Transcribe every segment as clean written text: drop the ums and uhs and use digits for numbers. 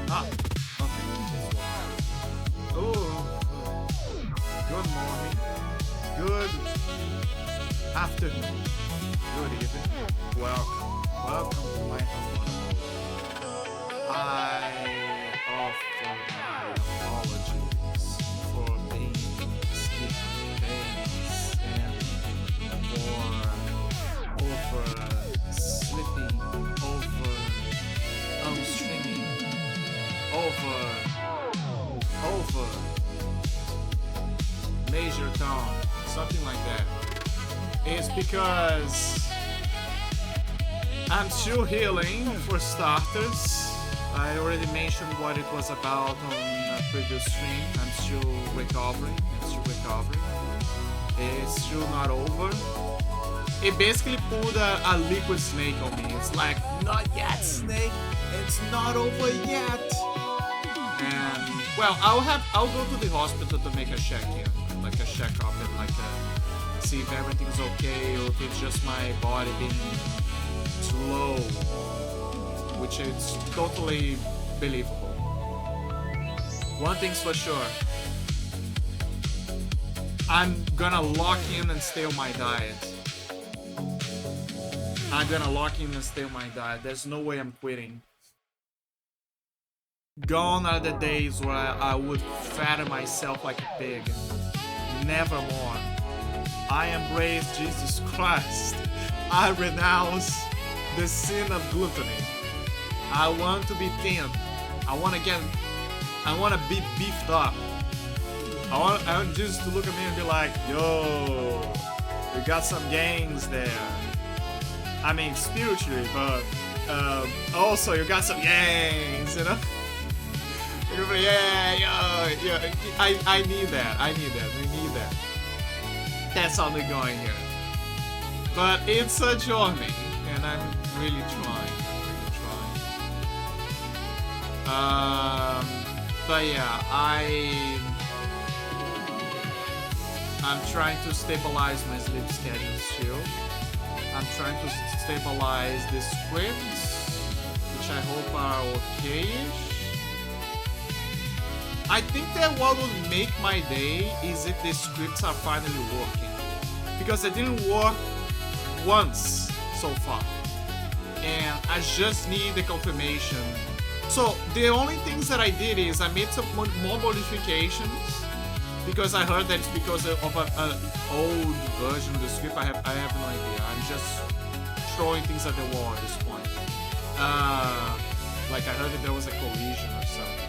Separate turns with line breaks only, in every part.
Ah, okay. Oh, good morning. Good afternoon. Good evening. Welcome. Welcome to my humble abode. I offer my apologies for being skipping days and for oversleeping, streaming, over major tone, something like that. It's because I'm still healing for starters. I already mentioned what it was about on a previous stream. I'm still recovering. It's still not over. It basically pulled a liquid snake on me. It's like, not yet, snake. It's not over yet. And well, I'll go to the hospital to make a check-in, like a check-up, and like see if everything's okay or if it's just my body being slow, which is totally believable. One thing's for sure, I'm gonna lock in and stay on my diet. There's no way I'm quitting. Gone are the days where I would fatten myself like a pig. Nevermore. I embrace Jesus Christ. I renounce the sin of gluttony. I want to be thin. I want to be beefed up. I want Jesus to look at me and be like, yo, you got some gains there. I mean, spiritually, but also you got some gains, you know? Yeah. I need that. We need that. That's how we're going here. But it's a journey, and I'm really trying. But yeah, I'm trying to stabilize my sleep schedule still. I'm trying to stabilize the scripts, which I hope are okay-ish. I think that what will make my day is if the scripts are finally working. Because they didn't work once so far. And I just need the confirmation. So the only things that I did is I made some more modifications. Because I heard that it's because of an old version of the script. I have no idea. I'm just throwing things at the wall at this point. Like I heard that there was a collision or something.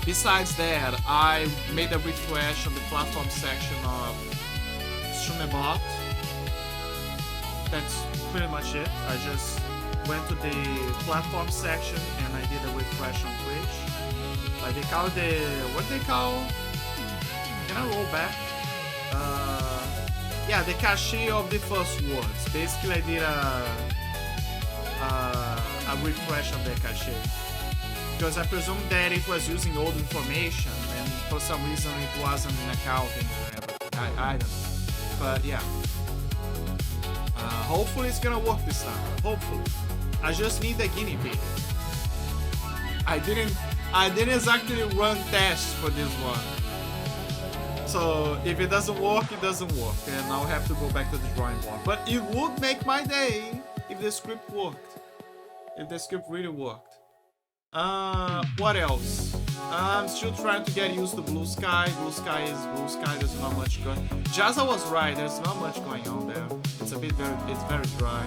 Besides that, I made a refresh on the platform section of Streamabot. That's pretty much it. I just went to the platform section and I did a refresh on Twitch. Like they call what do they call? Can I roll back? Yeah, the cache of the first words. Basically, I did a refresh of the cache. Because I presume that it was using old information and for some reason it wasn't accounting or whatever. I don't know. But yeah. Hopefully it's gonna work this time. Hopefully. I just need the guinea pig. I didn't exactly run tests for this one. So if it doesn't work, it doesn't work. And I'll have to go back to the drawing board. But it would make my day if the script worked. If the script really worked. What else? I'm still trying to get used to Blue Sky. Blue Sky. There's not much going. Jazza was right. There's not much going on there. It's very dry.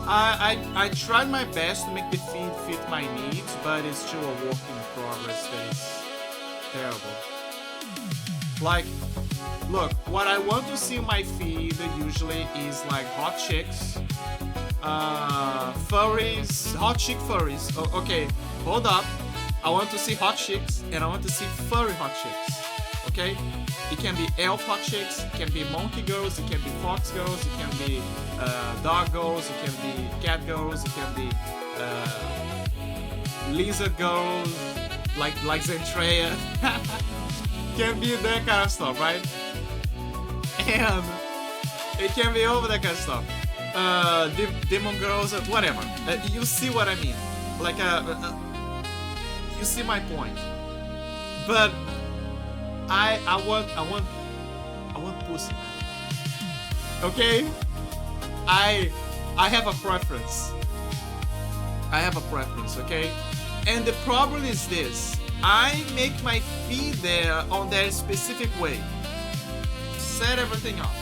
I tried my best to make the feed fit my needs, but it's still a work in progress. That is terrible. Like, look, what I want to see in my feed usually is like hot chicks. Furries, hot chick furries. Oh, okay, hold up. I want to see hot chicks and I want to see furry hot chicks. Okay, it can be elf hot chicks, it can be monkey girls, it can be fox girls, it can be dog girls, it can be cat girls, it can be lizard girls, like Zentreya. Can be that kind of stuff, right? And it can be over that kind of stuff. Demon girls, whatever. You see what I mean? Like You see my point. But I want pussy. Okay? I have a preference. I have a preference, okay? And the problem is this. I make my feed there on that specific way. Set everything up.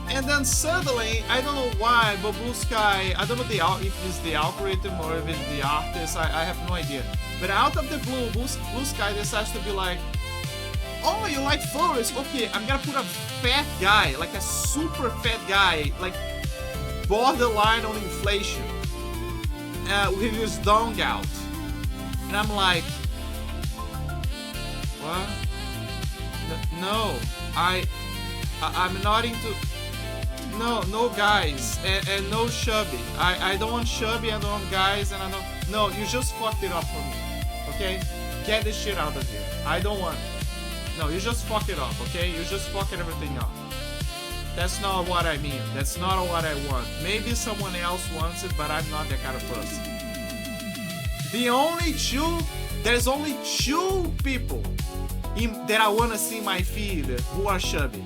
And then suddenly, I don't know why, but Blue Sky, I don't know if it's the algorithm or if it's the artist, I have no idea. But out of the Blue Sky decides to be like, oh, you like furries? Okay, I'm gonna put a fat guy, like a super fat guy, like borderline on inflation, with his dong out. And I'm like, what? No, I'm not into, no guys, and no chubby. I don't want chubby, I don't want guys, and I don't, no, you just fucked it up for me, okay? Get this shit out of here. I don't want it. No, you just fuck it up, okay? You just fucking everything up. That's not what I mean. That's not what I want. Maybe someone else wants it, but I'm not that kind of person. There's only two people that I want to see my feed who are chubby.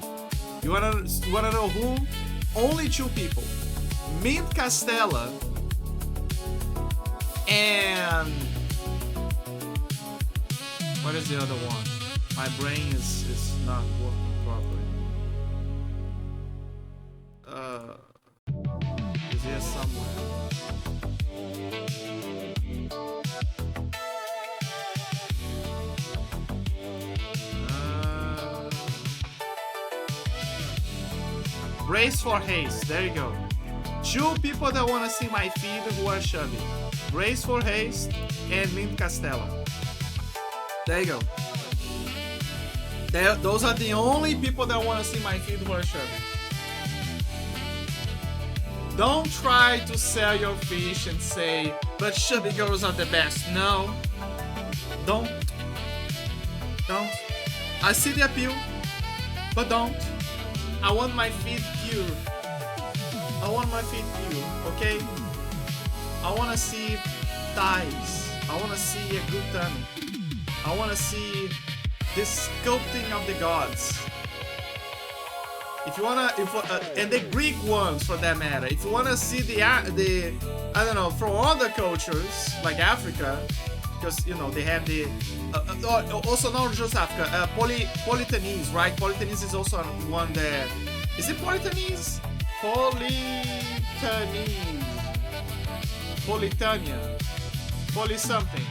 You wanna know who? Only two people. Mint Castella and what is the other one? My brain is not working properly. Is here somewhere. Brace for haste. There you go. Two people that want to see my feed who are chubby. Brace for haste and Mint Castella. There you go. Those are the only people that want to see my feed who are chubby. Don't try to sell your fish and say, but chubby girls are the best. No. Don't. I see the appeal, but don't. I want my feed pure. Okay? I want to see thighs. I want to see a good tummy. I want to see the sculpting of the gods. If you wanna, and the Greek ones for that matter. If you wanna see the I don't know, from other cultures like Africa, because you know they have the also not just Africa, Polythanese, right? Polythanese is also one that is it Polythanese? Polytania, Poly something.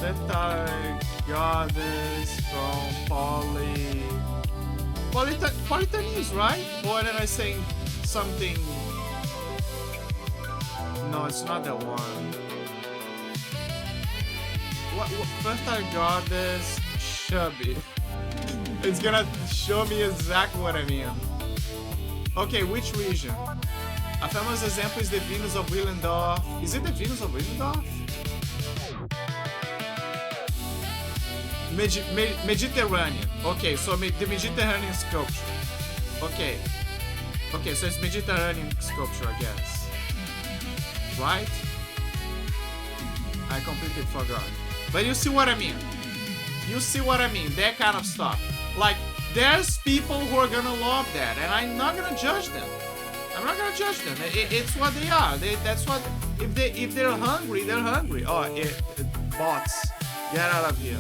That goddess from Polythanese, right? Or then I saying something. No, it's not that one. What fertile goddess chubby? It's gonna show me exactly what I mean. Okay, which region? A famous example is the Venus of Willendorf. Is it the Venus of Willendorf? Mediterranean. Okay, so the Mediterranean sculpture. Okay, so it's Mediterranean sculpture, I guess. Right? I completely forgot. But you see what I mean. That kind of stuff. Like, there's people who are gonna love that, and I'm not gonna judge them. It's what they are. That's what. If they're hungry, they're hungry. Oh, bots, get out of here.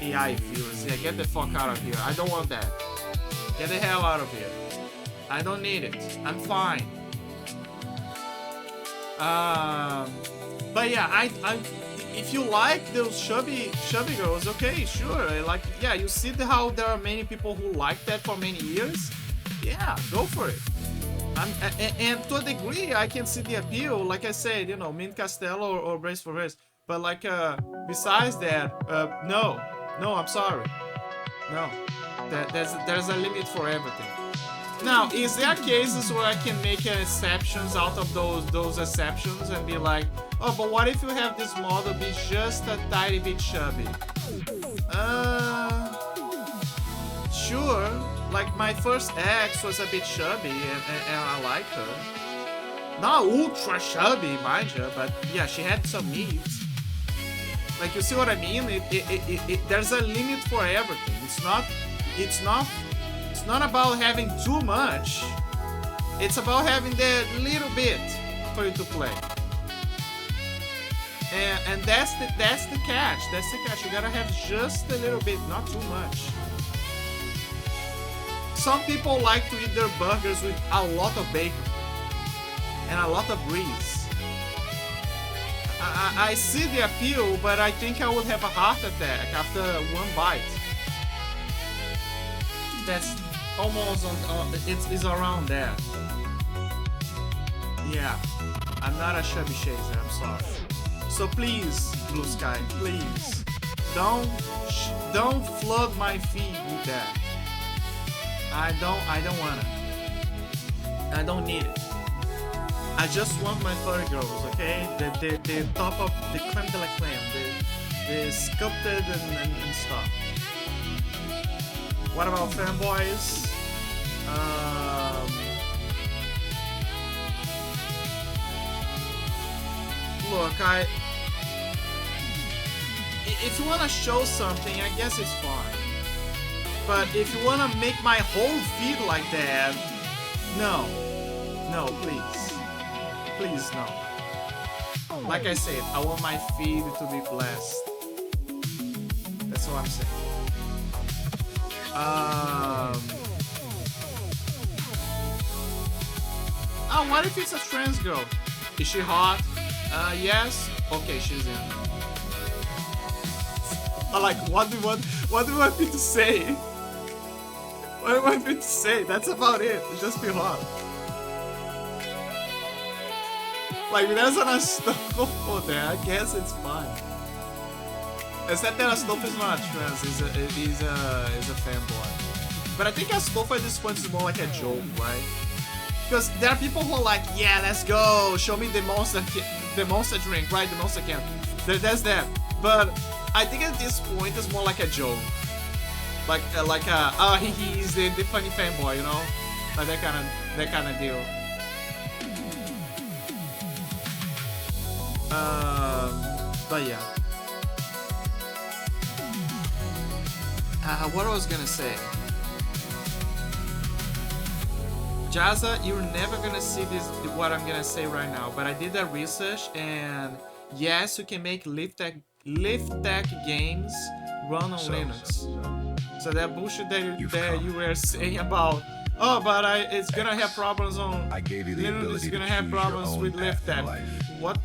AI viewers, yeah, get the fuck out of here. I don't want that. Get the hell out of here. I don't need it. I'm fine. But yeah, if you like those chubby girls, okay, sure. Like, yeah, you see how there are many people who like that for many years. Yeah, go for it. And to a degree, I can see the appeal. Like I said, you know, Mint Castello or Brace for Race. But like, besides that, no, I'm sorry. No, there's a limit for everything. Now, is there cases where I can make exceptions out of those exceptions and be like, oh, but what if you have this model be just a tiny bit chubby? Sure. Like my first ex was a bit chubby and I liked her. Not ultra chubby, mind you, but yeah, she had some needs. Like, you see what I mean? There's a limit for everything. It's not about having too much. It's about having the little bit for you to play. And that's the catch. That's the catch. You gotta have just a little bit, not too much. Some people like to eat their burgers with a lot of bacon and a lot of grease. I see the appeal, but I think I would have a heart attack after one bite. That's almost on it's around there. Yeah, I'm not a chubby chaser, I'm sorry. So please, Blue Sky, please, don't flood my feed with that. I don't wanna. I don't need it. I just want my furry girls, okay? The top of the creme de la creme, the sculpted and stuff. What about fanboys? Look, if you wanna show something, I guess it's fine. But if you wanna make my whole feed like that, no, please. Please, no. Like I said, I want my feed to be blessed. That's all I'm saying. Oh, what if it's a trans girl? Is she hot? Yes. Okay, she's in. Like, what do you want me to say? What do you want me to say? That's about it. Just be hot. Like, there's an Astolfo there, I guess it's fine. Except that Astolfo is not trans, he's a fanboy. But I think Astolfo at this point is more like a joke, right? Because there are people who are like, yeah, let's go, show me the monster drink, right? The monster can. There's that. But I think at this point it's more like a joke. Like he's the funny fanboy, you know? Like that kind of deal. But yeah. What I was gonna say. Jaza, you're never gonna see this, what I'm gonna say right now, but I did that research, and yes, you can make lift tech games run on Linux. So that bullshit that you were saying about, oh, but it's gonna have problems on Linux, it's gonna have problems with lift tech. What?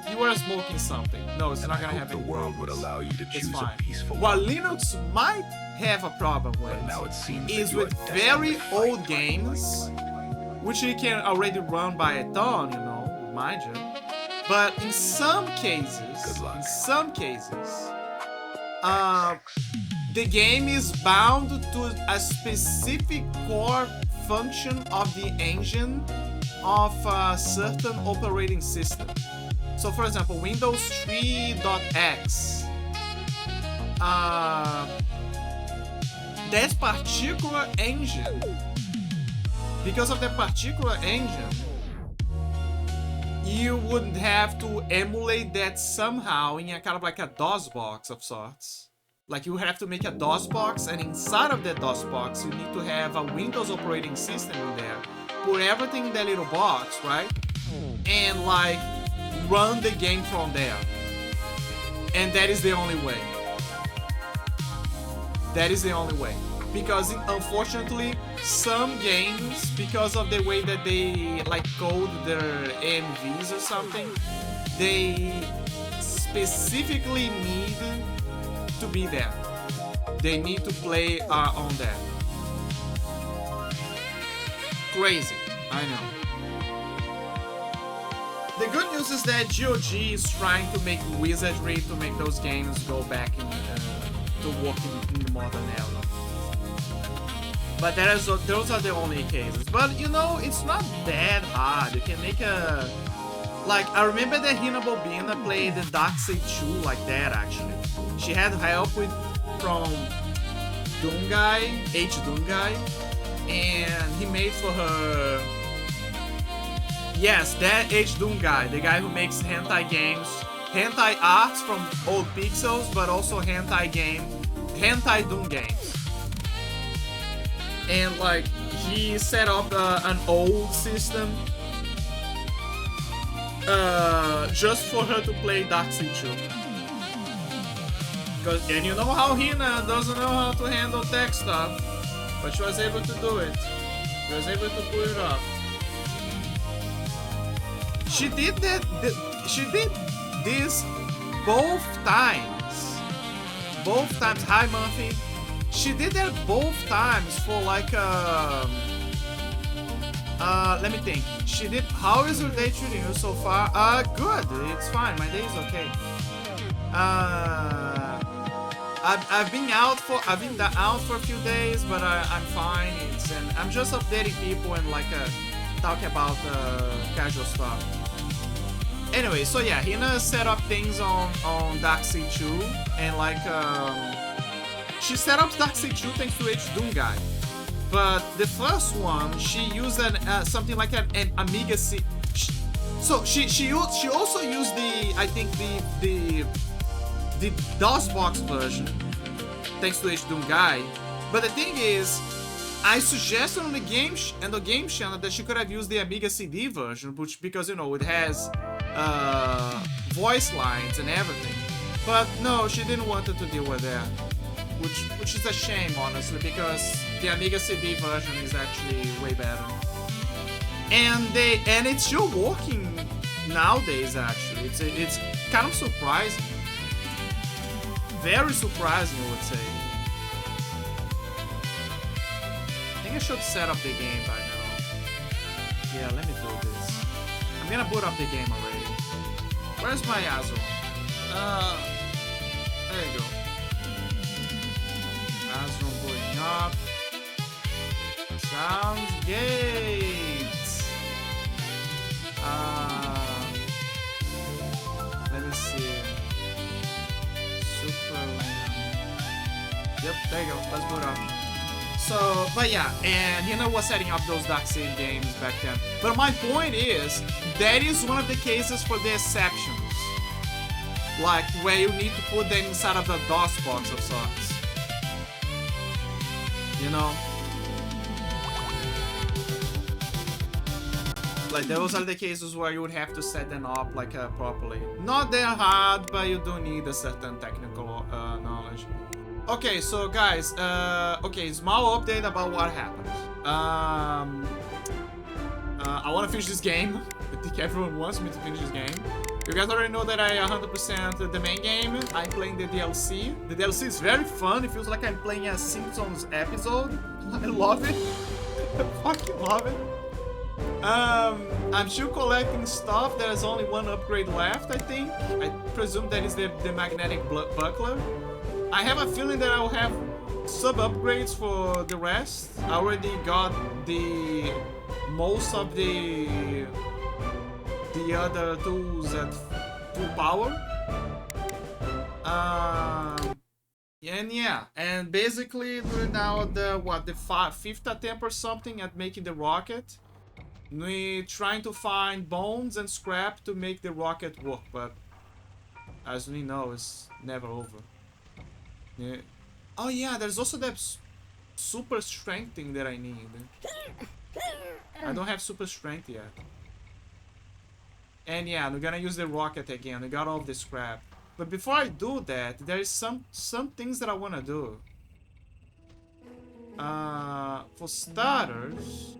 You are smoking something. No, it's not gonna have any problems. Would allow you to choose a peaceful what Linux might have a problem with is with very old games, which you can already run by a ton, you know, mind you. But in some cases, the game is bound to a specific core function of the engine of a certain operating system. So for example, Windows 3.x, that particular engine, because of that particular engine, you would have to emulate that somehow in a kind of like a DOS box of sorts. Like you have to make a DOS box, and inside of that DOS box, you need to have a Windows operating system in there. Put everything in that little box, right? And like run the game from there. And that is the only way. That is the only way. Because unfortunately, some games, because of the way that they like code their AMVs or something, they specifically need to be there. They need to play on that. Crazy, I know. The good news is that GOG is trying to make wizardry to make those games go back to work in the modern era. But those are the only cases. But you know, it's not that hard. You can make a... Like, I remember that Hina Bobina played the Darkseid 2 like that, actually. She had help from Doomguy, Doomguy, and he made for her Yes, that H-Doom guy, the guy who makes hentai games, hentai arts from old pixels, but also hentai Doom games. And like, he set up an old system just for her to play Darkseid 2. And you know how Hina doesn't know how to handle tech stuff, but she was able to do it. She was able to pull it off. She did that. She did this both times. Both times. Hi, Muffy. She did that both times for like let me think. She did. How is your day treating you so far? Good. It's fine. My day is okay. I've been out for a few days, but I'm fine. And I'm just updating people and like talk about casual stuff. Anyway, so yeah, Hina set up things on Darkseid 2, and like she set up Darkseid 2 thanks to H-Doom guy. But the first one, she used something like an Amiga C. So she also used the DOSBox version, thanks to H-Doom guy. But the thing is, I suggested on the game channel that she could have used the Amiga CD version, because you know it has voice lines and everything. But no, she didn't want to deal with that, which is a shame, honestly, because the Amiga CD version is actually way better. And it's still working nowadays. Actually, it's kind of surprising. Very surprising, I would say. I think I should set up the game by now. Yeah, let me do this. I'm gonna boot up the game already. Where's my Azul? There you go. Azul booting up. Sounds great. Let me see. Supra. Yep, there you go. Let's boot up. So, but yeah, and Hina was setting up those Darkseid games back then. But my point is, that is one of the cases for the exceptions. Like, where you need to put them inside of a DOS box of sorts. You know? Like, those are the cases where you would have to set them up, like, properly. Not that hard, but you do need a certain technical knowledge. Okay, so guys, okay, small update about what happened. I want to finish this game. I think everyone wants me to finish this game. You guys already know that I 100% the main game. I'm playing the DLC. The DLC is very fun. It feels like I'm playing a Simpsons episode. I love it. I fucking love it. I'm still collecting stuff. There's only one upgrade left, I think. I presume that is the magnetic buckler. I have a feeling that I will have sub-upgrades for the rest. I already got the most of the other tools at full power. And yeah, and basically we're now at the fifth attempt or something at making the rocket. We're trying to find bones and scrap to make the rocket work, but as we know, it's never over. Yeah. Oh yeah, there's also that super strength thing that I need. I don't have super strength yet. And yeah, we're gonna use the rocket again. We got all of the scrap. But before I do that, there is some things that I wanna do. For starters,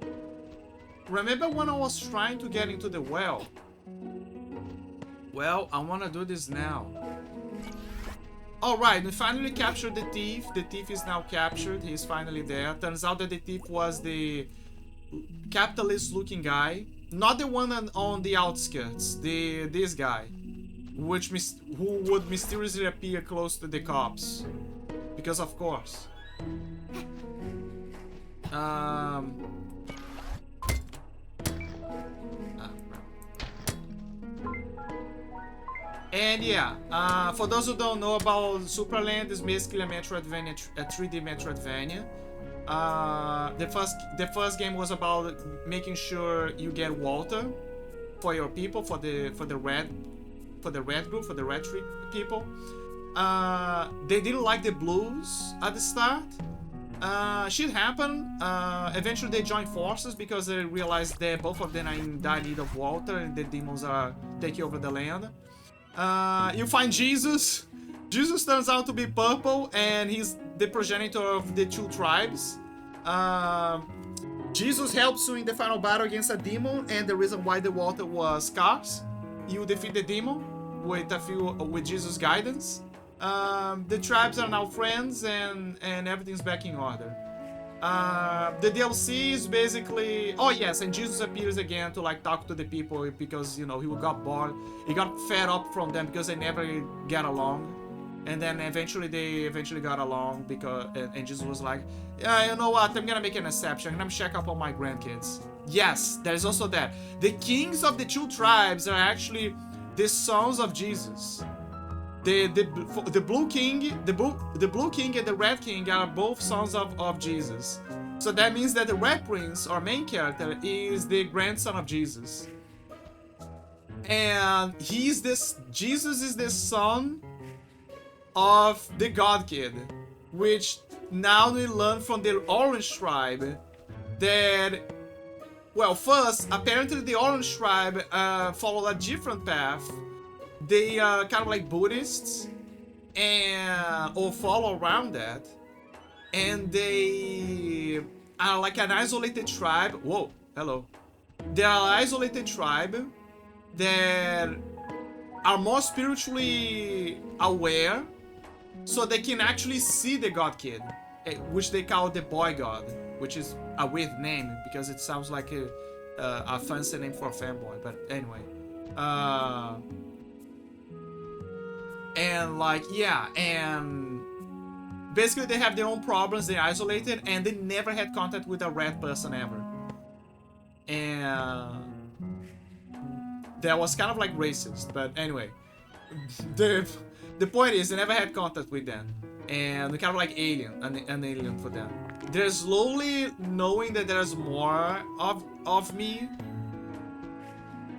remember when I was trying to get into the well? Well, I wanna do this now. Alright, we finally captured the thief. The thief is now captured. He's finally there. Turns out that the thief was the capitalist looking guy. Not the one on the outskirts. This guy. Who would mysteriously appear close to the cops. Because of course. And yeah, for those who don't know about Supraland, is basically a Metroidvania, a 3D Metroidvania. The first game was about making sure you get Walter for your people, for the red group, for the red tree people. They didn't like the blues at the start. Shit happened. Eventually they joined forces because they realized that both of them are in dire need of water and the demons are taking over the land. You find Jesus. Jesus turns out to be purple and he's the progenitor of the two tribes. Jesus helps you in the final battle against a demon, and the reason why the water was scarce. You defeat the demon with Jesus' guidance. The tribes are now friends and everything's back in order. The DLC is basically... Oh yes, and Jesus appears again to like talk to the people because, you know, he got bored. He got fed up from them because they never get along. And then eventually they got along because... And Jesus was like, yeah, you know what, I'm gonna make an exception. I'm gonna check up on my grandkids. Yes, there's also that. The kings of the two tribes are actually the sons of Jesus. The blue king and the red king are both sons of Jesus. So that means that the red prince, our main character, is the grandson of Jesus. And Jesus is the son of the God Kid, which now we learn from the Orange tribe that, well, first, apparently the Orange tribe followed a different path. They are kind of like Buddhists, or follow around that, and they are like an isolated tribe. Whoa, hello. They are an isolated tribe that are more spiritually aware, so they can actually see the God Kid, which they call the Boy God, which is a weird name because it sounds like a fancy name for a fanboy. But anyway. And like, yeah, and basically they have their own problems, they're isolated, and they never had contact with a red person ever. And that was kind of like racist, but anyway. The point is, they never had contact with them. And they're kind of like an alien for them. They're slowly knowing that there's more of me.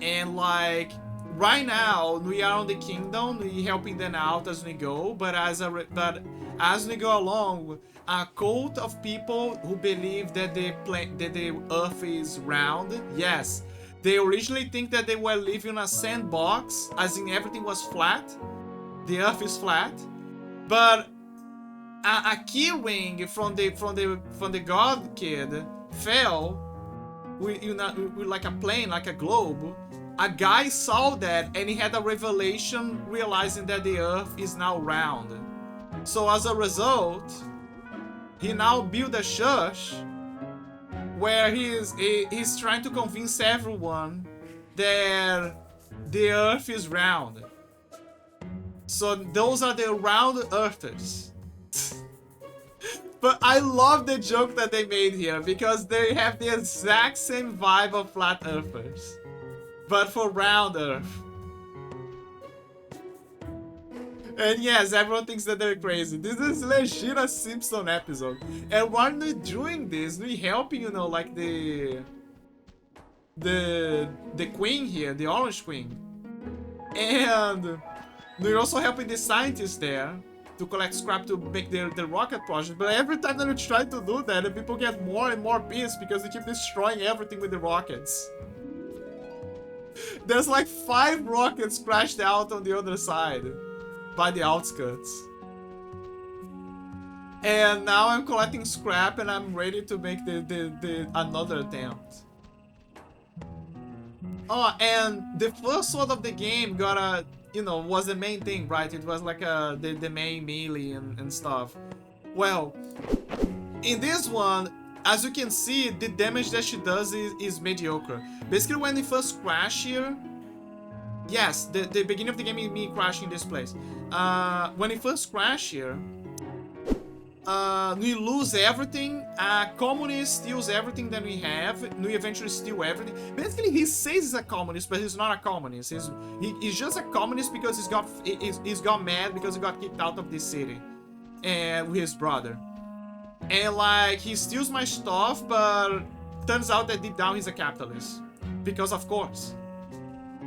And like... Right now, we are on the kingdom, we helping them out as we go, but as we go along, a cult of people who believe that the earth is round. Yes, they originally think that they were living in a sandbox, as in everything was flat. The earth is flat, but a key ring from the God Kid fell with like a plane, like a globe. A guy saw that and he had a revelation realizing that the earth is now round. So as a result, he now built a church where he's trying to convince everyone that the earth is round. So those are the round earthers. But I love the joke that they made here because they have the exact same vibe of flat earthers, but for round earth. And yes, everyone thinks that they're crazy. This is legit a Simpson episode. And while we're doing this, we're helping, you know, like the queen here, the orange queen. And we're also helping the scientists there to collect scrap to make the rocket project. But every time that we try to do that, the people get more and more pissed because they keep destroying everything with the rockets. There's like 5 rockets crashed out on the other side by the outskirts. And now I'm collecting scrap and I'm ready to make the another attempt. Oh, and the first sword of the game got a, you know, was the main thing, right? It was like the main melee and stuff. Well, in this one, as you can see, the damage that she does is mediocre. Basically, when you first crash here, yes, the beginning of the game is me crashing this place. When you first crash here, we lose everything. Communist steals everything that we have. We eventually steal everything. Basically, he says he's a communist, but he's not a communist. He's just a communist because he's got mad because he got kicked out of this city, and with his brother. And like, he steals my stuff, but turns out that deep down he's a capitalist, because of course.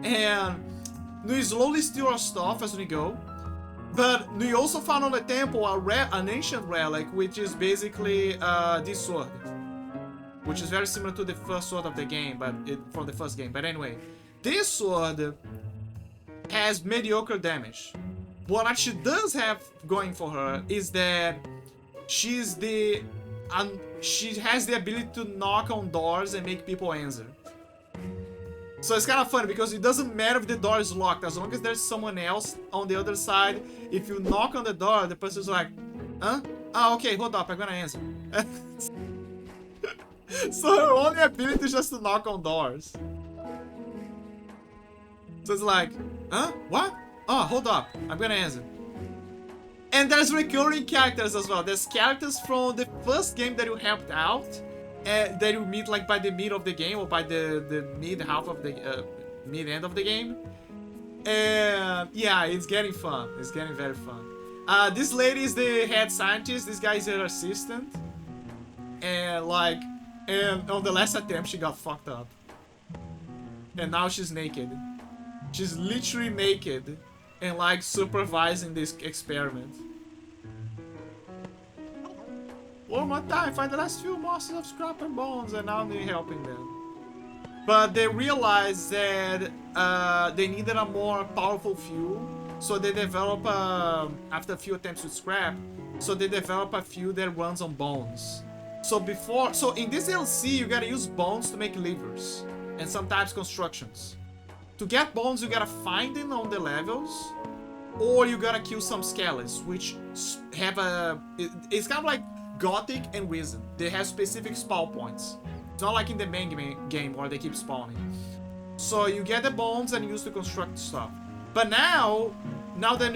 And we slowly steal our stuff as we go. But we also found on the temple an ancient relic, which is basically this sword, which is very similar to the first sword of the game, but from the first game. But anyway, this sword has mediocre damage. What she does have going for her is that she has the ability to knock on doors and make people answer. So it's kind of funny because it doesn't matter if the door is locked, as long as there's someone else on the other side. If you knock on the door, the person's like, huh? Ah, okay, hold up, I'm gonna answer. So her only ability is just to knock on doors. So it's like, huh? What? Oh, hold up, I'm gonna answer. And there's recurring characters as well. There's characters from the first game that you helped out, that you meet like by the mid of the game, or by the mid half of the mid end of the game. And yeah, it's getting fun. It's getting very fun. This lady is the head scientist. This guy is her assistant. And on the last attempt she got fucked up. And now she's naked. She's literally naked and like supervising this experiment. One more time, find the last few monsters of scrap and bones, and now they're helping them. But they realized that they needed a more powerful fuel, so they develop after a few attempts with scrap, so they develop a fuel that runs on bones. So in this DLC you gotta use bones to make levers and sometimes constructions. To get bones you gotta find them on the levels, or you gotta kill some skeletons, which have it's kind of like Gothic and Risen. They have specific spawn points. It's not like in the main game where they keep spawning. So you get the bones and use to construct stuff. But now then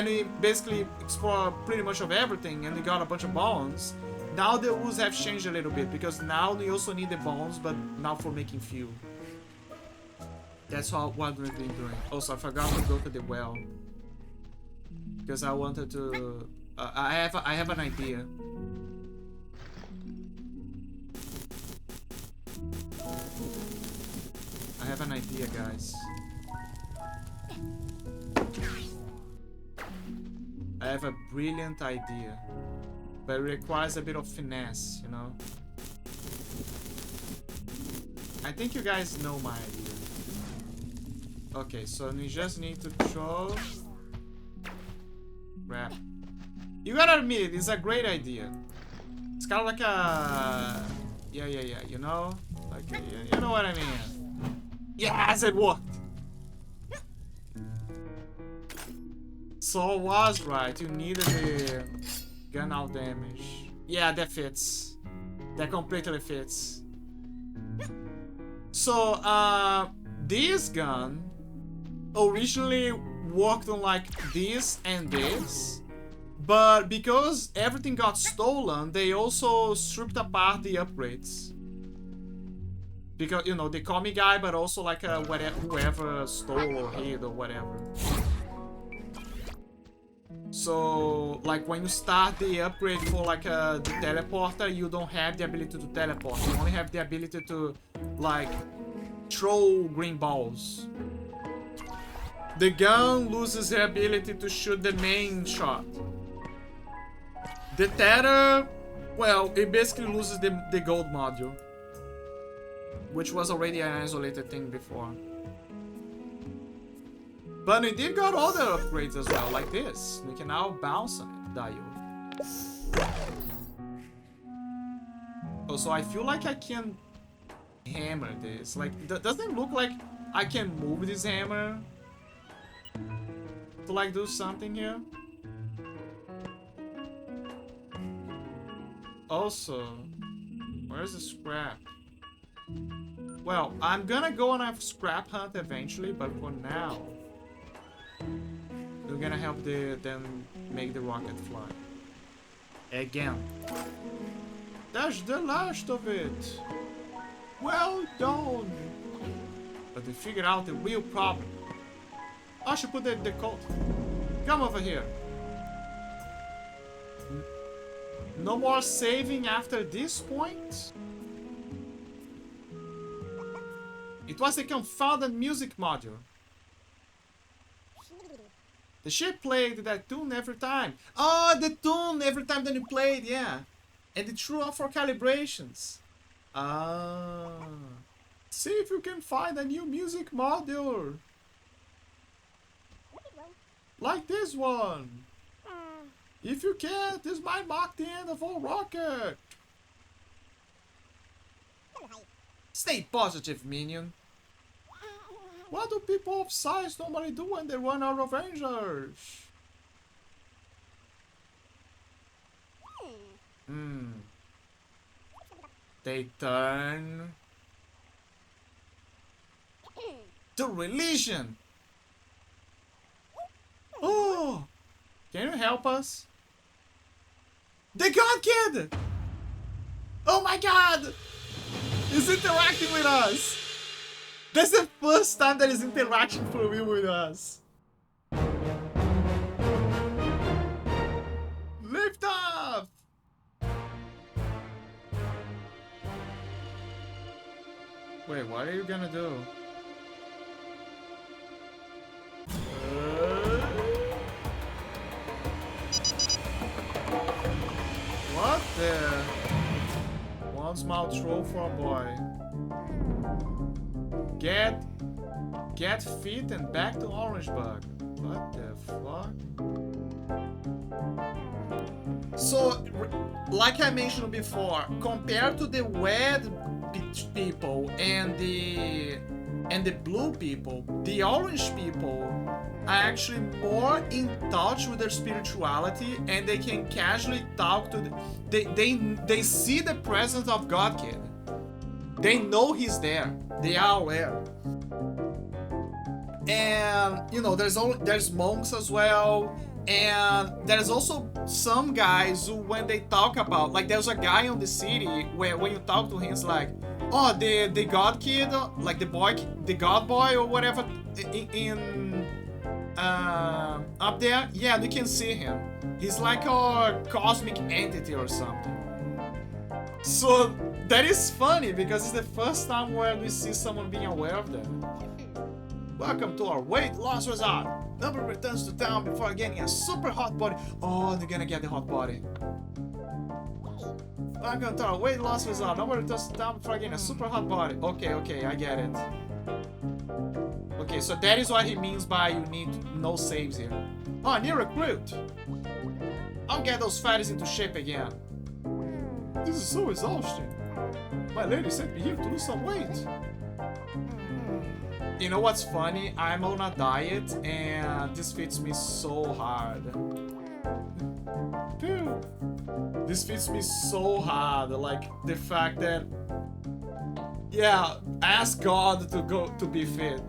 we basically explore pretty much of everything, and we got a bunch of bones. Now the rules have changed a little bit, because now we also need the bones, but now for making fuel. That's what we've been doing. Also, I forgot to go to the well, because I wanted to. I have an idea. I have an idea, guys. I have a brilliant idea, but it requires a bit of finesse, you know? I think you guys know my idea. Okay, so we just need to throw... Crap. You gotta admit it, it's a great idea. It's kind of like a... Yeah, you know? Like, you know what I mean. Yes, it worked! So I was right, you needed the gun out damage. Yeah, that fits. That completely fits. So, this gun originally worked on like this and this, but because everything got stolen, they also stripped apart the upgrades. Because, you know, they call me guy, but also like whoever stole or hid or whatever. So, like when you start the upgrade for like the teleporter, you don't have the ability to teleport. You only have the ability to like throw green balls. The gun loses the ability to shoot the main shot. The tether, well, it basically loses the gold module, which was already an isolated thing before. But we did got other upgrades as well, like this. We can now bounce on it, Dio. Also, I feel like I can hammer this. Like, doesn't it look like I can move this hammer to like do something here? Also, where's the scrap? Well, I'm gonna go on a scrap hunt eventually, but for now, we're gonna help them make the rocket fly. Again. That's the last of it. Well done. But they figured out the real problem. I should put the code. Come over here. No more saving after this point? It was the confounded music module. The ship played that tune every time. Oh, the tune every time that you played, yeah. And it threw off for calibrations. Ah. See if you can find a new music module. Like this one. If you can't, this might mark the end of our rocket. Stay positive, minion. What do people of size normally do when they run out of Rangers? They turn to religion. Oh, can you help us? The God Kid! Oh my God! He's interacting with us! That's the first time that he's interacting for real with us. Lift off! Wait, what are you gonna do? What the? One small throw for a boy. Get fit and back to Orangeburg. What the fuck? So, like I mentioned before, compared to the red people and the blue people, the orange people are actually more in touch with their spirituality, and they can casually talk to they see the presence of God Kid. They know he's there. They are aware. And you know, there's monks as well, and there's also some guys who, when they talk about, like, there's a guy on the city where when you talk to him, it's like, oh, the God Kid, like the God Boy or whatever, in up there, yeah, you can see him. He's like a cosmic entity or something. So that is funny because it's the first time where we see someone being aware of that. Welcome to our weight loss resort. Number returns to town before getting a super hot body. Oh, they're gonna get the hot body. Welcome to our weight loss resort. Number returns to town before getting a super hot body. Okay, I get it. Okay, so that is what he means by you need no saves here. Oh, new recruit. I'll get those fatties into shape again. This is so exhausting. My lady sent me here to lose some weight. You know what's funny? I'm on a diet and this fits me so hard. Dude, this fits me so hard. Like the fact that, yeah, ask God to be fit.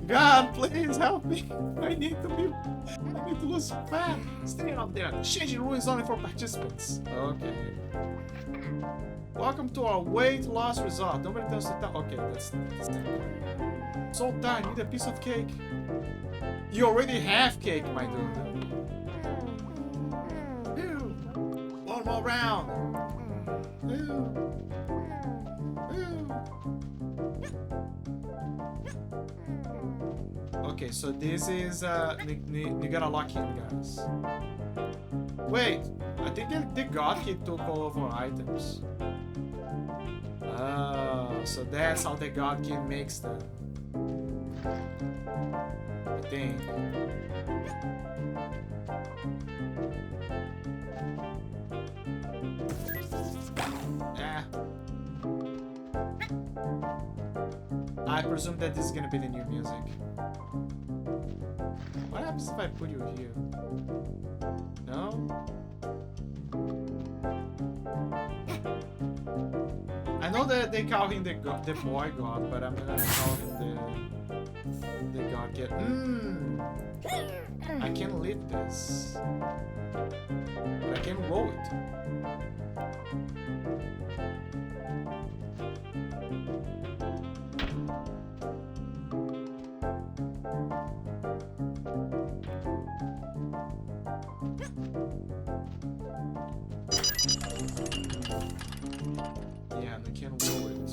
God, please help me. I need to lose fat. Stay up there. Changing rules only for participants. Okay. Welcome to our weight loss resort. Nobody does the time. Okay, that's so tired. Need a piece of cake. You already have cake, my dude. Ew. One more round. Ew. Ew. Okay, so this is you gotta lock in, guys. Wait, I think the God Kid took all of our items. So that's how the God Kid makes them. I think. I presume that this is gonna be the new music. What happens if I put you here? No? I know that they call him the boy god, but I'm gonna call him the God Kid. I can lift this, but I can roll it. Yeah, we can roll it.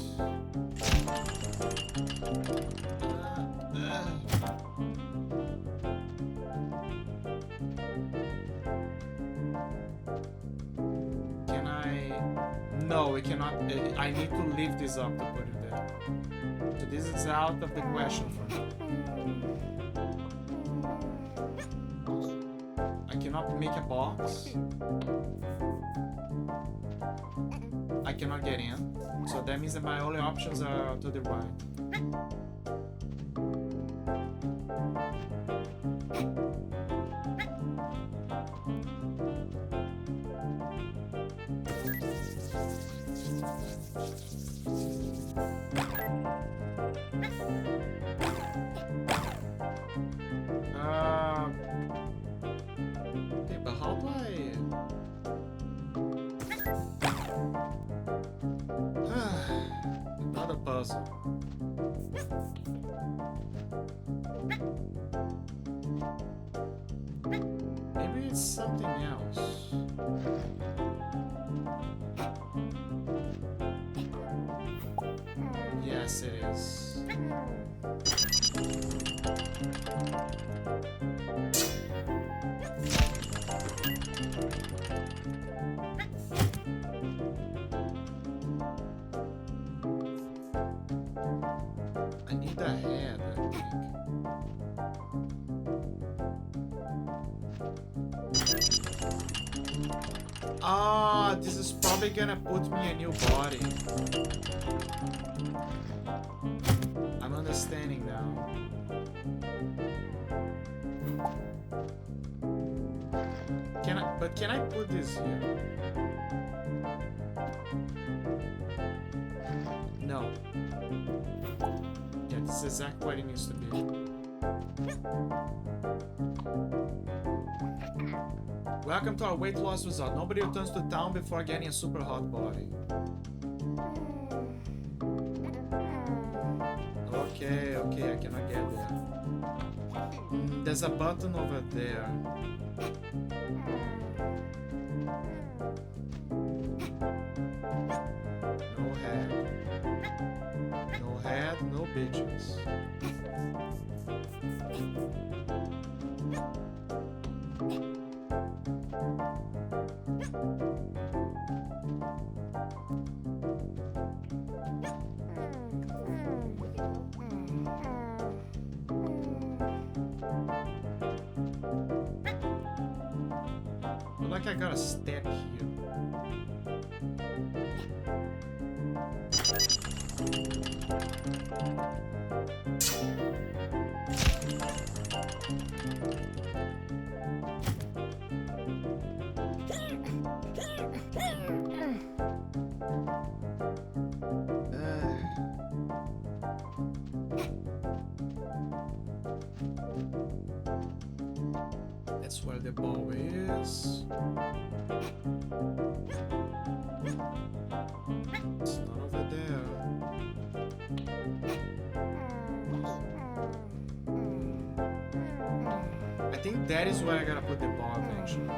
we cannot. I need to leave this up to put it there. So this is out of the question for me. I cannot make a box. I cannot get in. So that means that my only options are to the right. Okay, but how do I... Another puzzle. Maybe it's something else. Yes, it is. I need a head, I think. Ah, this is probably gonna put me a new body. I'm understanding now. Can I put this here? No. Yeah, this is exactly what it needs to be. Welcome to our weight loss result. Nobody returns to town before getting a super hot body. Okay, I cannot get there. There's a button over there. No head. No head, no bitches. Like I got a step here. That's where the ball is. It's not over there. I think that is where I gotta put the ball eventually.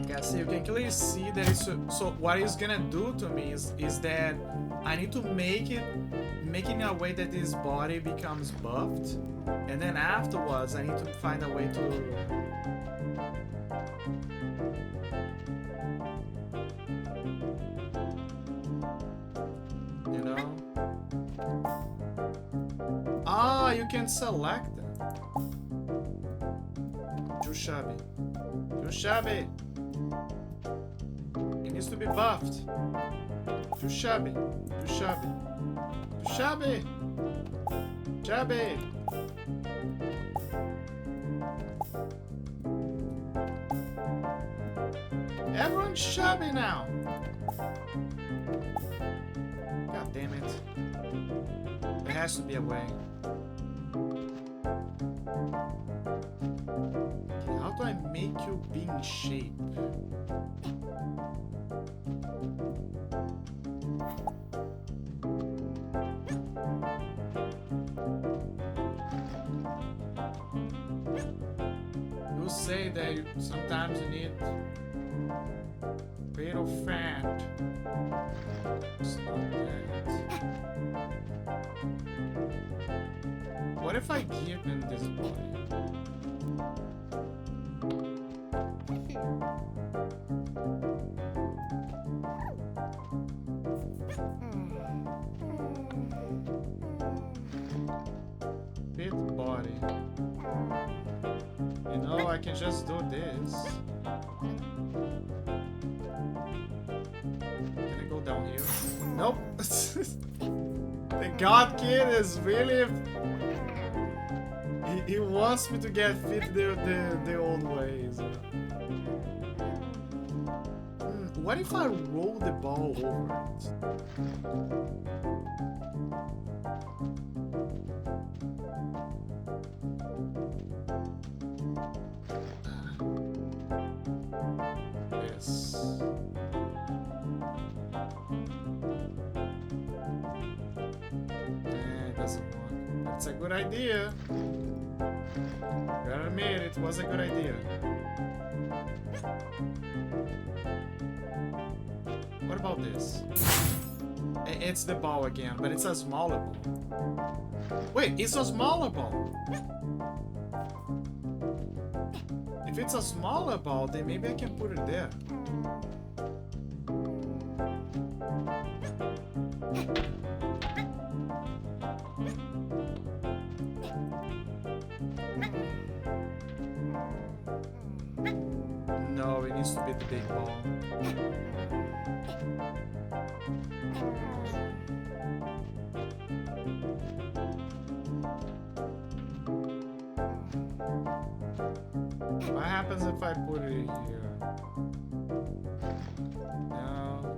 Yeah, so you can clearly see that it's so what it's gonna do to me is that I need to make it in a way that this body becomes buffed, and then afterwards I need to find a way to you can select them. Too shabby. Too shabby. It needs to be buffed. Too shabby. Too shabby. Too shabby. Shabby. Everyone's shabby now. God damn it. There has to be a way. Okay, how do I make you be in shape? say that sometimes you need a bit of fat. It's not that. What if I give him this body? Fit body. You know, I can just do this. Can I go down here? Nope. The God Kid is really... He wants me to get fit the old ways. What if I roll the ball over it? Yes. It doesn't work. It's a good idea. Gotta admit, it was a good idea. What about this? It's the ball again, but it's a smaller ball. Wait, it's a smaller ball. If it's a smaller ball, then maybe I can put it there. No, it needs to be the big ball. What happens if I put it here? No.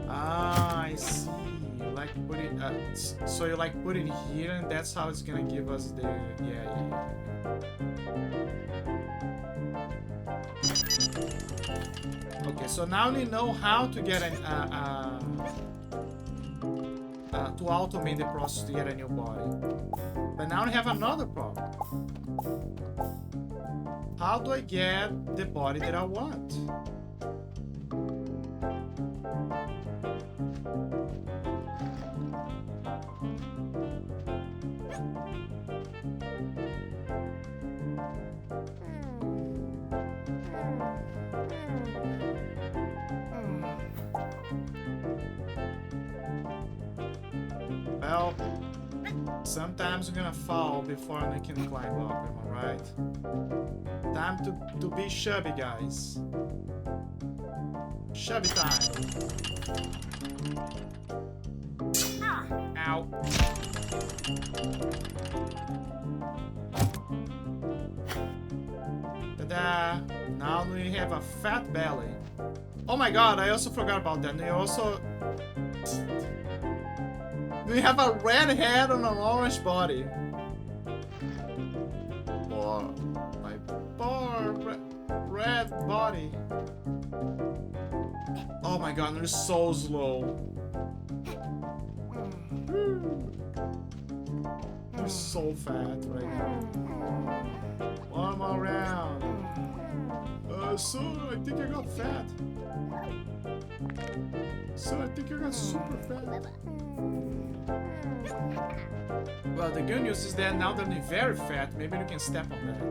Ah, I see. You like put it. So you like put it here, and that's how it's gonna give us the. Yeah. Okay, so now we know how to get an to automate the process to get a new body. But now we have another problem. How do I get the body that I want? Well, sometimes we're gonna fall before we can climb up, am I right? Time to be chubby, guys. Chubby time. Ow. Ta-da! Now we have a fat belly. Oh my god, I also forgot about that. We have a red head on an orange body. My poor red body. Oh my god, they're so slow. They're so fat right now. One more round. So I think I got fat. So I think I got super fat. Well, the good news is that now that they're very fat, maybe we can step on that.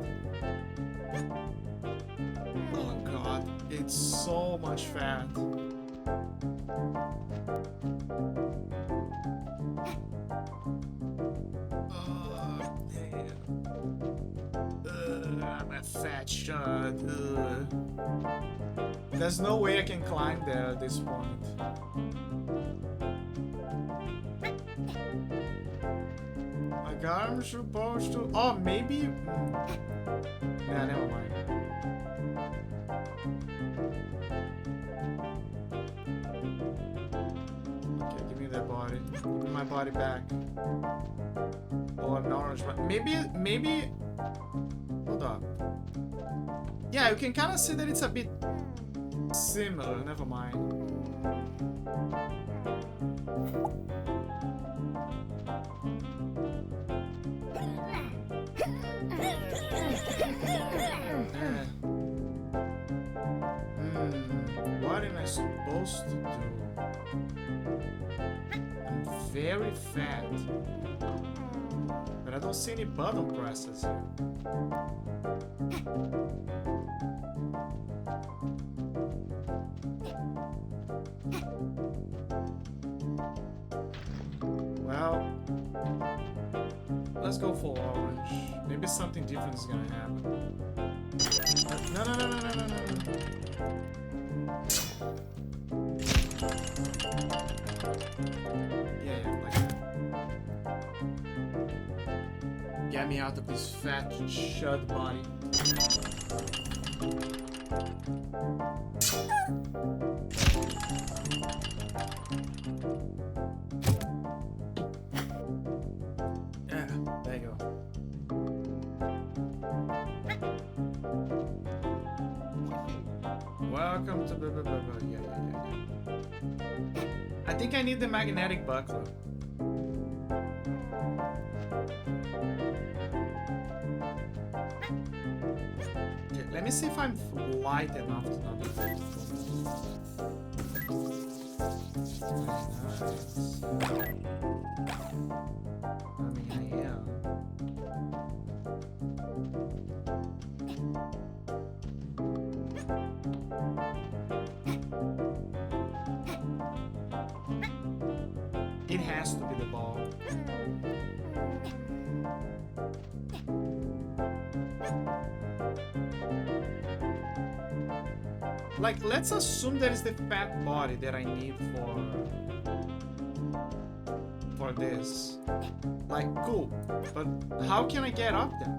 Oh god, it's so much fat. Oh, damn. I'm a fat shot. There's no way I can climb there at this point. Like I'm supposed to. Oh, maybe. Nah, never mind. Okay, give me that body. Give me my body back. Oh, an orange one. Maybe. Hold up. Yeah, you can kind of see that it's a bit similar. Never mind. What am I supposed to do? I'm very fat. But I don't see any button presses here. Well, let's go for orange. Maybe something different is gonna happen. No. Yeah, like that. Get me out of this fat shut body. Yeah, there you go. Welcome to yeah. I think I need the magnetic buckler. Okay, let me see if I'm light enough to not be nice. I mean, I am. It has to be the ball. Like, let's assume that is the fat body that I need for this. Like, cool. But how can I get up there?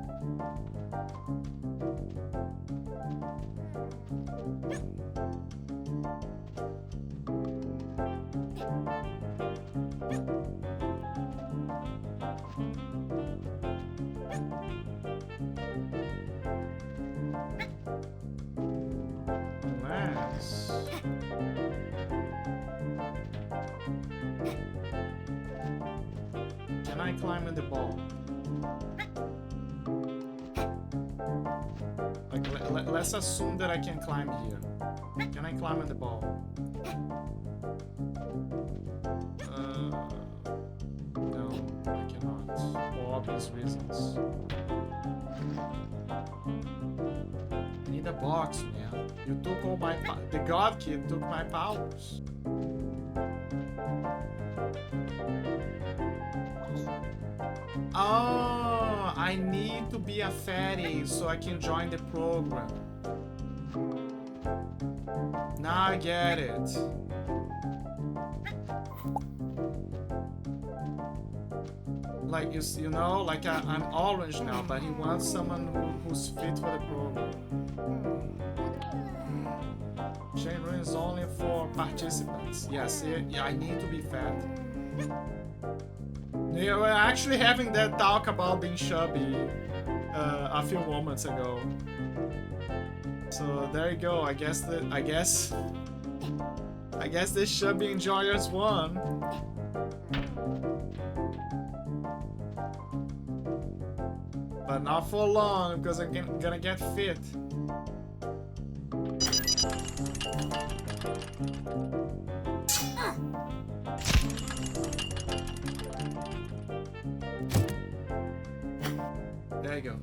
Can I climb on the ball? Like, let's assume that I can climb here. Can I climb on the ball? No, I cannot. For obvious reasons. I need a box, man. You took all my the God Kid took my powers. Oh, I need to be a fatty so I can join the program. Now I get it. Like, you know, like I'm orange now, but he wants someone who's fit for the program. Chain run is only for participants. Yes, I need to be fat. Yeah, we're actually having that talk about being chubby a few moments ago. So there you go. I guess the chubby enjoyers won. But not for long, because I'm gonna get fit. There you go.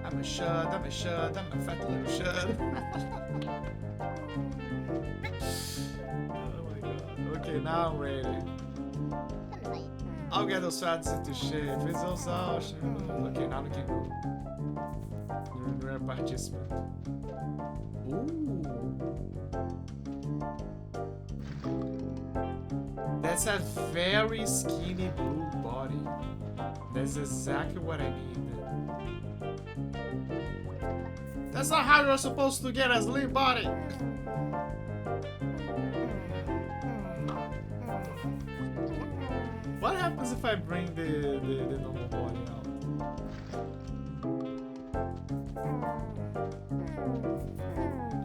I'm a fat little shud. Oh my god. Okay, now I'm ready. I'll get those fats into shape. It's also okay, now we can go. You're a participant. Ooh. That's a very skinny blue body. That's exactly what I need. That's not how you're supposed to get a slim body. What happens if I bring the normal body out?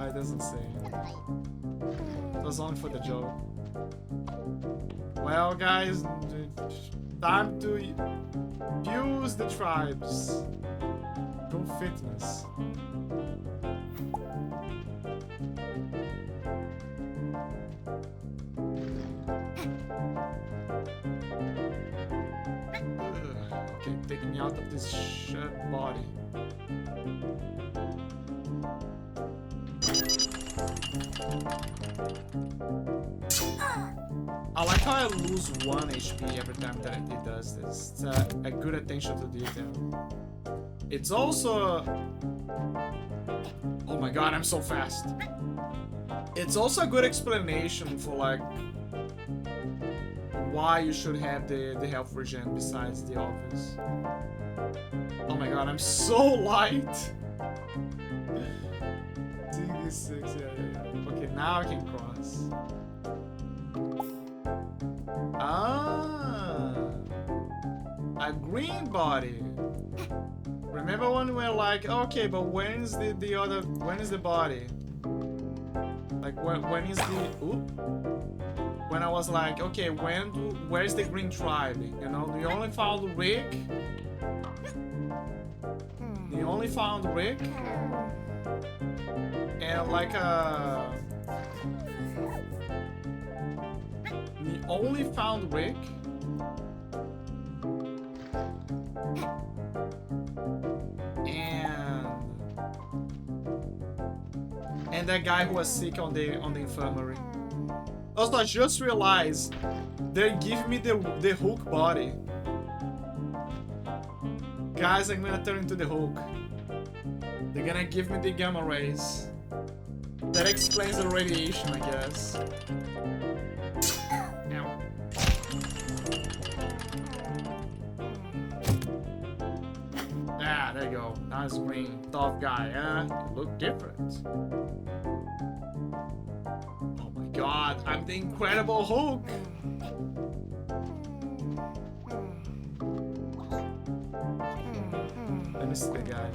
It doesn't say. It was only for the joke. Well, guys, time to use the tribes. Go fitness. Okay, take me out of this shit body. I like how I lose 1 HP every time that it does this. It's a good attention to detail. It's also... Oh my god, I'm so fast. It's also a good explanation for like why you should have the health regen besides the obvious. Oh my god, I'm so light. CD6, yeah. Okay, now I can cross. Ah, a green body. Remember when we were like, okay, but when is the other? When is the body? Like when is the? Oop. When I was like, okay, where's the green tribe? You know, we only found Rick. We only found Rick. And like we only found Rick. And that guy who was sick on the infirmary. Also, I just realized they're giving me the Hulk body. Guys, I'm gonna turn into the Hulk. They're gonna give me the gamma rays. That explains the radiation, I guess. Ow. Ah, there you go. Nice green. Tough guy, huh? You look different. Oh my god, I'm the Incredible Hulk! Let me see the guy.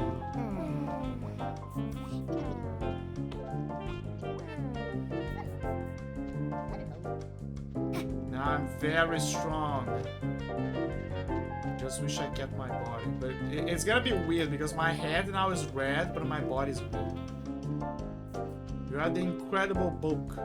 Now I'm very strong. Just wish I kept my body, but it's gonna be weird because my head now is red, but my body's blue. You are the Incredible Bulk.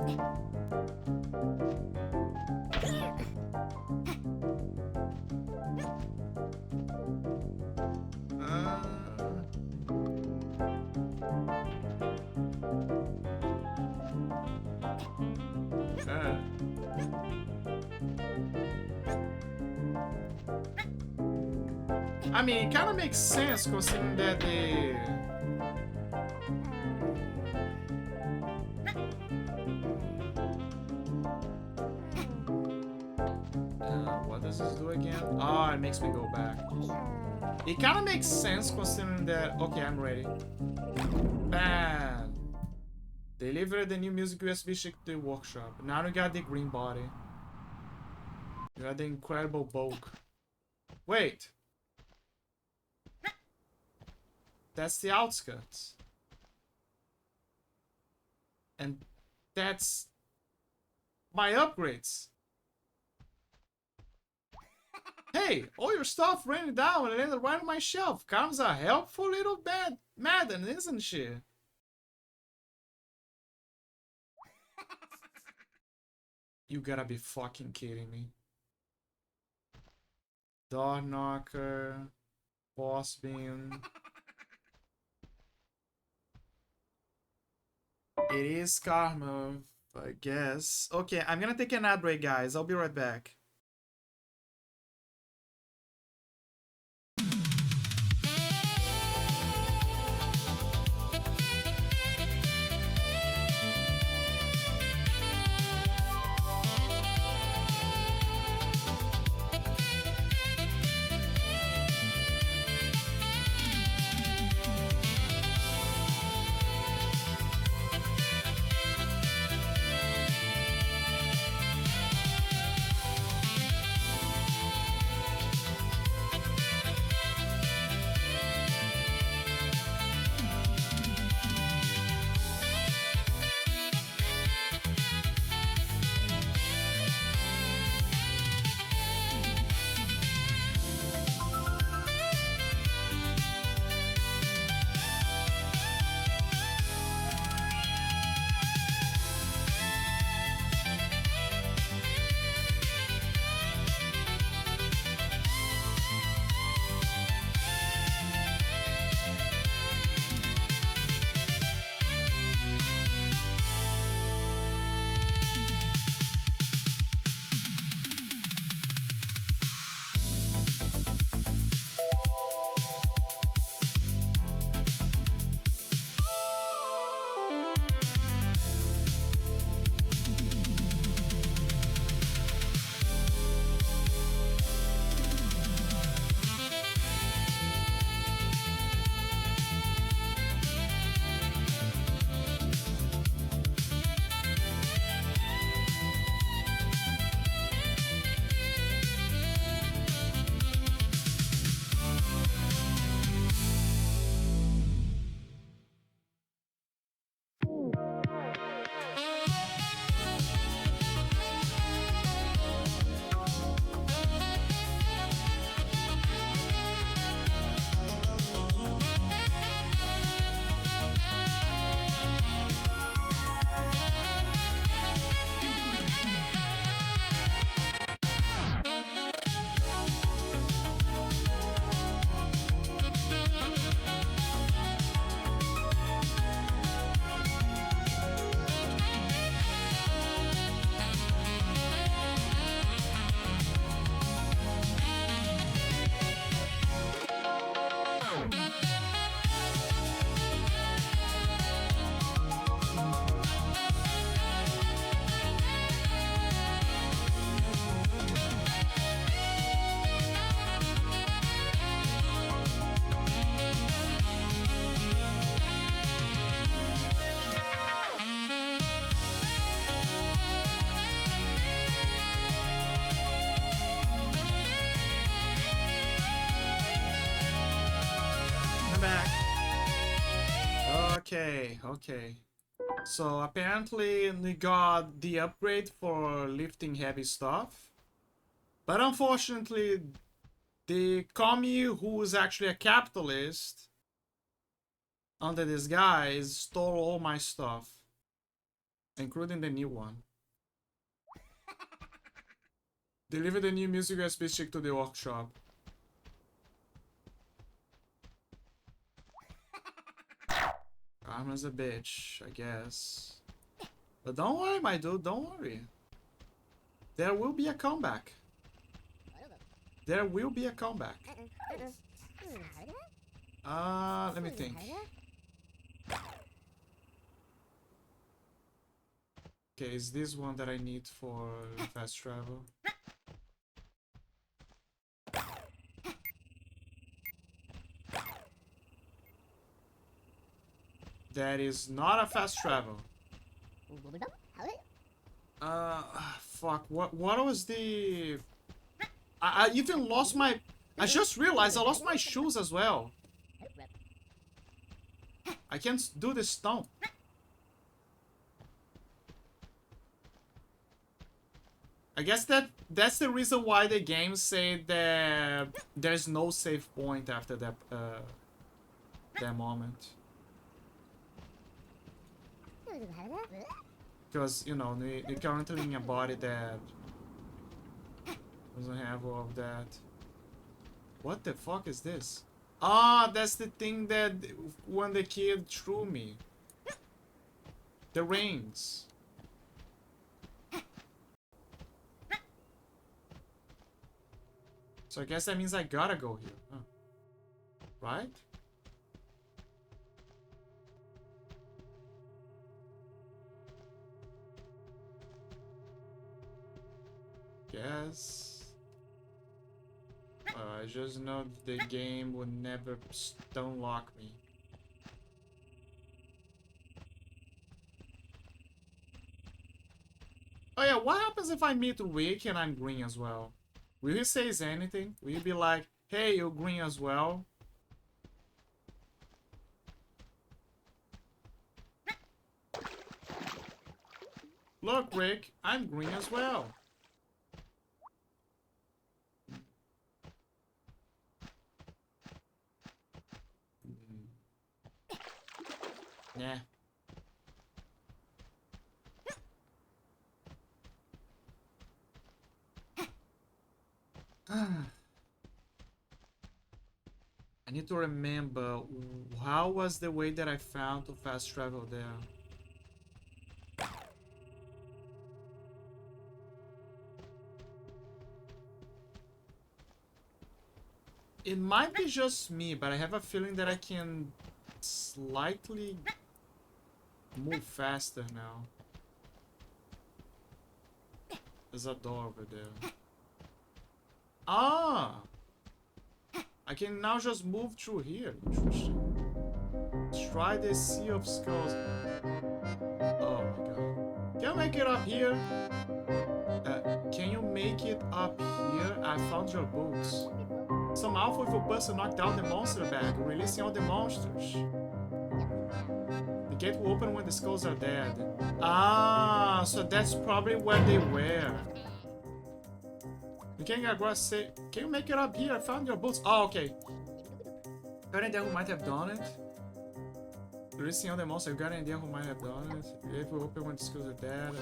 I mean, it kind of makes sense considering that what does this do again? Oh, it makes me go back. It kind of makes sense considering that... Okay, I'm ready. Bam! Deliver the new music USB stick to the workshop. Now you got the green body. You got the Incredible Bulk. Wait! That's the outskirts. And that's my upgrades. Hey, all your stuff ran down and landed right on my shelf. Comes a helpful little madam, isn't she? You gotta be fucking kidding me. Door knocker, boss beam. It is karma, I guess. Okay, I'm gonna take an ad break, guys. I'll be right back. back. Okay, okay. So apparently we got the upgrade for lifting heavy stuff. But unfortunately, the commie who's actually a capitalist under this guy stole all my stuff. Including the new one. Deliver the new music USB stick to the workshop. Karma's a bitch, I guess. But don't worry, my dude, don't worry. There will be a comeback. There will be a comeback. Let me think. Okay, is this one that I need for fast travel? That is not a fast travel. Fuck, what was the... I even lost my... I just realized I lost my shoes as well. I can't do this stomp. I guess that's the reason why the game say that there's no save point after that moment. Because, you know, they're currently in a body that doesn't have all of that. What the fuck is this? Ah, that's the thing that when the kid threw me. The rings. So I guess that means I gotta go here, huh? Right? Guess. I just know the game would never unlock me. Oh yeah, what happens if I meet Rick and I'm green as well? Will he say anything? Will he be like, hey, you're green as well? Look, Rick, I'm green as well. Nah. I need to remember how was the way that I found to fast travel there. It might be just me, but I have a feeling that I can slightly move faster now. There's a door over there. Ah! I can now just move through here. Interesting. Try the Sea of Skulls. Oh my god. Can you make it up here? Can you make it up here? I found your boots. Some alpha person knocked out the monster bag, releasing all the monsters. The gate will open when the skulls are dead. Ah, so that's probably where they were. You can say, can you make it up here? I found your boots. Oh, okay. Got an idea who might have done it? Releasing all the monsters. Got an idea who might have done it? The gate will open when the skulls are dead.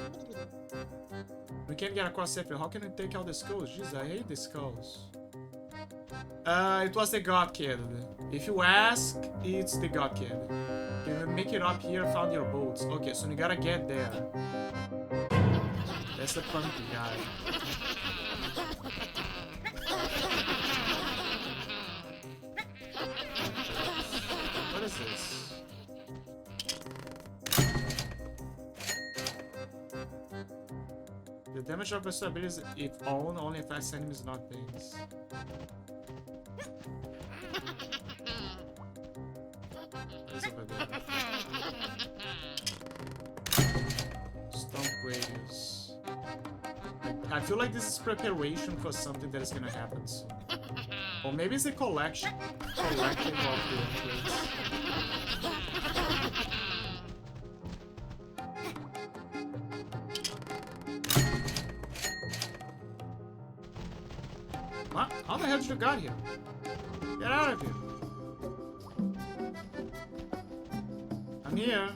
We can't get across safely. How can we take out the skulls? Jeez, I hate the skulls. It was the God Kid. If you ask, it's the God Kid. Can you make it up here? Found your boots. Okay, so you gotta get there. That's the funky guy. What is this? The damage of the ability, if owned, only affects enemies, not things. Over there. Stomp radius. I feel like this is preparation for something that is gonna happen soon. Or maybe it's a collective of the upgrades. What? How the hell did you got here? Get out of here. I'm here.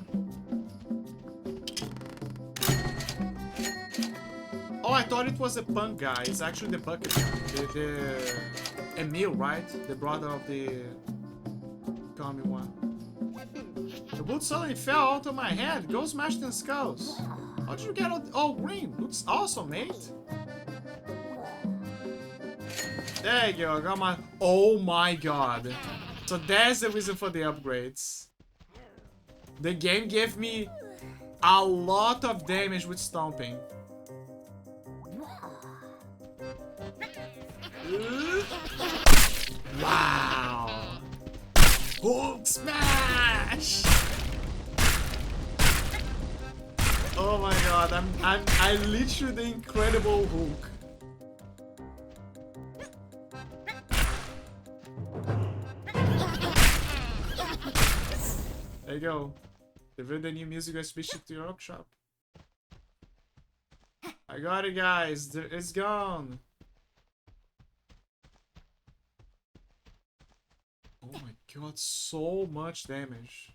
Oh, I thought it was a punk guy. It's actually the bucket guy. The Emil, right? The brother of the commie one. The boot suddenly fell out of my hand. Go smashed in skulls. How did you get all green? Looks awesome, mate. There you go. I got my... Oh my god. So that's the reason for the upgrades. The game gave me a lot of damage with stomping. Wow! Hook smash! Oh my god, I literally the incredible hook. There you go. Deliver the new music speech to your workshop. I got it, guys. It's gone. Oh my god, so much damage.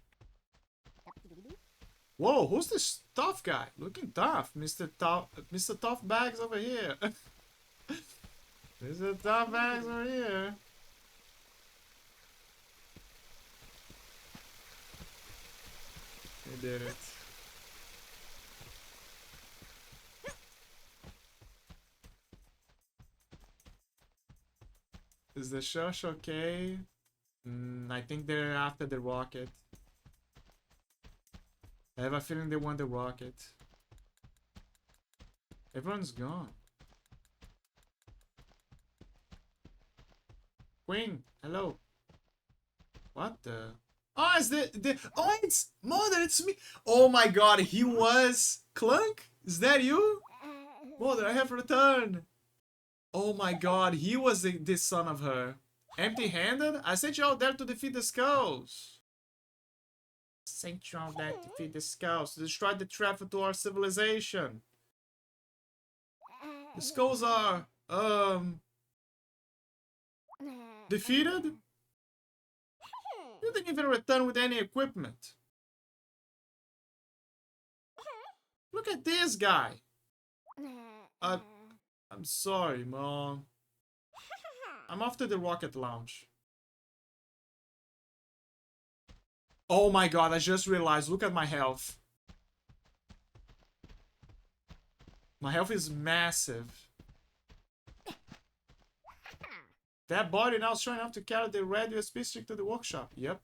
Whoa, who's this tough guy? Looking tough. Mr. Tough Bags over here. Mr. Tough Bags over here. He did it. Is the shush okay? I think they're after the rocket. I have a feeling they want the rocket. Everyone's gone. Queen, hello. What the? Oh, it's oh, it's Mother, it's me. Oh my god, he was Clunk? Is that you? Mother, I have returned. Oh my god, he was the son of her. Empty-handed? I sent you out there to defeat the skulls. Sent you out there to defeat the skulls. To destroy the threat to our civilization. The skulls are, defeated? You didn't even return with any equipment. Look at this guy. I'm sorry, Mom. I'm off to the rocket launch. Oh my god, I just realized. Look at my health. My health is massive. That body now is strong enough to carry the red USB stick to the workshop. Yep.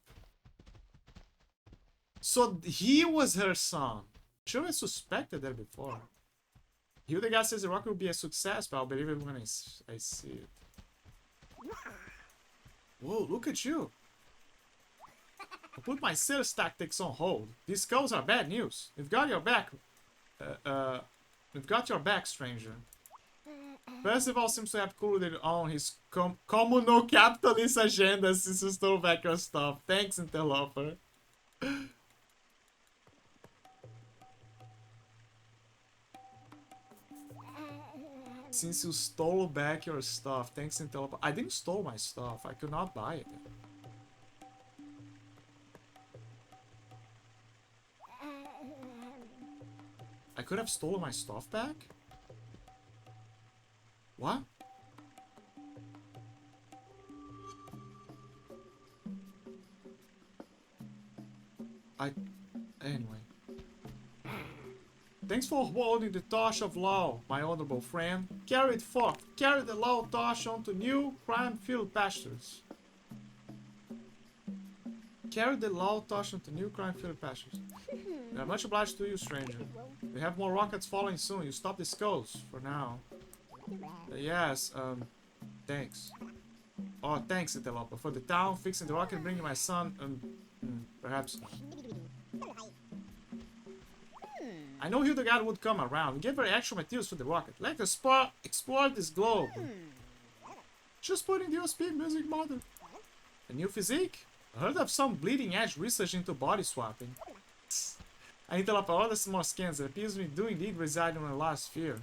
So he was her son. Sure, I suspected that before. Hildegard says the rocket will be a success, but I'll believe it when I see it. Whoa, look at you. I put my sales tactics on hold. These skulls are bad news. We've got your back. We've got your back, stranger. Percival seems to have included on his communal capitalist agenda since you stole back your stuff. Thanks, Interloper. Since you stole back your stuff. Thanks, Interloper. I didn't steal my stuff. I could not buy it. I could have stolen my stuff back? What? Anyway. Thanks for holding the torch of law, my honorable friend. Carry it forth. Carry the law torch onto new crime-filled pastures. Carry the law torch onto new crime-filled pastures. We are much obliged to you, stranger. We have more rockets following soon. You stop the skulls for now. Yes, thanks. Oh, thanks, Interloper. For the town, fixing the rocket, bringing my son, perhaps. I know Hildegard would come around. We gave her extra materials for the rocket. Let's explore this globe. Just putting the USB music model. A new physique? I heard of some bleeding edge research into body swapping. I need to look all the small scans. It appears we do indeed reside in a large sphere.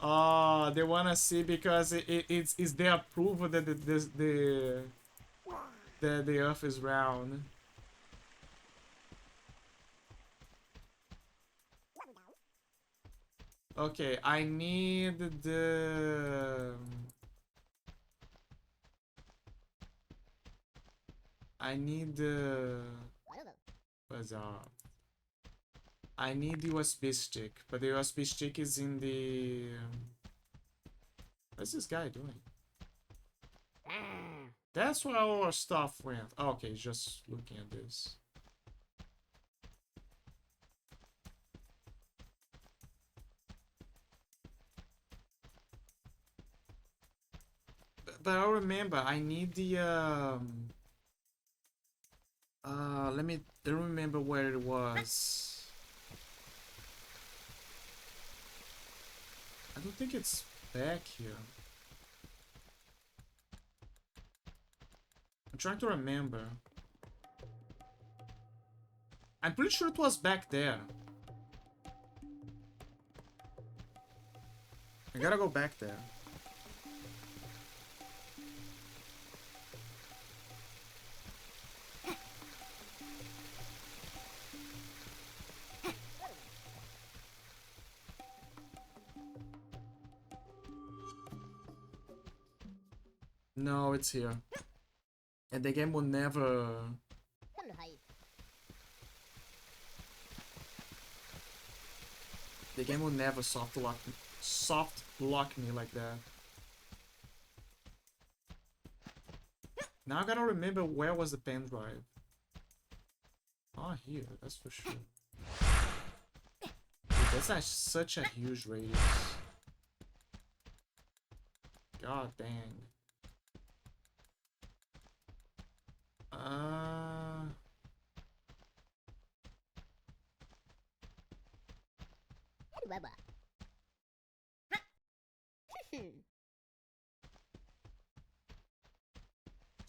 Oh, they wanna see because it's their approval that the Earth is round. Okay, I need the. I need the. What's up? I need the USB stick, but the USB stick is in the. What's this guy doing? That's where all our stuff went. Oh, okay, just looking at this. But I remember I need the let me remember where it was. I don't think it's back here. I'm trying to remember. I'm pretty sure it was back there. I gotta go back there. No, it's here. And the game will never... The game will never soft lock me like that. Now I gotta remember where was the pen drive. Oh, here, that's for sure. Dude, that's such a huge radius. God dang.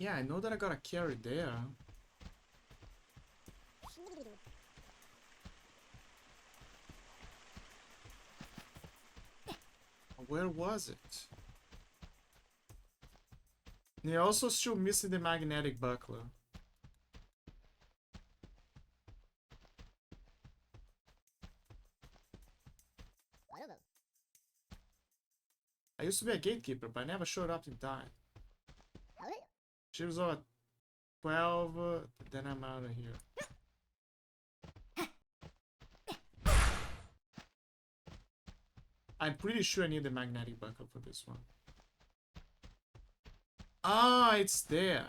Yeah, I know that I gotta carry there. Where was it? And you're also still missing the magnetic buckler. I used to be a gatekeeper, but I never showed up in time. She was at 12, then I'm out of here. I'm pretty sure I need the magnetic buckle for this one. Ah, it's there.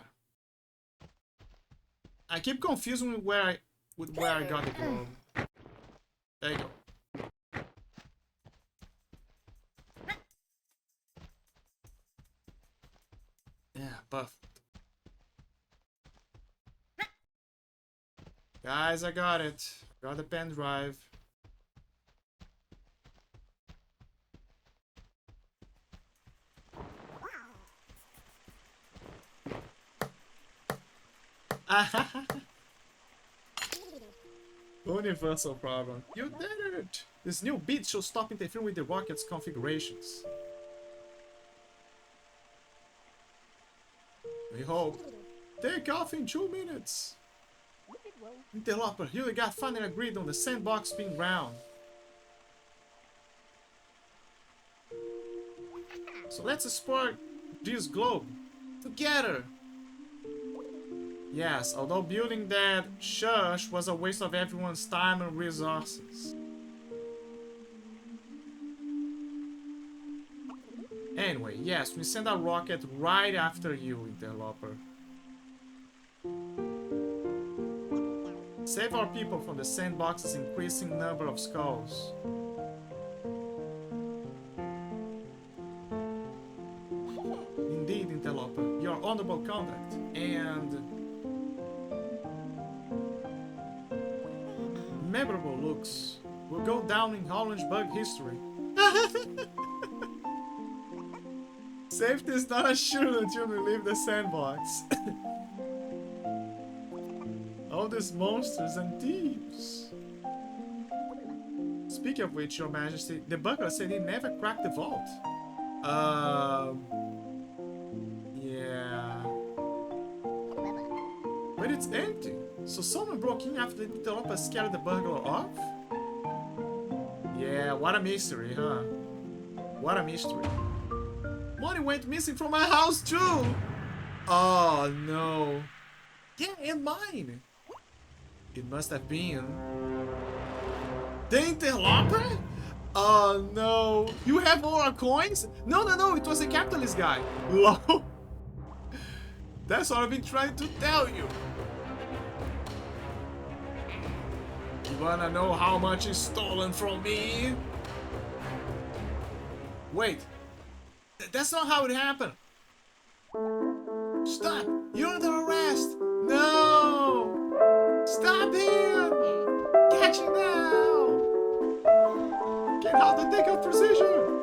I keep confusing with where I got the globe. There you go. Yeah, perfect. Guys, I got it. Got the pen drive. Universal problem. You did it! This new bit should stop interfering with the rocket's configurations. We hope. Take off in 2 minutes. Interloper, you got finally agreed on the sandbox being round. So let's explore this globe together. Yes, although building that church was a waste of everyone's time and resources. Anyway, yes, we send a rocket right after you, Interloper. Save our people from the sandbox's increasing number of skulls. Indeed, Interloper, your honorable conduct and memorable looks will go down in Orange Bug history. Safety is not assured until we leave the sandbox. All these monsters and thieves. Speaking of which, Your Majesty, the butler said he never cracked the vault. Yeah. But it's empty. So someone broke in after the interlopers scared the burglar off? Yeah, what a mystery, huh? What a mystery. Money went missing from my house too! Oh no. Yeah, and mine! It must have been... the interloper? Oh no. You have all our coins? No, no, no, it was a capitalist guy. Lol. That's what I've been trying to tell you. You wanna know how much is stolen from me? Wait. That's not how it happened. Stop! You're under arrest! No! Stop him! Catch him now! Get out the deck of precision!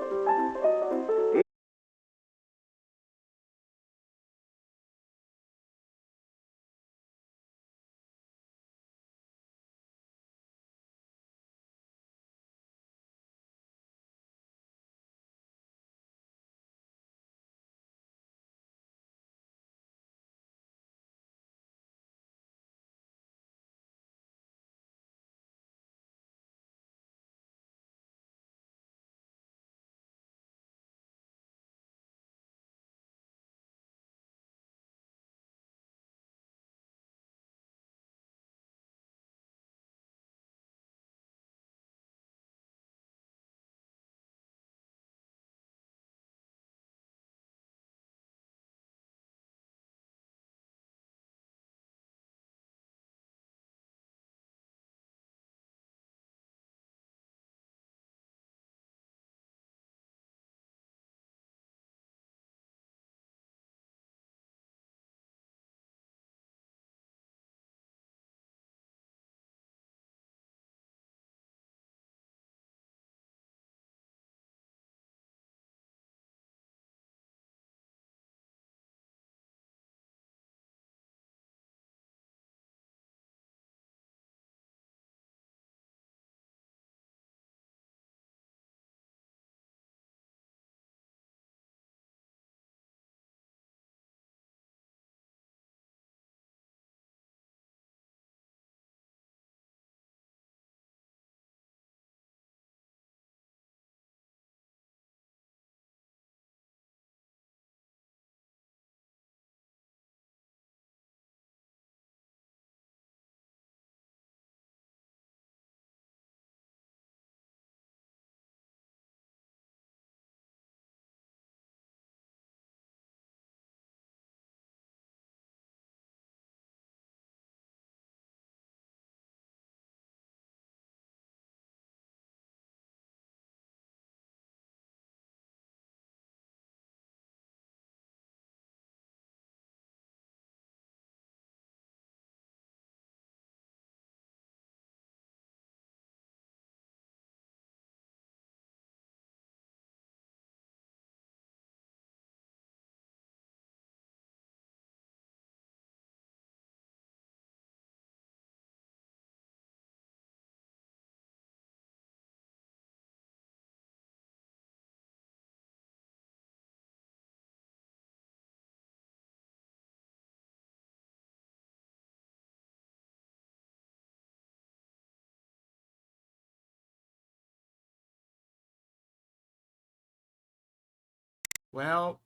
Well,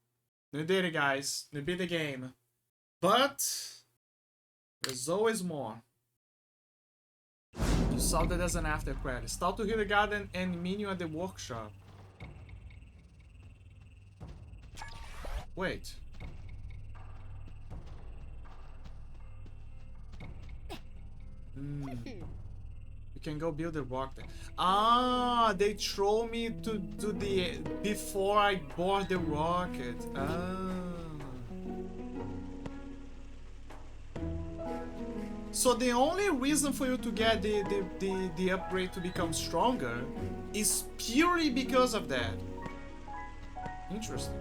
we did it, guys. We beat the game. But there's always more. You saw that as an after credit. Start to hear the garden and menu at the workshop. Wait. You can go build a rock there. Ah, they throw me to the before I board the rocket. Ah. So the only reason for you to get the upgrade to become stronger is purely because of that. Interesting.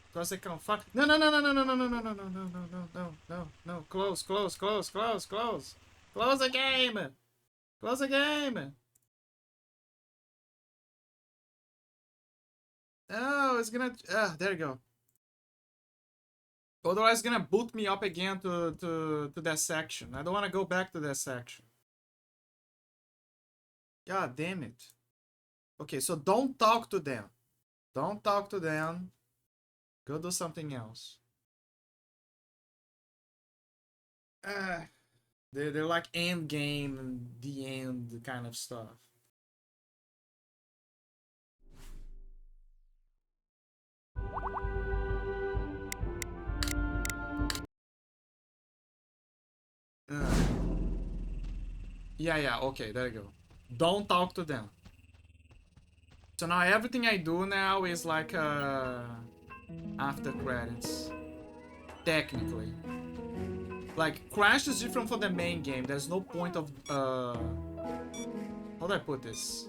Because they can fuck. No, no, no, no, no, no, no, no, no, no, no, no, no, no, no, no, no. Close, close, close, close, close. Close the game. Close the game. Oh, it's gonna. There you go. Otherwise, it's gonna boot me up again to that section. I don't want to go back to that section. God damn it. Okay, so don't talk to them. Don't talk to them. Go do something else. They're like end game and the end kind of stuff. Yeah, okay, there you go. Don't talk to them. So now everything I do now is like after credits. Technically. Like, Crash is different from the main game. There's no point of how do I put this?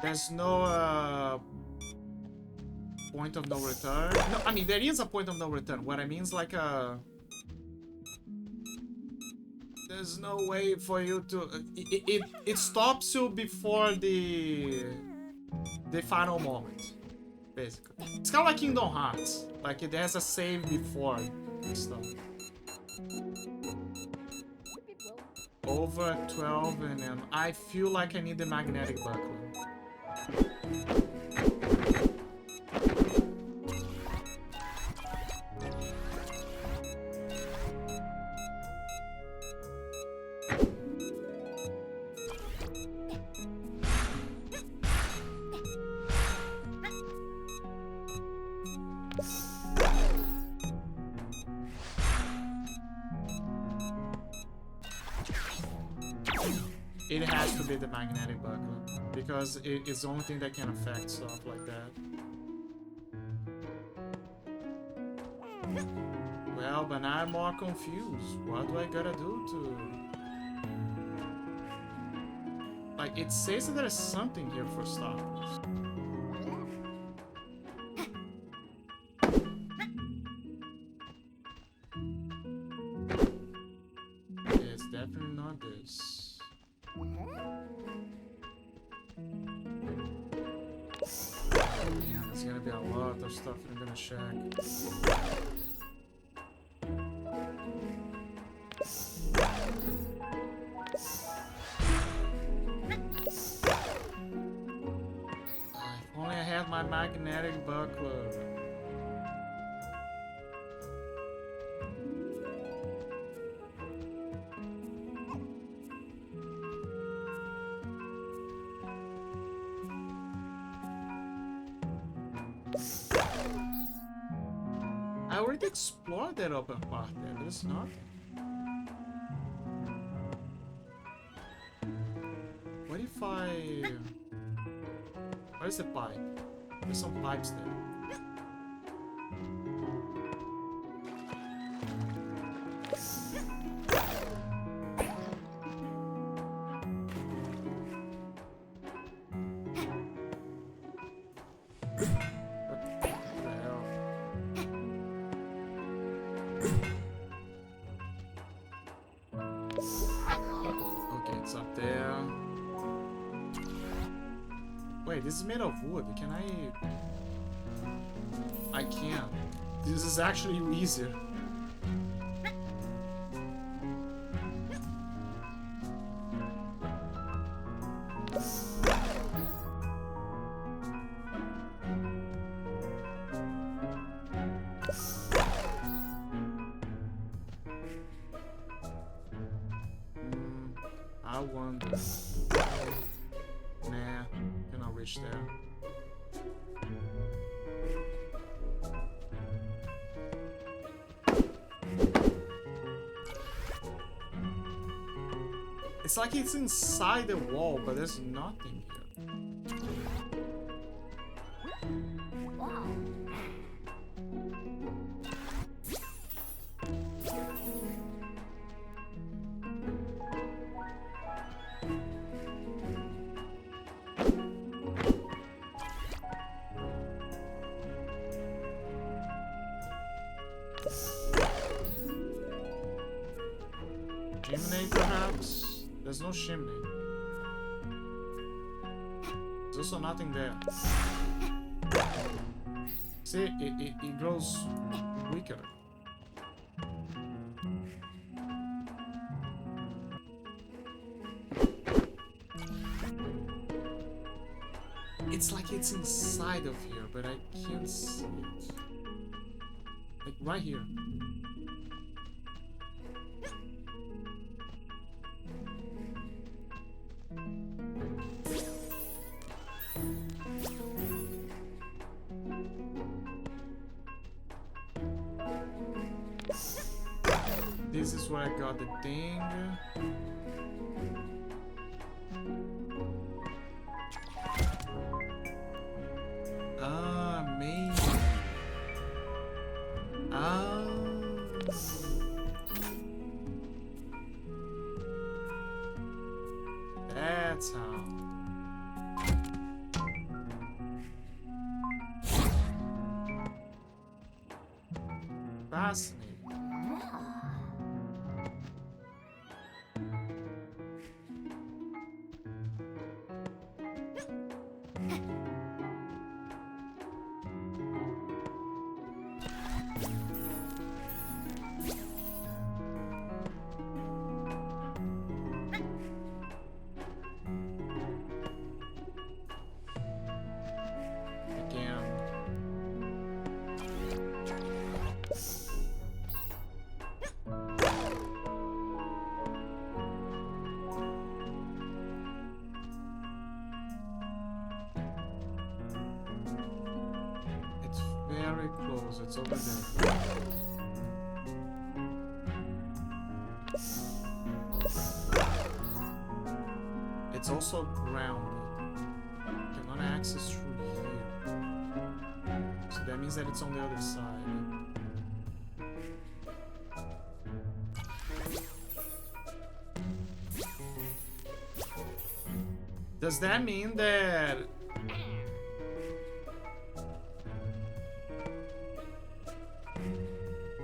There's no point of no return. No, I mean there is a point of no return. What I mean is like there's no way for you to it stops you before the final moment, basically. It's kind of like Kingdom Hearts. Like it has a save before stuff. Over 12 and I feel like I need the magnetic buckler. It has to be the magnetic buckler because it is the only thing that can affect stuff like that. Well, but now I'm more confused. What do I gotta do to... Like, it says that there's something here for stars. It's definitely not this. Yeah, there's gonna be a lot of stuff I'm gonna check. If only I had my magnetic buckler. I already explored that open part there. There's nothing. What if I... Where's the pipe? There's some pipes there. This is made of wood. Can I can't. This is actually easier. I wonder. Nah, cannot reach there. It's like it's inside the wall, but there's nothing here. Chimney, perhaps? There's no chimney. There's also nothing there. See, it grows weaker. It's like it's inside of here, but I can't see it. Like right here. This is where I got the thing. Ah, maybe. Ah. That's how. Fascinating. Very close, it's over there. It's also grounded. Cannot access through here. So that means that it's on the other side. Does that mean that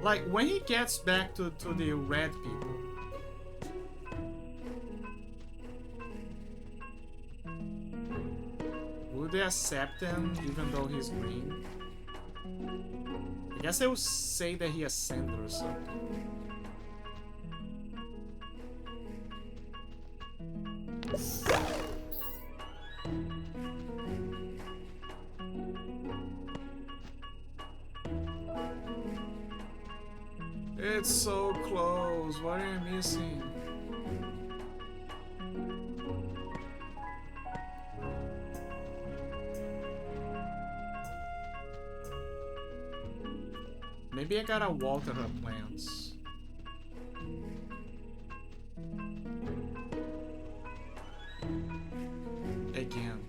like when he gets back to the red people, would they accept him even though he's green? I guess they will say that he ascended or something. It's so close. What are you missing? Maybe I gotta water her plants. Again.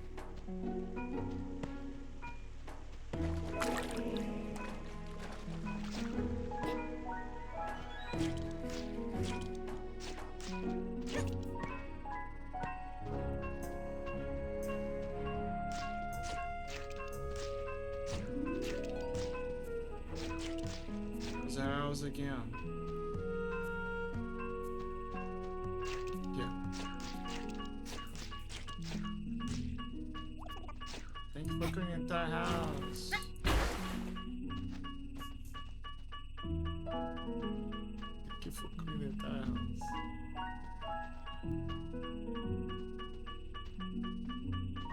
Arrows again. Yeah. Thank you for cooking the entire house. Thank you for cooking the entire house.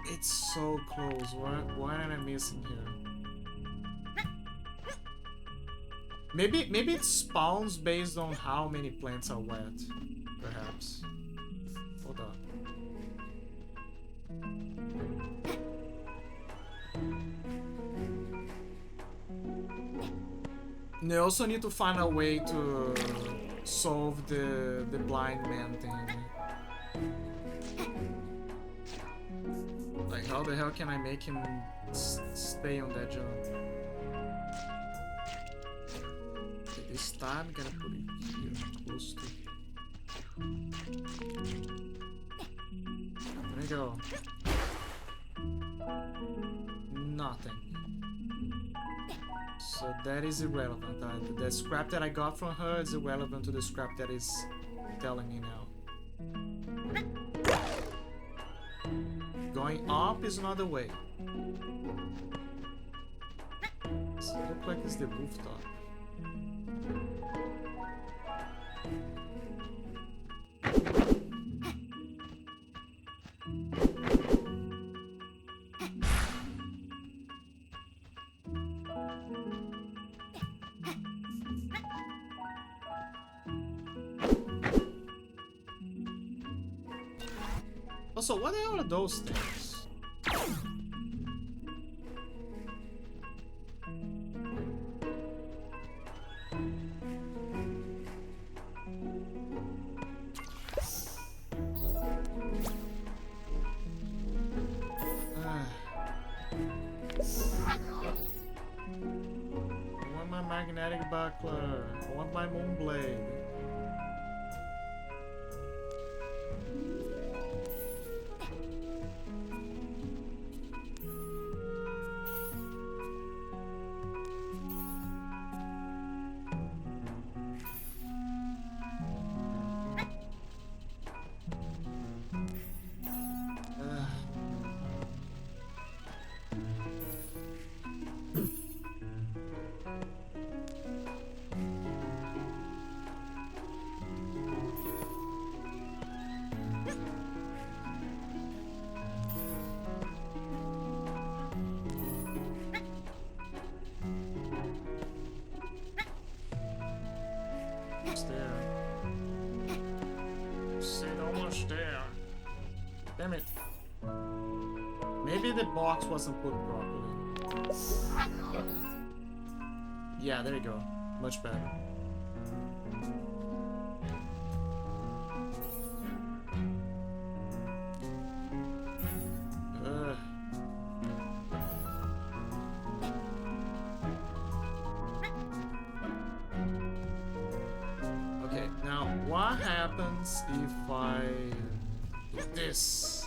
It's so close. What am I missing here? Maybe it spawns based on how many plants are wet, perhaps. Hold on. They also need to find a way to solve the blind man thing. How the hell can I make him stay on that jump? Okay, this time I'm gonna put it here, close to. There we go. Nothing. So that is irrelevant. The scrap that I got from her is irrelevant to the scrap that is telling me now. Going up is another way. So it looks like it's the rooftop. Also, what the hell are those things? I want my magnetic buckler. I want my moon blade. Damn it. Maybe the box wasn't put properly. Yeah, there you go. Much better. Okay, now what happens if I do this?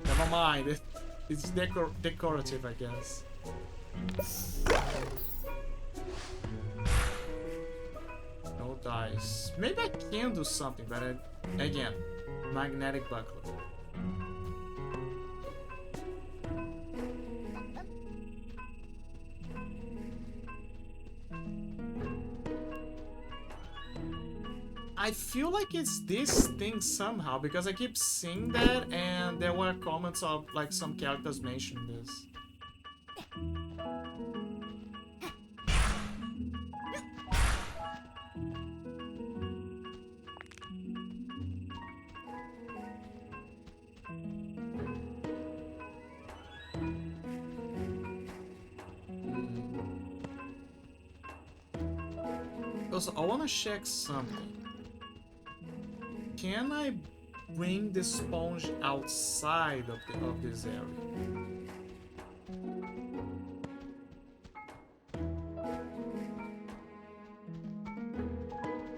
Never mind, it's decorative, I guess. No dice. Maybe I can do something, but again, magnetic buckler. I feel like it's this thing somehow because I keep seeing that and there were comments of like some characters mentioning this. Also, I want to check something. Can I bring the sponge outside of this area?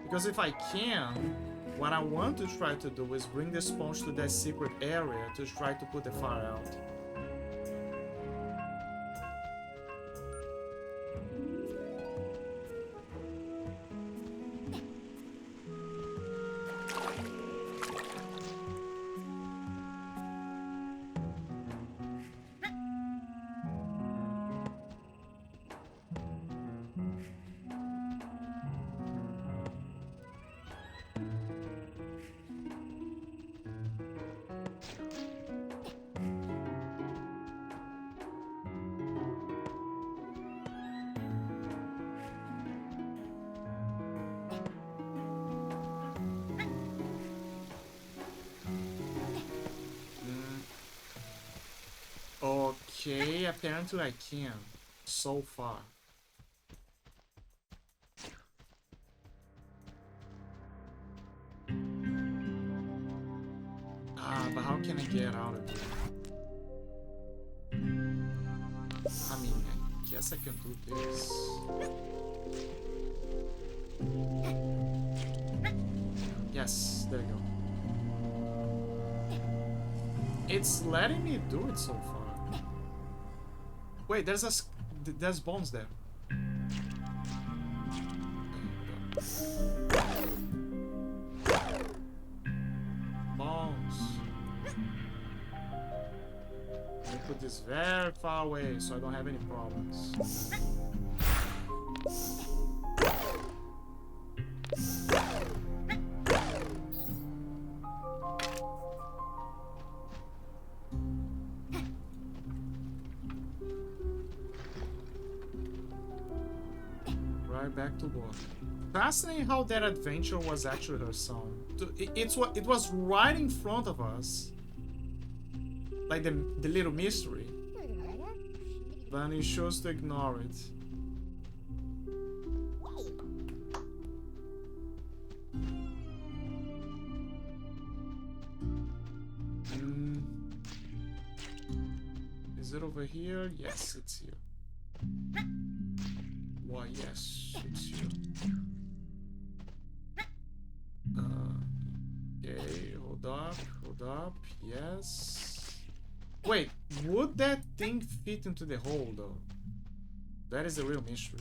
Because if I can, what I want to try to do is bring the sponge to that secret area to try to put the fire out. Okay, apparently I can. So far. Ah, but how can I get out of here? Guess I can do this. Yes, there you go. It's letting me do it so far. Wait, there's bones there. Bones. Let me put this very far away so I don't have any problems. Back to work. Fascinating how that adventure was actually her son. It was right in front of us, like the little mystery, but he chose to ignore it. Is it over here? Yes, it's here. Why, yes, it's here. Okay, hold up, yes. Wait, would that thing fit into the hole, though? That is a real mystery.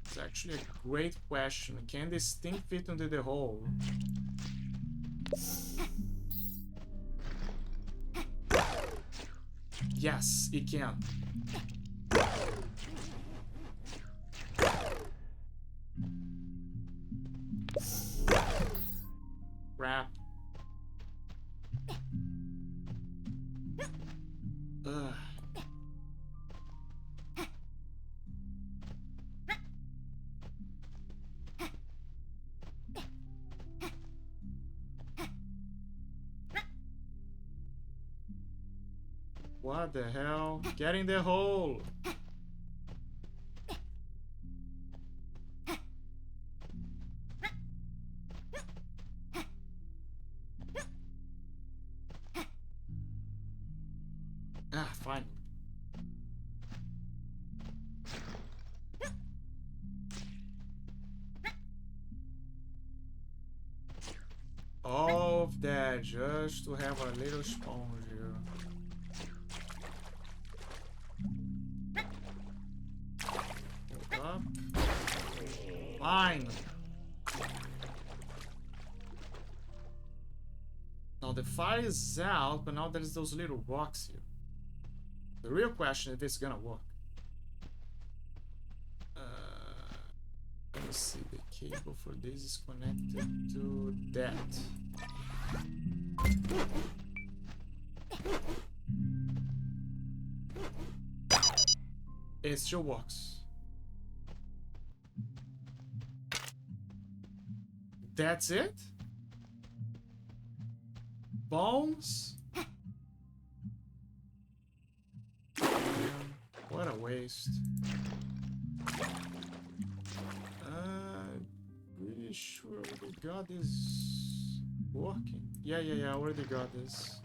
It's actually a great question. Can this thing fit into the hole? Yes, it can. Crap. Ugh. What the hell? Get in the hole! Ah, fine. All of that just to have a little sponge here. Hold up. Fine. Now the fire is out, but now there's those little rocks here. The real question is if it's gonna work. Let me see, the cable for this is connected to that. It still works. That's it? Bones? What a waste. Really sure I already got this working. Yeah, I already got this.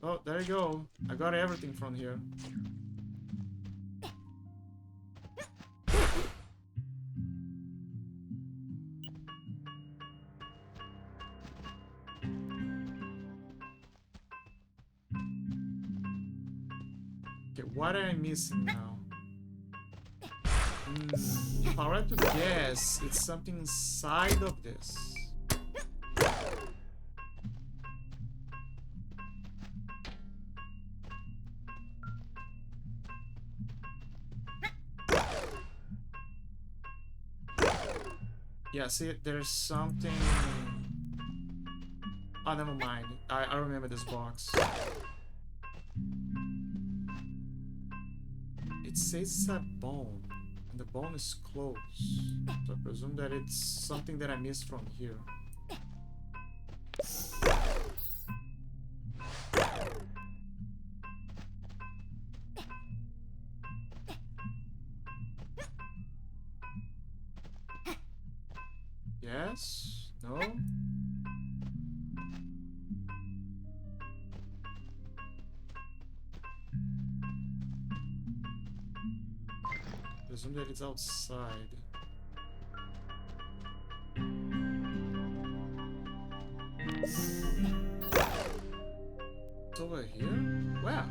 Oh, there you go. I got everything from here. Okay, what am I missing now? If I were to guess, it's something inside of this. Yeah, see, there's something... Oh, never mind. I remember this box. It says it's a bone. And the bone is closed. So I presume that it's something that I missed from here. Yes? No? presume that it's outside. It's over here? Where?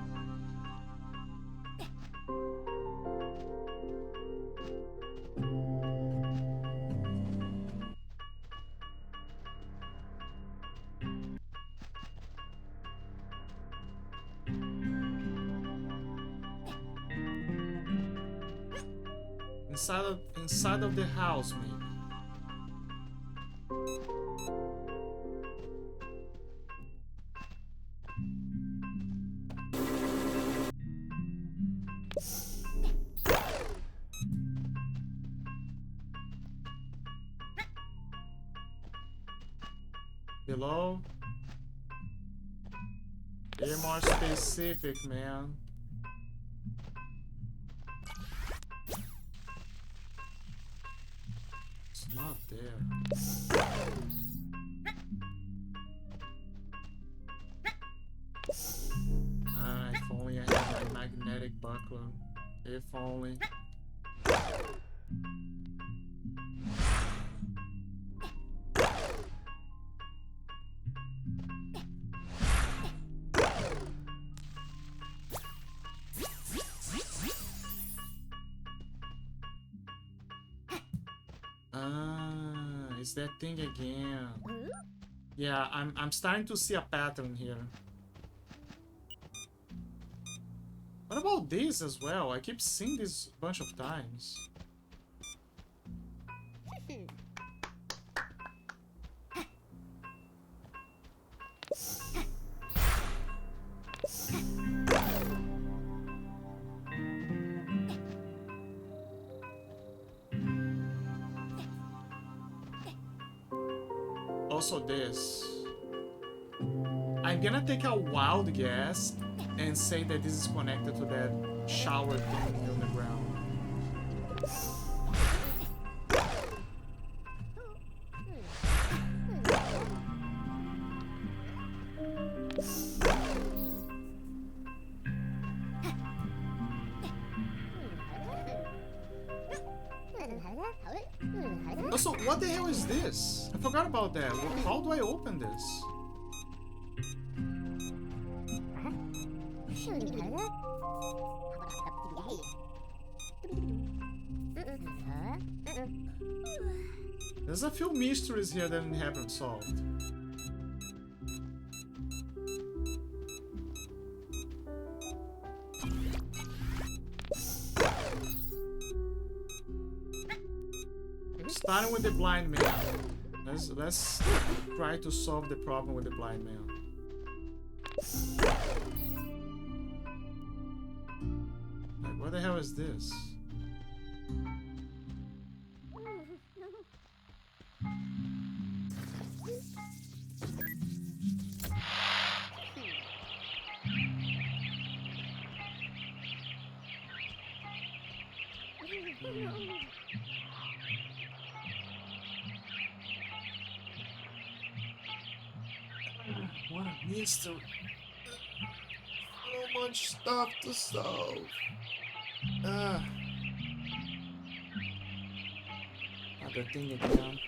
Inside of the house, maybe. Below? Be more specific, man. It's not there. If only I had my magnetic buckler. If only. It's that thing again. Yeah, I'm starting to see a pattern here. What about this as well? I keep seeing this a bunch of times. Also this. I'm gonna take a wild guess and say that this is connected to that shower thing on the ground. Also, what the hell is this? I forgot about that. How do I open this? There's a few mysteries here that haven't solved. Starting with the blind man. Let's try to solve the problem with the blind man. Like, what the hell is this? What a mystery. So much stuff to solve. Another thing again.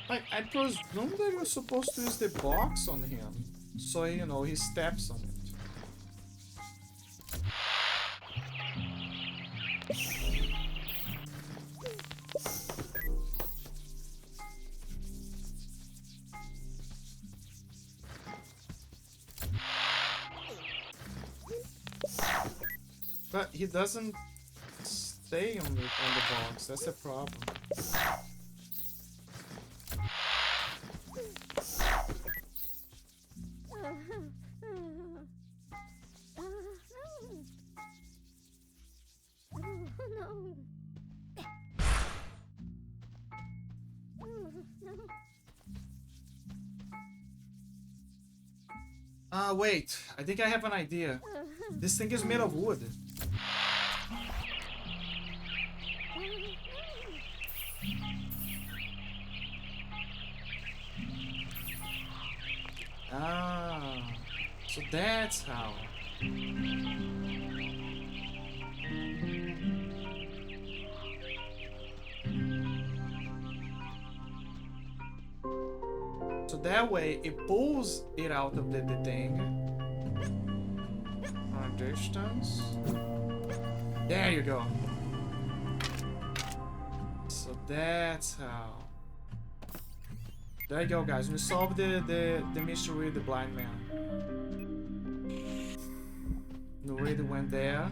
I presume that you're supposed to use the box on him. So, you know, he steps on it. But he doesn't stay on the box. That's the problem. Wait. I think I have an idea. This thing is made of wood. So that's how. So that way it pulls it out of the thing. On distance. There you go. So that's how. There you go, guys. We solved the mystery with the blind man. Nobody went there.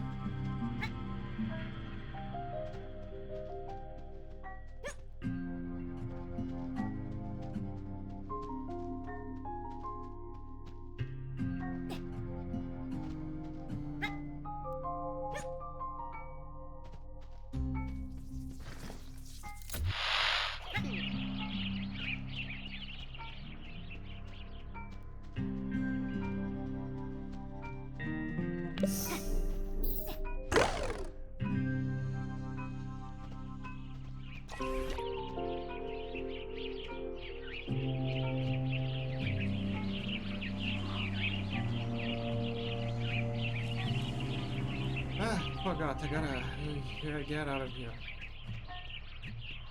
Forgot, I gotta get out of here.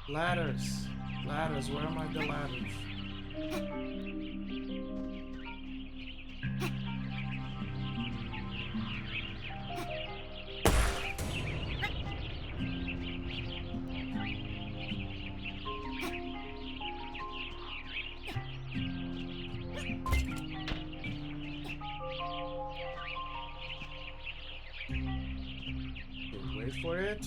Ladders. Ladders, where are the ladders? Wait for it.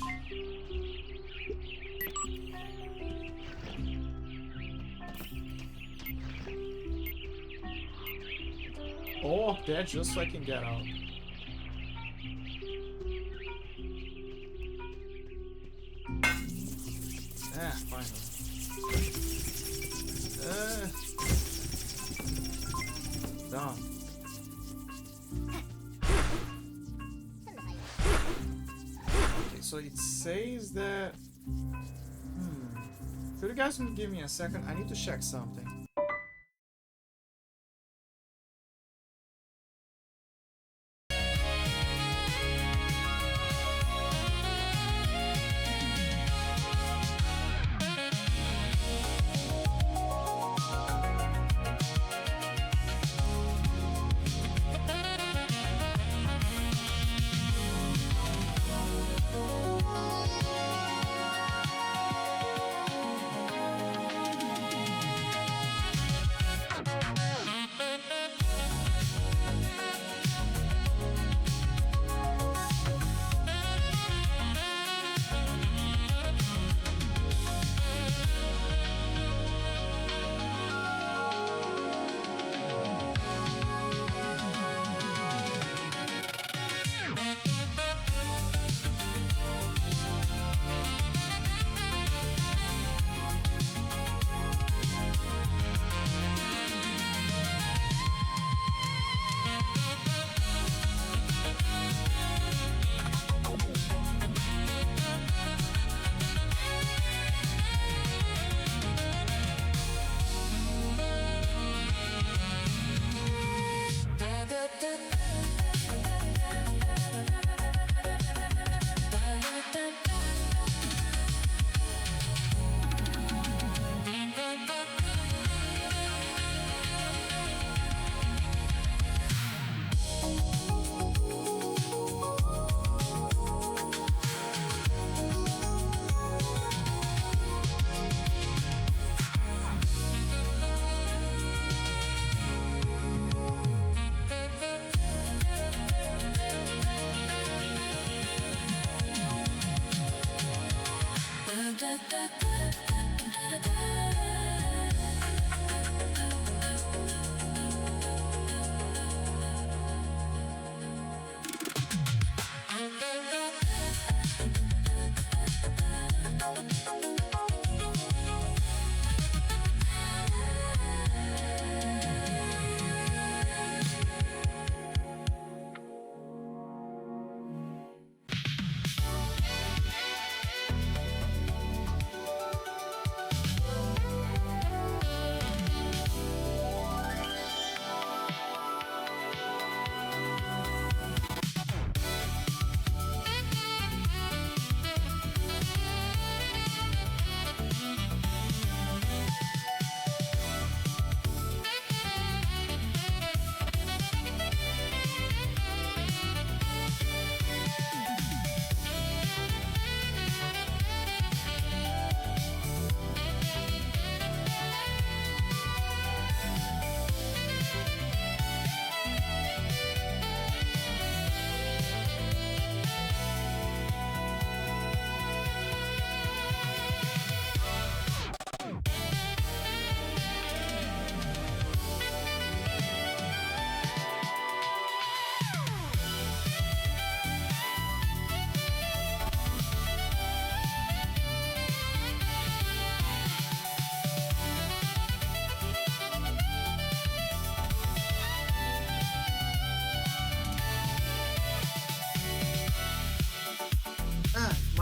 Oh, that just so I can get out. Ah, finally. Done. Okay, so it says that... Could you guys give me a second? I need to check something.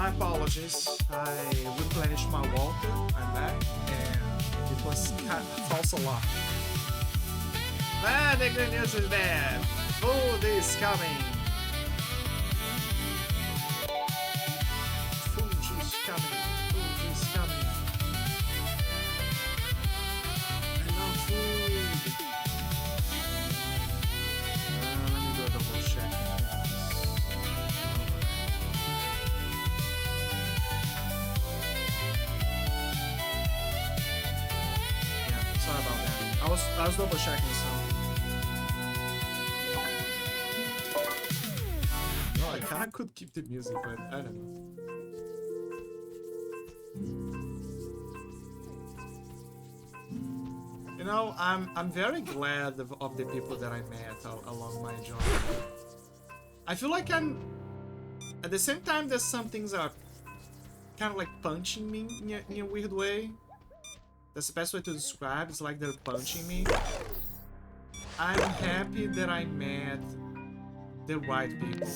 My apologies. I replenished my water. I'm back, and it was false alarm. Ah, the good news is bad. Food is coming. Food is coming. Food is coming. I love food. Let me do a double check. Sorry about that. I was double checking something. No, I kinda could keep the music, but I don't know. You know, I'm very glad of the people that I met along my journey. I feel like I'm at the same time that some things are kind of like punching me in a weird way. That's the best way to describe. It's like they're punching me. I'm happy that I met the right people.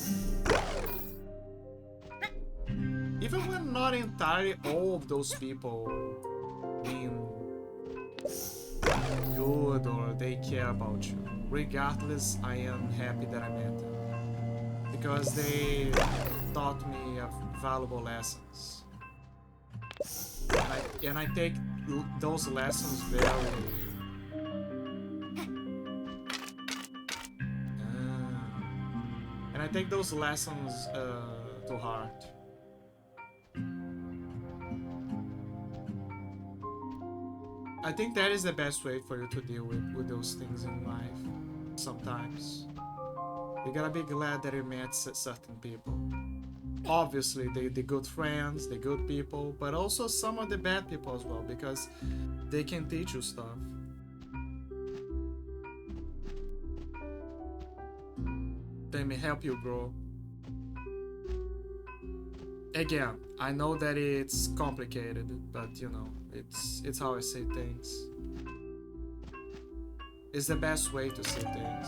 Even when not entirely all of those people mean good or they care about you. Regardless, I am happy that I met them. Because they taught me valuable lessons. And I take those lessons very... and I take those lessons to heart. I think that is the best way for you to deal with those things in life. Sometimes. You gotta be glad that you met certain people. Obviously, the good friends, the good people, but also some of the bad people as well, because they can teach you stuff. They may help you grow. Again, I know that it's complicated, but you know, it's how I say things. It's the best way to say things.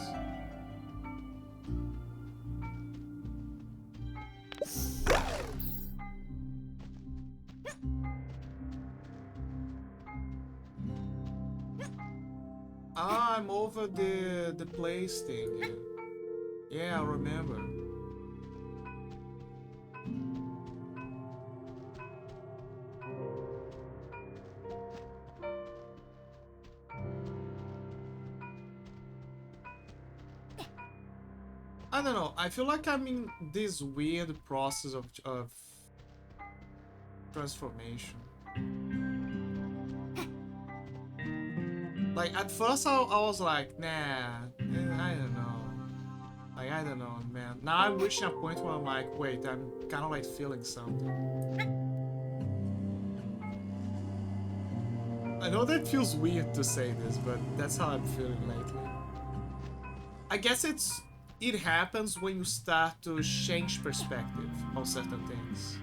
I'm over the place thing. Yeah, I remember. I don't know. I feel like I'm in this weird process of transformation. Like at first I was like, nah, I don't know. Like I don't know, man. Now I'm reaching a point where I'm like, wait, I'm kind of like feeling something. I know that feels weird to say this, but that's how I'm feeling lately. I guess it happens when you start to change perspective on certain things.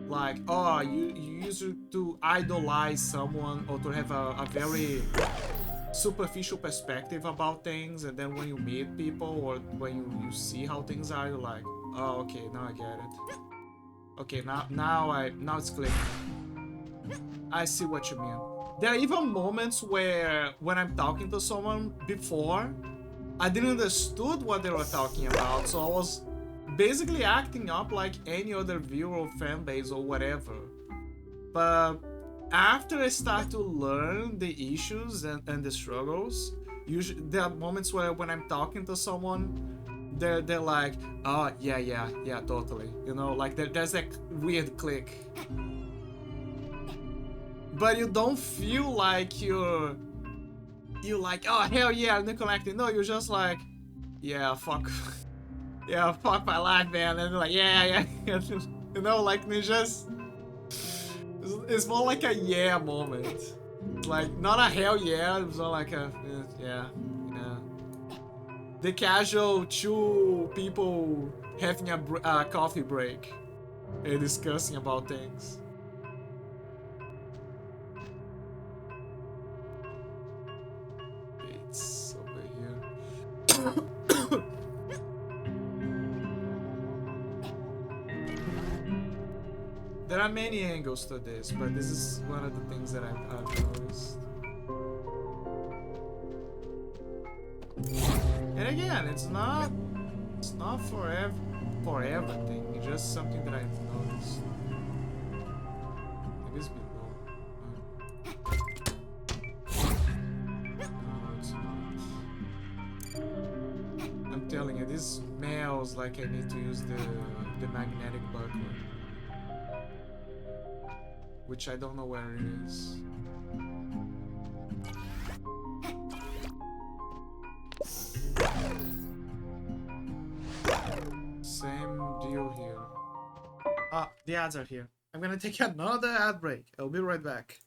Like, oh, you used to idolize someone or to have a very superficial perspective about things, and then when you meet people or when you see how things are, you're like, oh, okay, now I get it. Okay, now it's clicking. I see what you mean. There are even moments where when I'm talking to someone before, I didn't understood what they were talking about, so I was basically acting up like any other viewer or fan base or whatever. But after I start to learn the issues and the struggles, usually there are moments where when I'm talking to someone, they're like, oh yeah, totally. You know, like there's that weird click. But you don't feel like you're like, oh hell yeah, I'm connected. No, you're just like, yeah, fuck. Yeah, fuck my life, man. And they're like, yeah. You know, like they just... It's more like a yeah moment. Like, not a hell yeah, it's more like a yeah. The casual two people having a coffee break and discussing about things. It's over here. There are many angles to this, but this is one of the things that I've noticed. And again, it's not for everything. It's just something that I've noticed. Maybe it's below. No, it's not. I'm telling you, this smells like I need to use the magnetic buckler, which I don't know where it is. Same deal here. Ah, the ads are here. I'm gonna take another ad break. I'll be right back.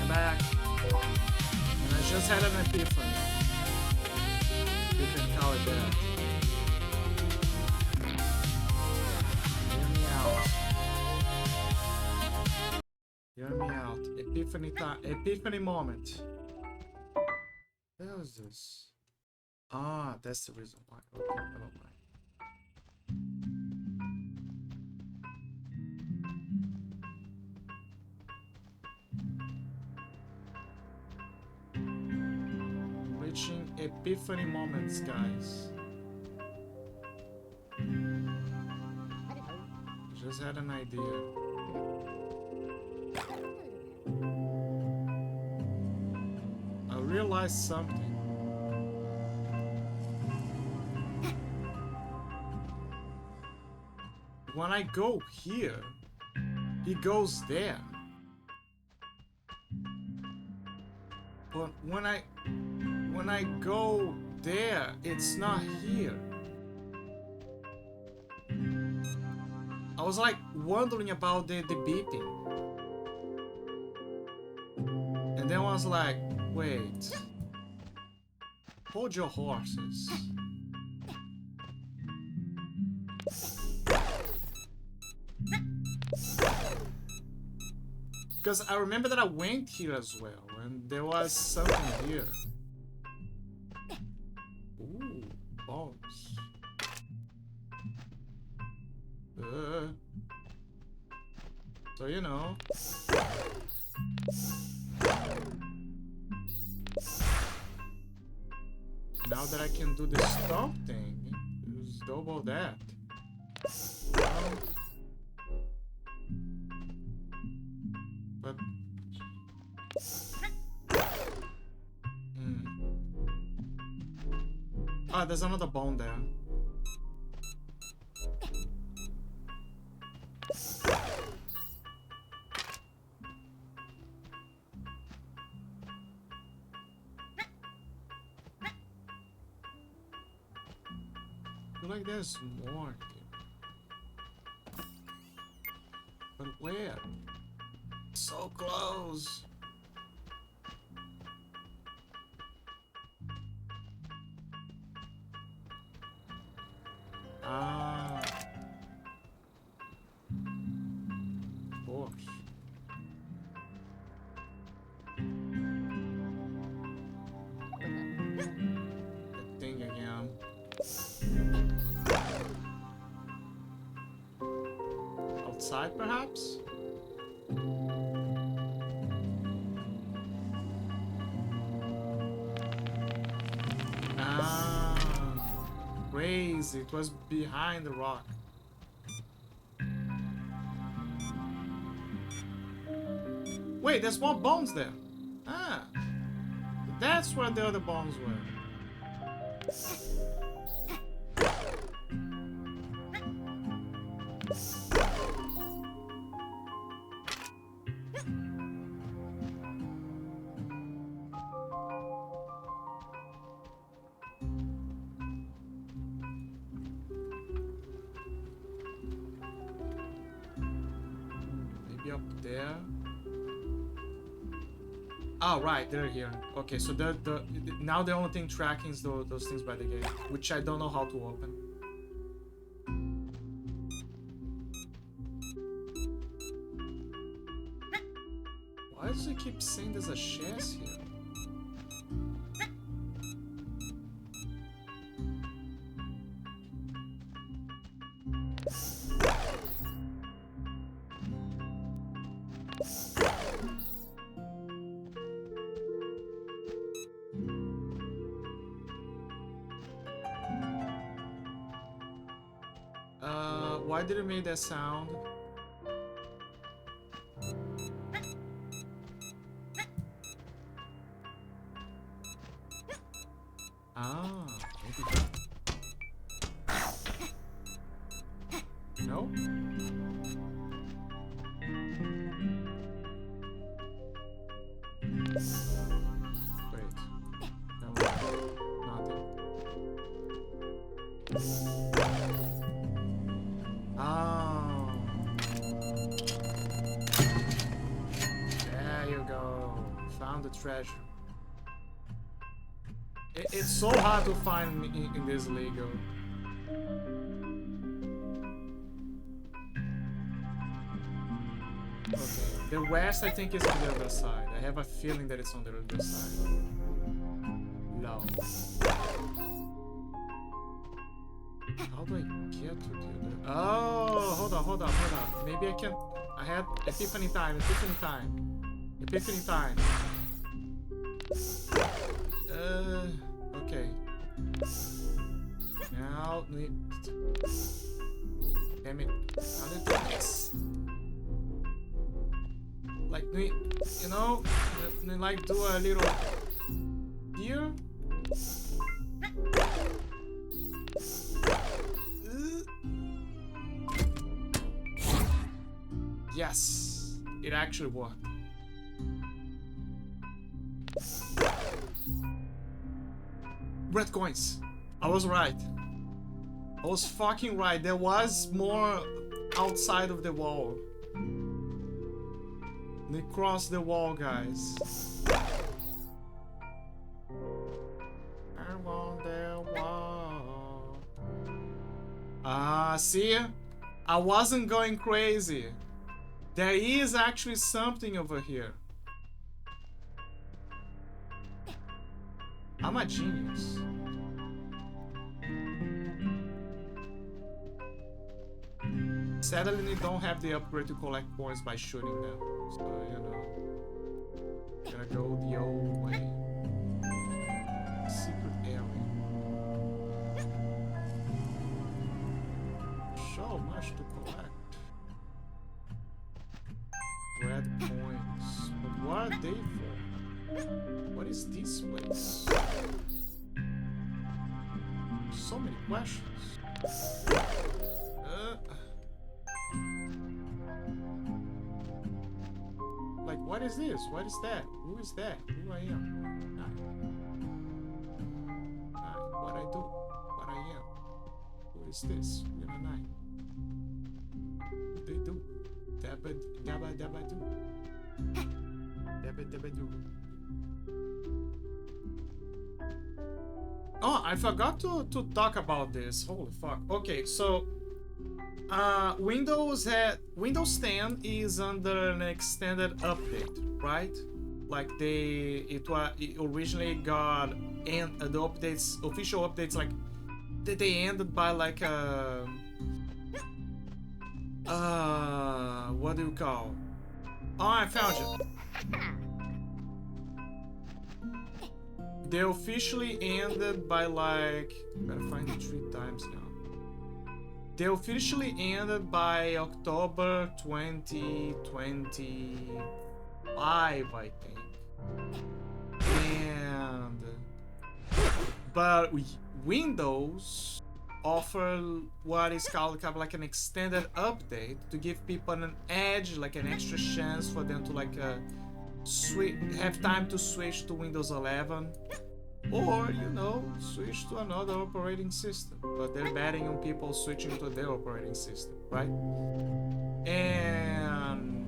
back. And I just had an epiphany. You can call it that. Hear me out. Hear me out. Epiphany time. Epiphany moment. What the hell is this? Ah, that's the reason why. Okay, never mind. Reaching epiphany moments, guys. Just had an idea. I realized something. When I go here, he goes there. But when I go there, it's not here. I was like wondering about the beeping. And then I was like, wait. Hold your horses. Because I remember that I went here as well, and there was something here. Ooh, bones. So, you know. Now that I can do the stomp thing, just double that. But ah, there's another bone there. I feel like there's more here. But where? So close. Ah. Of course. That thing again. Outside, perhaps? Crazy. It was behind the rock. Wait, there's more bones there. Ah. That's where the other bones were. Up there. Oh, right, they're here. Okay, so now the only thing tracking is those things by the gate, which I don't know how to open. Why does it keep saying there's a chest here? Why did it make that sound? Ah, maybe. No? Wait. No. Nothing. Oh. There you go. Found the treasure. It's so hard to find in this Lego. Okay, the west I think is on the other side. I have a feeling that it's on the other side. No. How do I get to the... Oh, hold on. Maybe I can... I had epiphany time. Okay. Now, damn it. How did I do this? Like, you know, like do a little here. Yes, it actually worked. Red coins. I was right. I was fucking right. There was more outside of the wall. They crossed the wall, guys. I'm on the wall. Ah, see? I wasn't going crazy. There is actually something over here. I'm a genius. Sadly, they don't have the upgrade to collect points by shooting them. So, you know. Gotta go the old way. Secret area. So much to collect. Red coins. But what are they for? What is this place? So many questions. Like, what is this? What is that? Who is that? Who I am? What I do? What I am? Who is this? Who am I? What they do? Dabba dabba dabba do. Dabba dabba do. Oh, I forgot to talk about this. Holy fuck. Okay, so Windows 10 is under an extended update, right? Like it originally got the updates, official updates, like they ended by like what do you call? Oh, I found you. They officially ended by like... Gotta find it 3 times now. They officially ended by October 2025, I think. But Windows offer what is called kind of like an extended update to give people an edge, like an extra chance for them to like have time to switch to Windows 11, or you know, switch to another operating system. But they're betting on people switching to their operating system, right? And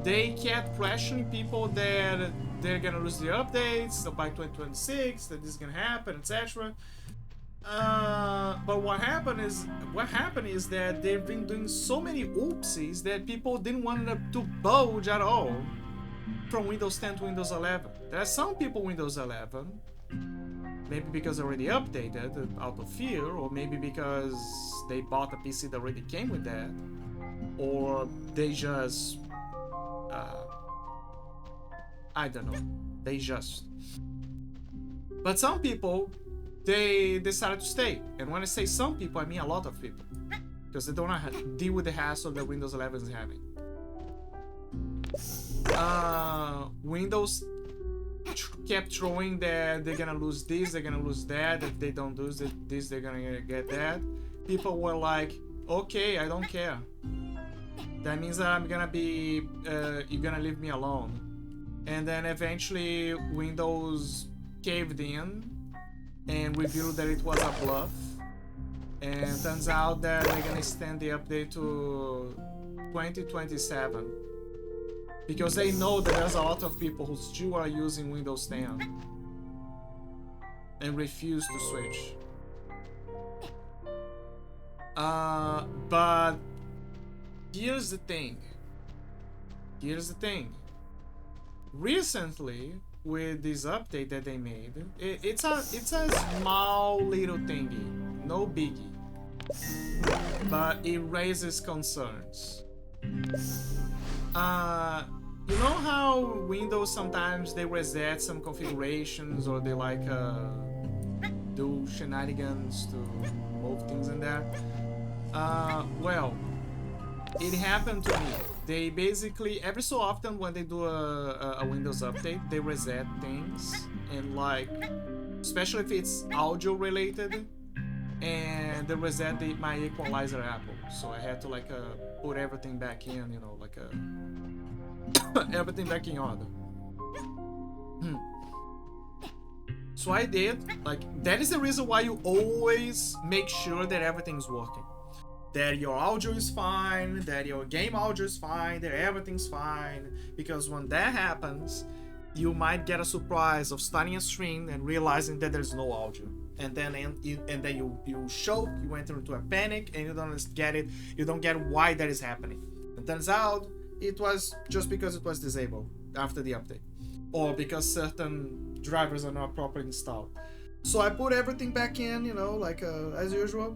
they kept pressuring people that they're gonna lose their updates by 2026, that this is gonna happen, etc. But what happened is that they've been doing so many oopsies that people didn't want to budge at all from Windows 10 to Windows 11. There are some people Windows 11, maybe because they already updated out of fear, or maybe because they bought a PC that already came with that, or they just I don't know, but some people, they decided to stay. And when I say some people, I mean a lot of people, because they don't have to deal with the hassle that Windows 11 is having. Windows kept throwing that they're gonna lose this, they're gonna lose that, if they don't lose this, they're gonna get that. People were like, okay, I don't care. That means that I'm gonna be, you're gonna leave me alone. And then eventually Windows caved in and revealed that it was a bluff. And turns out that they're gonna extend the update to 2027. because they know that there's a lot of people who still are using Windows 10 and refuse to switch. But here's the thing. Recently, with this update that they made, it's a small little thingy, no biggie, but it raises concerns. You know how Windows sometimes they reset some configurations, or they like do shenanigans to move things in there? Well, it happened to me. They basically, every so often when they do a Windows update, they reset things, and like, especially if it's audio related, and they reset my equalizer Apple. So I had to like put everything back in, you know, like everything back in order. So I did. Like, that is the reason why you always make sure that everything's working. That your audio is fine, that your game audio is fine, that everything's fine. Because when that happens, you might get a surprise of starting a stream and realizing that there's no audio. And then you choke, you enter into a panic, and you don't get it. You don't get why that is happening. It turns out it was just because it was disabled after the update, or because certain drivers are not properly installed. So I put everything back in, you know, like as usual.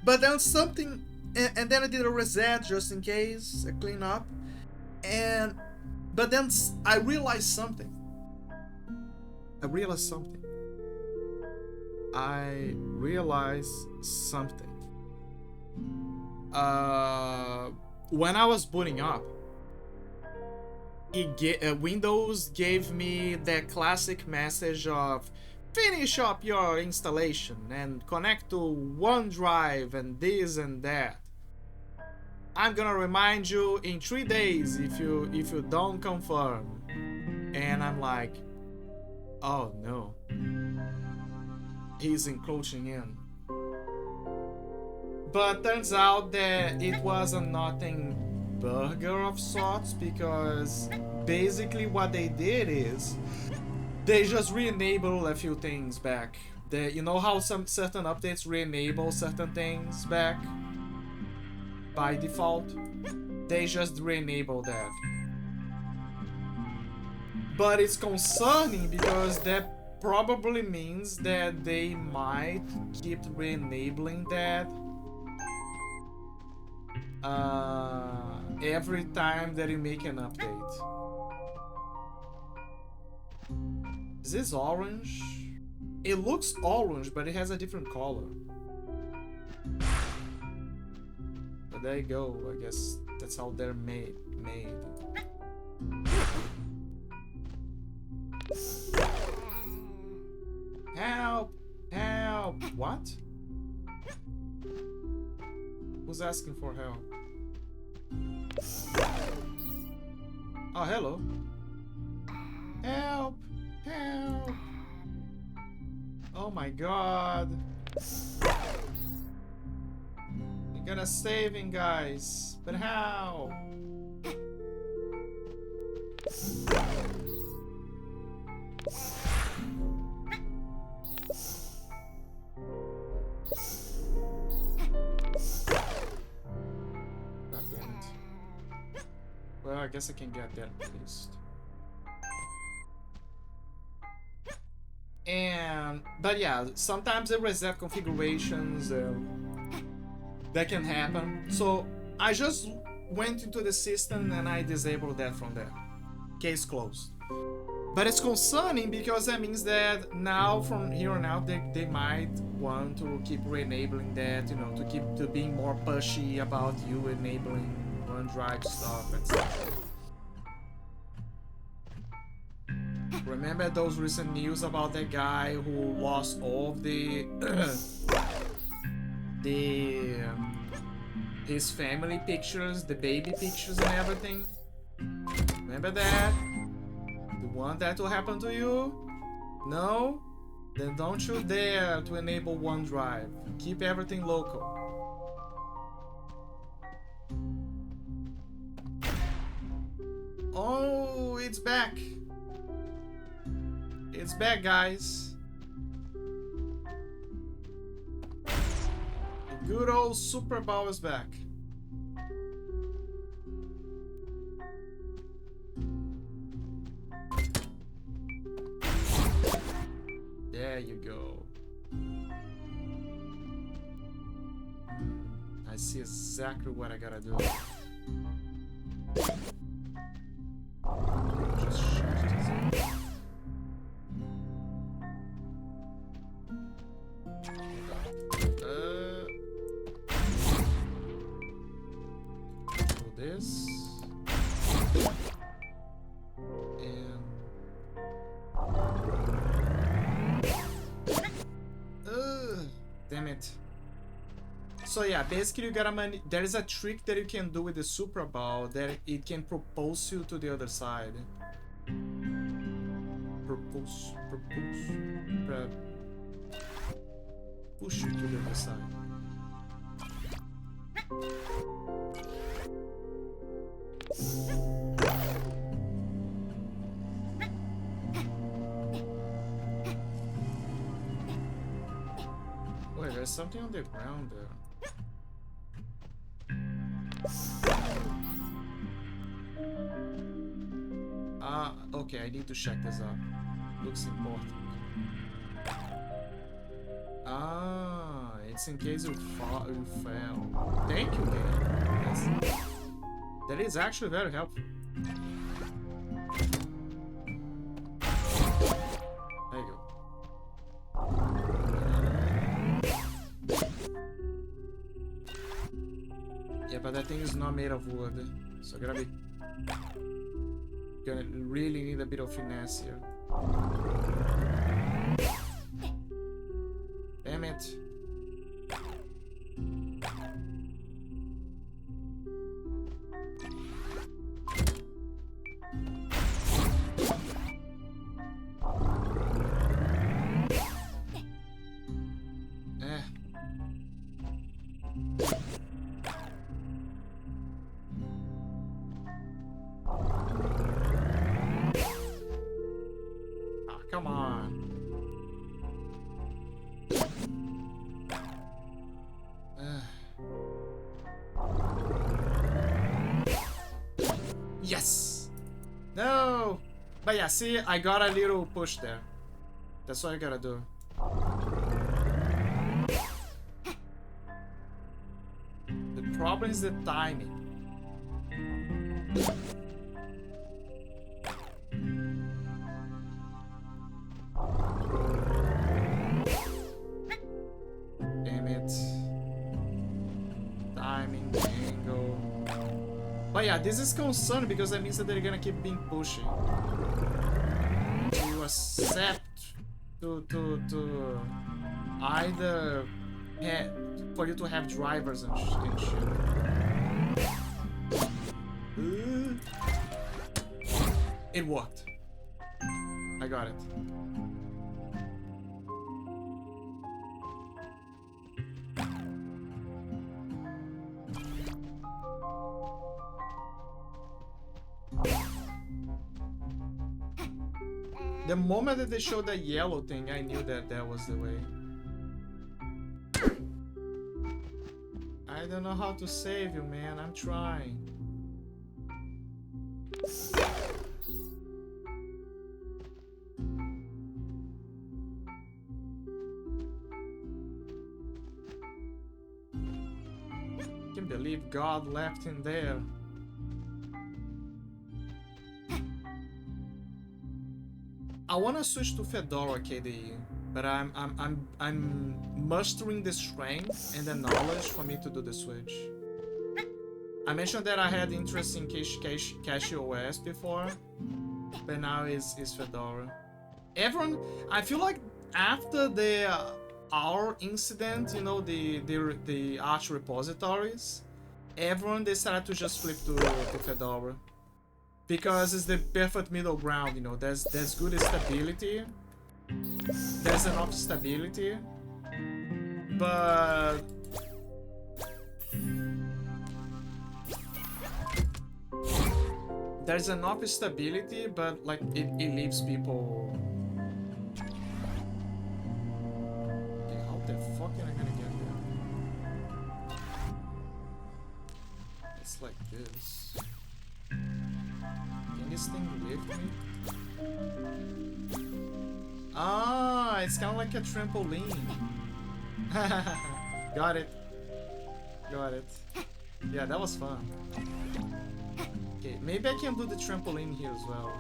But then something, and then I did a reset just in case, a clean up, but then I realized something. When I was booting up, Windows gave me that classic message of finish up your installation and connect to OneDrive and this and that. I'm gonna remind you in 3 days if you don't confirm. And I'm like, oh no, he's encroaching in. But turns out that it was a nothing burger of sorts, because basically what they did is they just re-enable a few things back. You know how some certain updates re-enable certain things back by default? They just re-enable that. But it's concerning because that probably means that they might keep re-enabling that every time that you make an update. Is this orange? It looks orange, but it has a different color. But there you go. I guess that's how they're made. Help! Help! What? Who's asking for help? Oh, hello. Help! Help! Oh my god. You gotta save him, guys. But how? God damn it. Well, I guess I can get that at least. But yeah, sometimes they reset configurations, that can happen. So I just went into the system and I disabled that from there. Case closed. But it's concerning because that means that now, from here on out, they might want to keep re-enabling that, you know, to being more pushy about you enabling OneDrive stuff, etc. Remember those recent news about that guy who lost all of his family pictures, the baby pictures and everything? Remember that? You want that to happen to you? No? Then don't you dare to enable OneDrive. Keep everything local. Oh, it's back. It's back, guys. The good old Supra ball is back. There you go. I see exactly what I gotta do. Just shut this up. Do this. And damn it. So yeah, basically you gotta there is a trick that you can do with the Supra ball that it can propulse you to the other side. Push you to the other side. Wait, there's something on the ground there. Okay, I need to check this out. Looks important. It's in case you fail. Thank you, game. Yes. That is actually very helpful. There you go. Yeah, but that thing is not made of wood, so gonna really need a bit of finesse here. Damn it. Come on. Yes! No! But yeah, see, I got a little push there. That's what I gotta do. The problem is the timing. But yeah, this is concerning because that means that they're gonna keep being pushy. You accept to either for you to have drivers and shit. It worked. I got it. The moment that they showed that yellow thing, I knew that that was the way. I don't know how to save you, man. I'm trying. I can't believe God left him there. I want to switch to Fedora KDE, but I'm mustering the strength and the knowledge for me to do the switch. I mentioned that I had interest in CachyOS before, but now it's Fedora. Everyone, I feel like after the our incident, you know, the Arch repositories, everyone decided to just flip to Fedora. Because it's the perfect middle ground, you know, there's good stability, there's enough stability, but there's enough stability, but like it leaves people. Okay, how the fuck am I gonna get there? It's like this. Can this thing lift me? Ah, it's kind of like a trampoline. Got it. Got it. Yeah, that was fun. Okay, maybe I can do the trampoline here as well.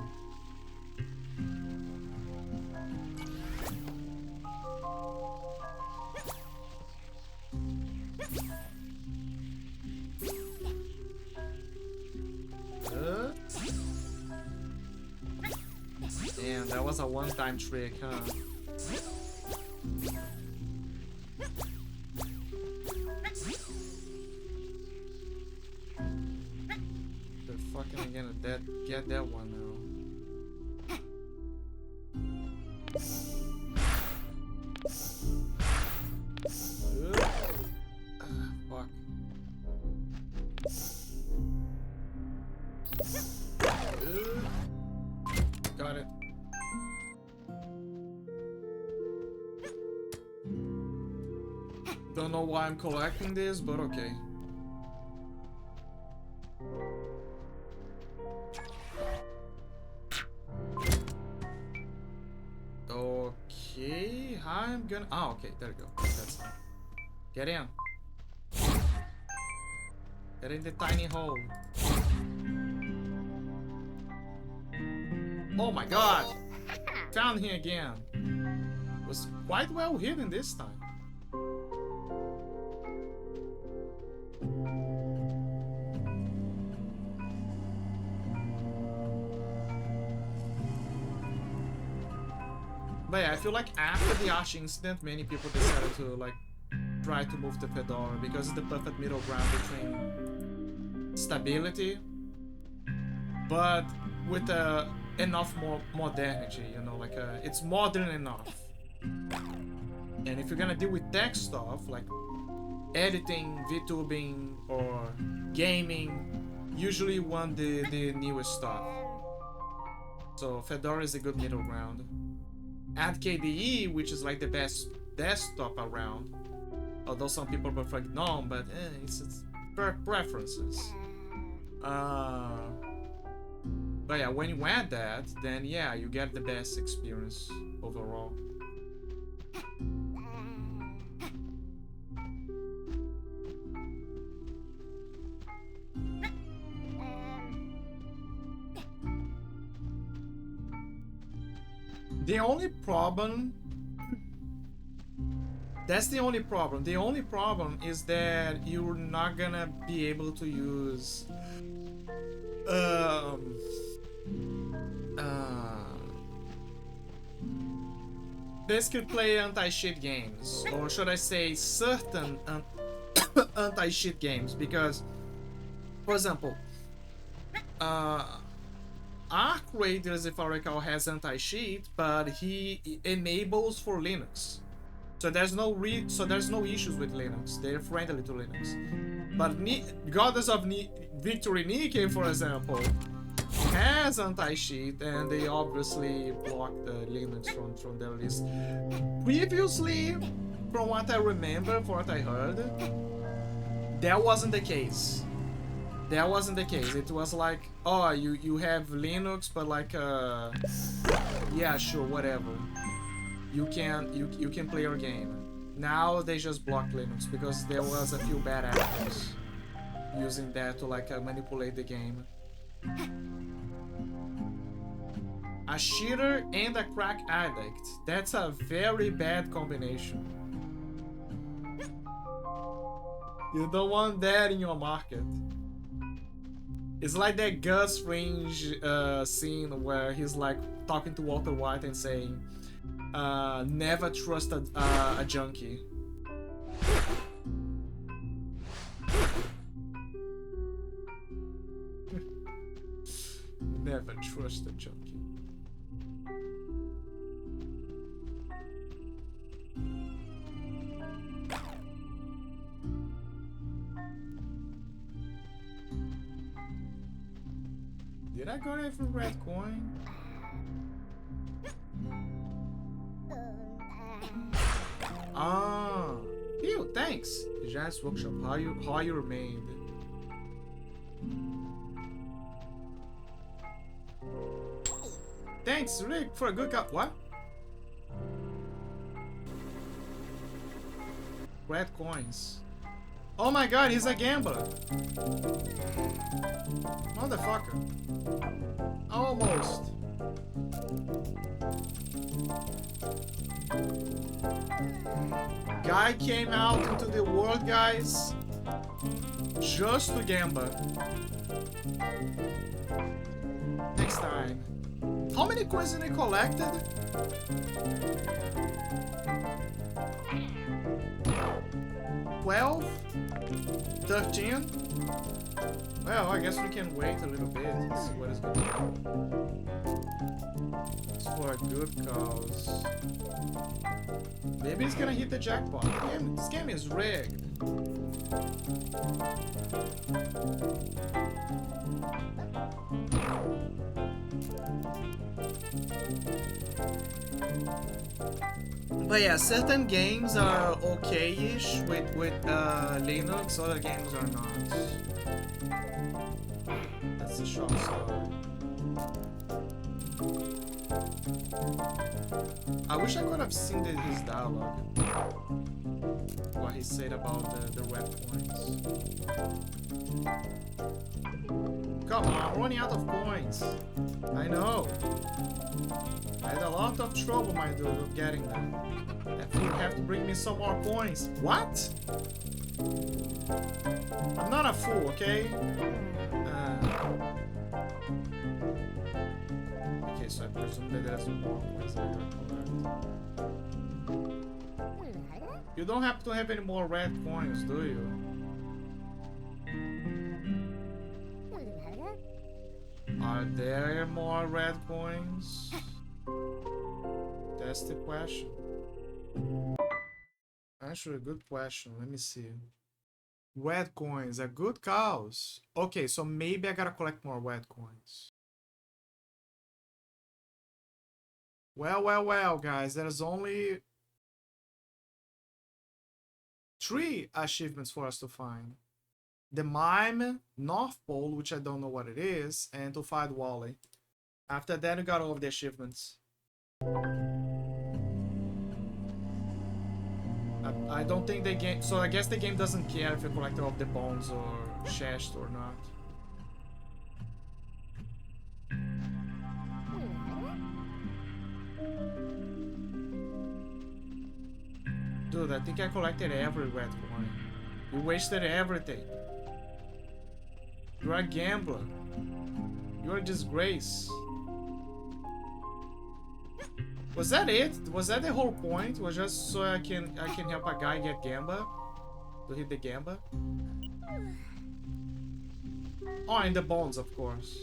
Damn, that was a one-time trick, huh? The fucking again, get that one now. Fuck. Got it. Don't know why I'm collecting this, but okay. Okay, I'm gonna. Oh, okay, there we go. That's fine. Get in. Get in the tiny hole. Oh my god! Found him again. Was quite well hidden this time. But yeah, I feel like after the Ash incident, many people decided to like try to move to Fedora because it's the perfect middle ground between stability, but with enough more modernity, you know, like it's modern enough. And if you're gonna deal with tech stuff like editing, VTubing, or gaming, usually you want the newest stuff. So Fedora is a good middle ground. Add KDE, which is like the best desktop around. Although some people prefer GNOME, but it's preferences. But yeah, when you add that, then yeah, you get the best experience overall. The only problem... That's the only problem. The only problem is that you're not gonna be able to use... basically play anti-cheat games. Or should I say certain anti-cheat games. Because, for example... Arc Raiders, if I recall, has anti-cheat, but he enables for Linux. So there's no issues with Linux. They're friendly to Linux. But Goddess of Victory Nike, for example, has anti-cheat, and they obviously blocked the Linux from their list. Previously, from what I remember, from what I heard, that wasn't the case. That wasn't the case. It was like, oh, you have Linux, but like, yeah, sure, whatever. You can play your game. Now they just block Linux because there was a few bad actors using that to like manipulate the game. A cheater and a crack addict. That's a very bad combination. You don't want that in your market. It's like that Gus Fringe scene where he's like talking to Walter White and saying, never trust a junkie. Never trust a junkie. Did I go there for red coin? Ah, Ew, thanks. The Giants Workshop. How you remained? Thanks, Rick, for a good cut. What? Red coins. Oh my god, he's a gambler. Motherfucker. Almost. Guy came out into the world, guys, just to gamble. Next time. How many coins did he collected? 12? 13? Well, I guess we can wait a little bit and see what is going on. It's for a good cause. Maybe he's gonna hit the jackpot. Damn, this game is rigged. But yeah, certain games are okay-ish with Linux, other games are not. That's the short story. I wish I could have seen his dialogue. What he said about the red coins. Come on, I'm running out of coins. I know. I had a lot of trouble, my dude, of getting them. That fool have to bring me some more coins. What? I'm not a fool, okay? Okay, so I presume that there's more coins that I gotta collect. You don't have to have any more red coins, do you? Are there more red coins? That's the question. Actually, a good question. Let me see. Red coins, a good cause. Okay, so maybe I gotta collect more red coins. Well, guys. There's only 3 achievements for us to find. The Mime, North Pole, which I don't know what it is, and to find Wally. After that, we got all of the achievements. I don't think the game... So I guess the game doesn't care if you collect all of the bones or chest or not. Dude, I think I collected every red coin. You wasted everything. You're a gambler. You're a disgrace. Was that it? Was that the whole point? Was just so I can help a guy get gamba? To hit the gamba? Oh, and the bones, of course.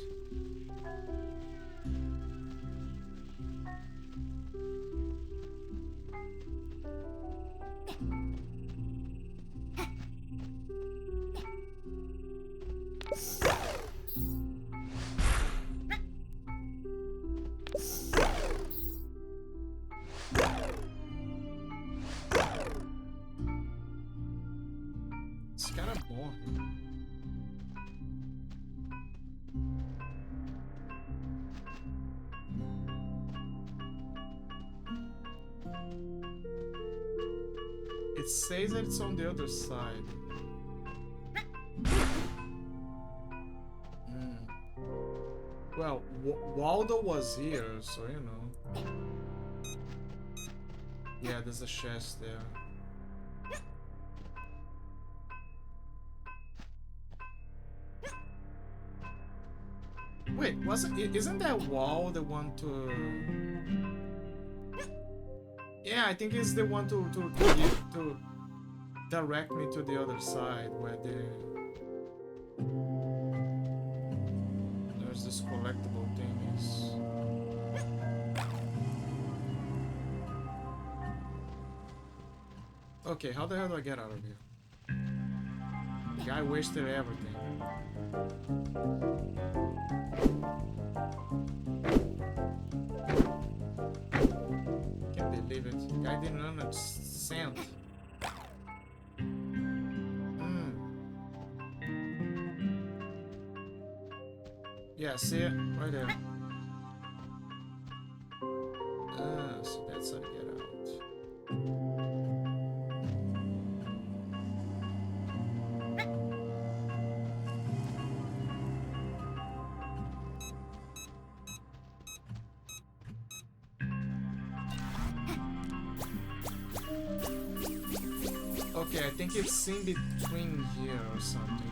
It's kind of boring. It says that it's on the other side. Well, Waldo was here, so you know. Yeah, there's a chest there. Wait, isn't that wall the one to... Yeah, I think it's the one to direct me to the other side where there's this collectible thing is. Okay, how the hell do I get out of here? The guy wasted everything. sand. Yeah, see it? Right there. So that's how to get out. Okay, I think it's in between here or something.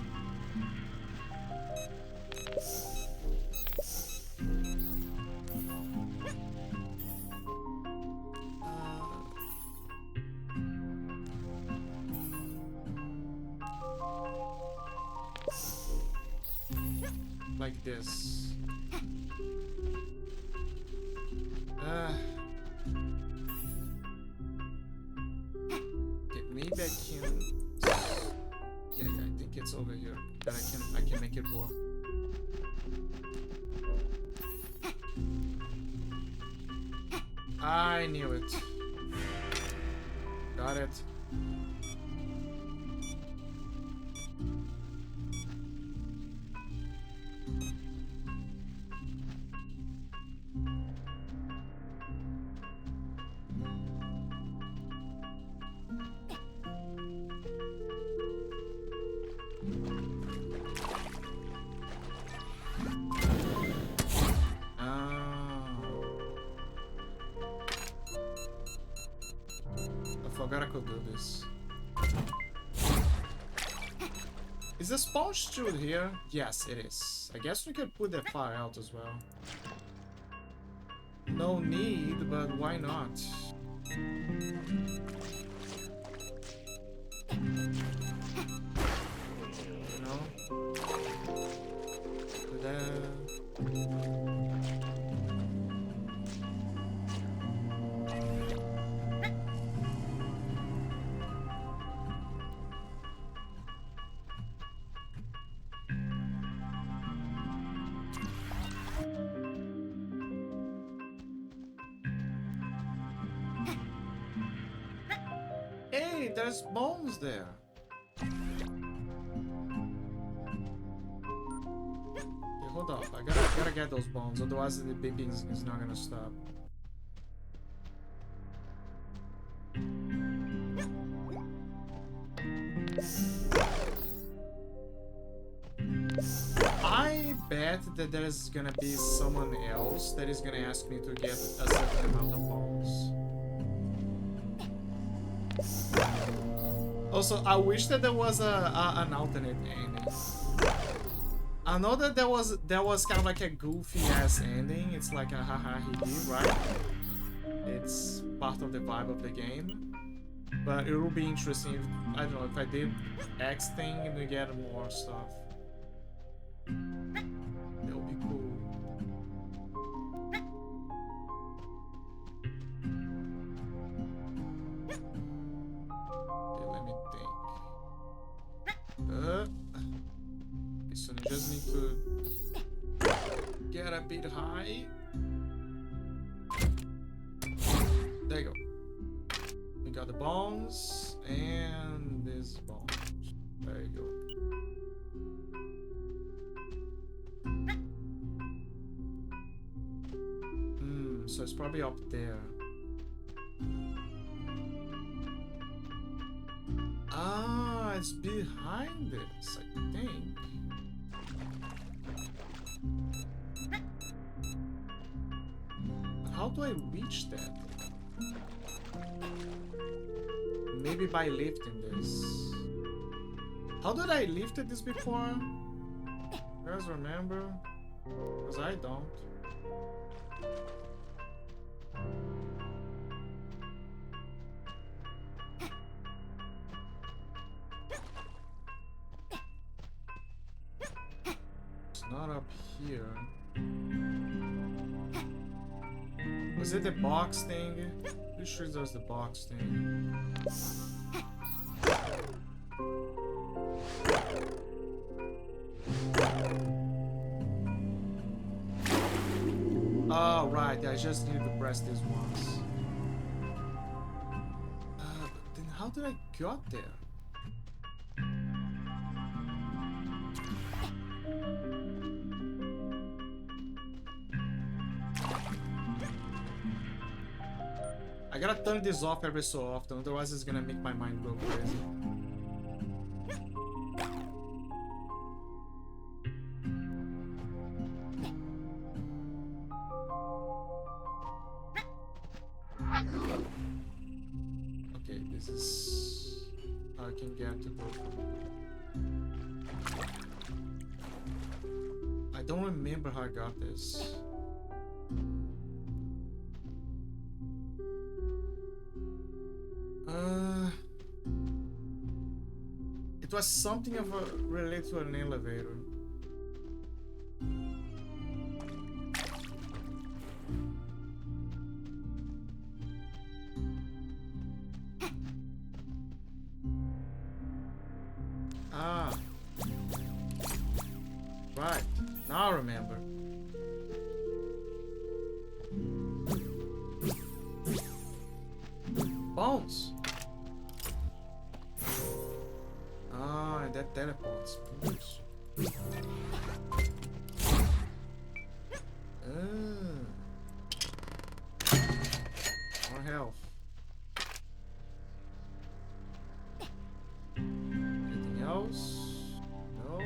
Like this. Okay, maybe I can. Yeah, I think it's over here that I can make it work. I knew it. Got it. I forgot I could do this. Is the spawn still here? Yes, it is. I guess we could put that far out as well. No need, but why not? You know? Hey, there's bones there. Okay, hold up. I gotta get those bones, otherwise the beeping is not gonna stop. I bet that there is gonna be someone else that is gonna ask me to get a certain amount of bones. Also, I wish that there was an alternate ending. I know that there was kind of like a goofy ass ending. It's like a haha he did, right? It's part of the vibe of the game. But it will be interesting if, I don't know, if I did X thing and we get more stuff. That would be cool. Okay, let me think. Okay, so you just need to get a bit high. There you go. We got the bones and this bones. There you go. So it's probably up there. Ah, it's behind this, I think. How do I reach that? Maybe by lifting this. How did I lift this before? You guys remember? Because I don't. It's not up here. Was it the box thing? Pretty sure there's the box thing. Oh, right. I just need to press this once. did I got there? I gotta turn this off every so often, otherwise it's gonna make my mind go crazy. Okay, this is how I can get to go from. I don't remember how I got this. It was something of a related to an elevator. Ah, right. Now I remember. Bones. Ah, and that teleports. Oops. More health. Anything else? No.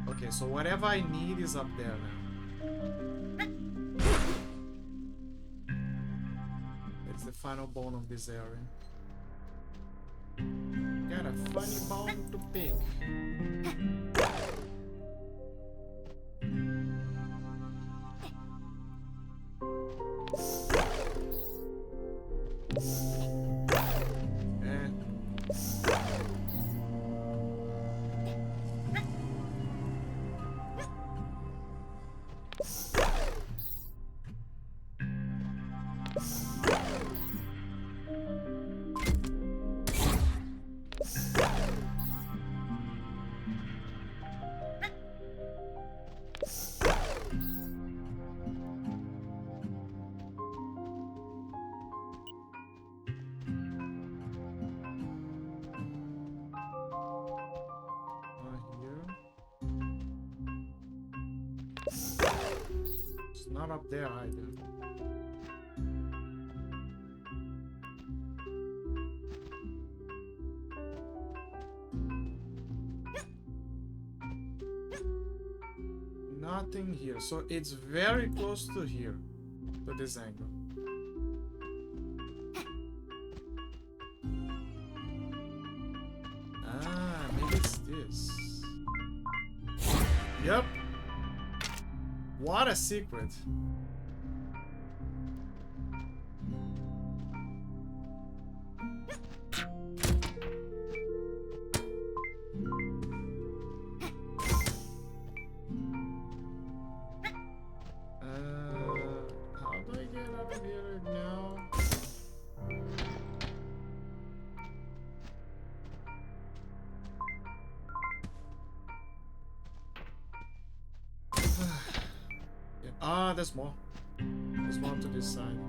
Okay, so whatever I need is up there now. It's the final bone of this area. Got a funny bone to pick. It's not up there either. Nothing here, so it's very close to here, to this angle. Ah, maybe it's this. Yep. What a secret. How do I get out of here now? Ah, there's more. There's more to this side.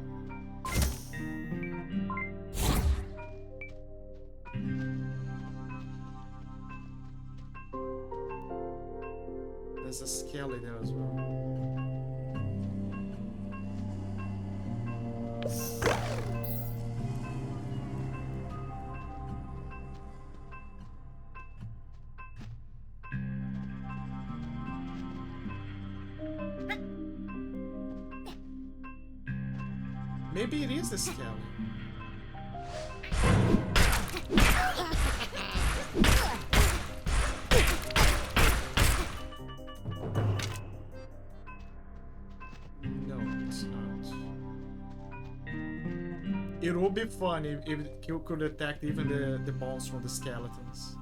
There's a skelly there as well. Maybe it is a skelly. No, it's not. It would be fun if you could attack even the bones from the skeletons.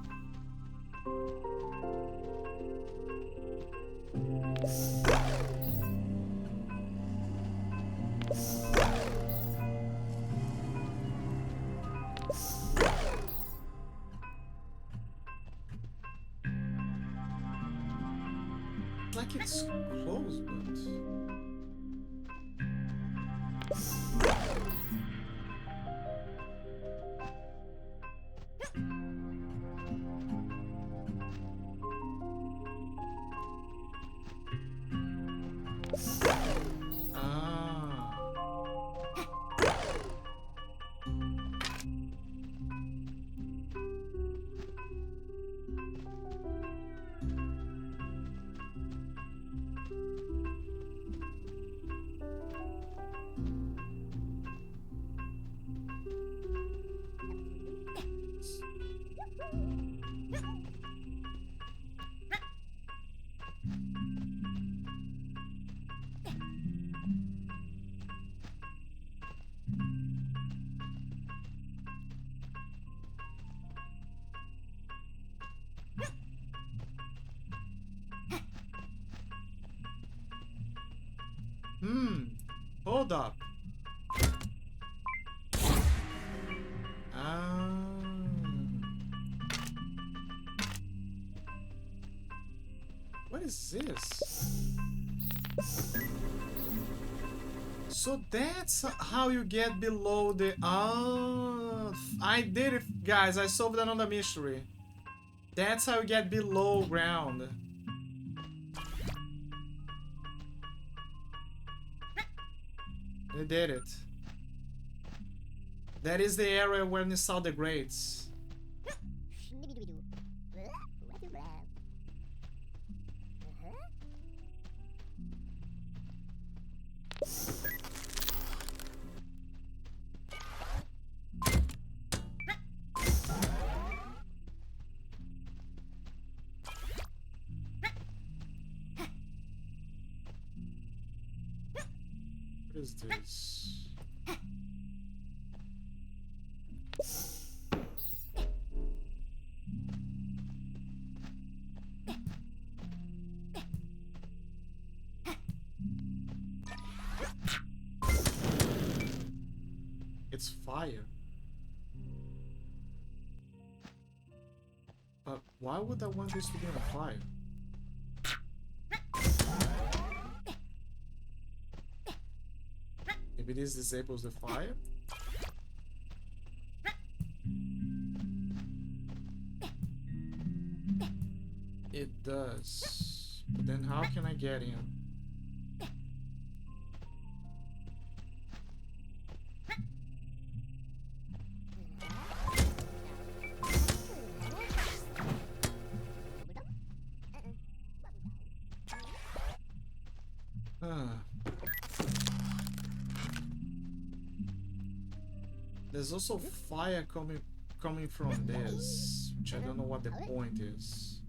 Like it's close, but... Hold up. What is this? So that's how you get below the... I did it, guys. I solved another mystery. That's how you get below ground. We did it. That is the area where we saw the grates. What is this? It's fire. But why would I want this to be on fire? Maybe this disables the fire? It does. But then how can I get in? There's also fire coming from this, which I don't know what the point is.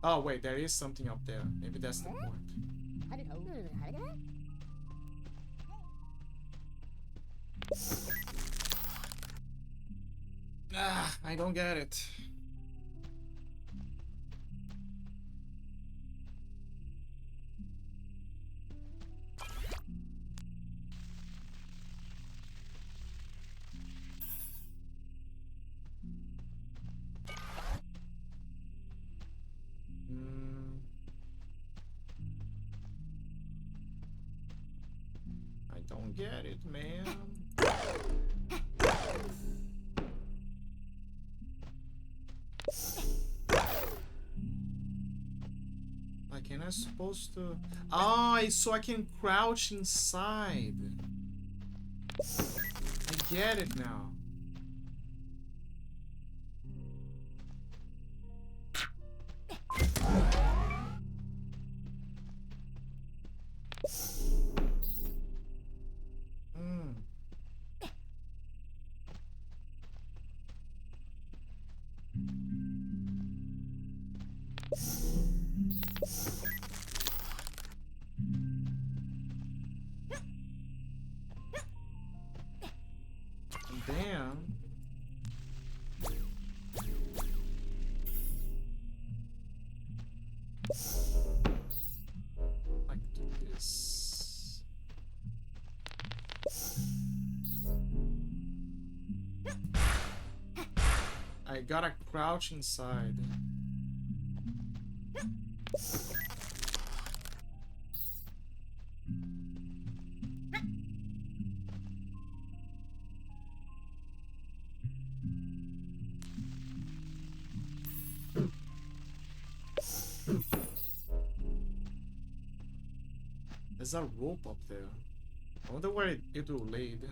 Oh wait, there is something up there. Maybe that's the point. I don't get it. I don't get it, man. Like, am I supposed to... Ah, so I can crouch inside. I get it now. Damn. I can do this. gotta crouch inside. There's a rope up there. I wonder where it will lead.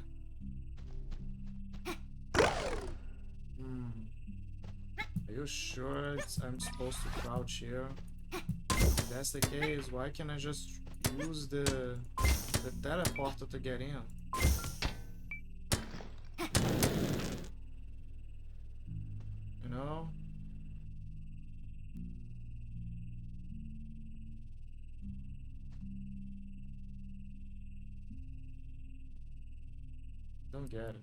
Are you sure I'm supposed to crouch here? If that's the case, why can't I just use the teleporter to get in? You know? Don't get it.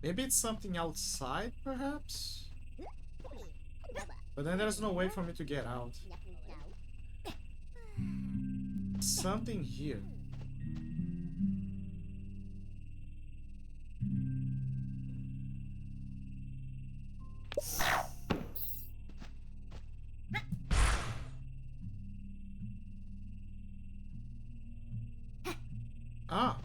Maybe it's something outside, perhaps? But then there's no way for me to get out. Something here. Ah.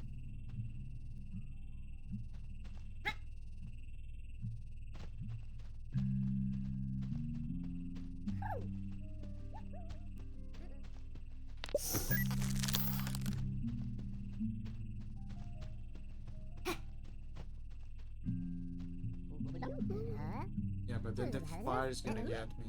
Yeah, but then the fire is gonna get me.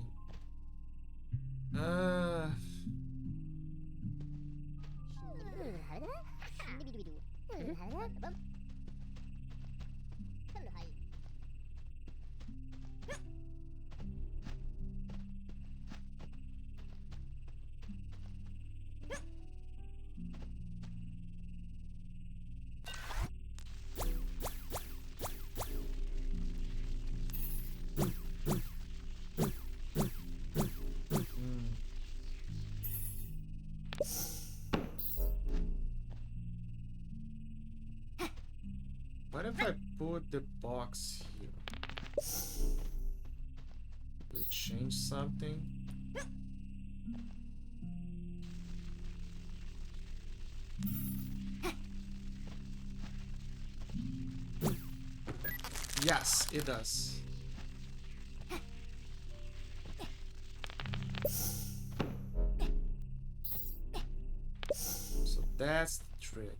What if I put the box here? Will it change something? Yes, it does. So that's the trick.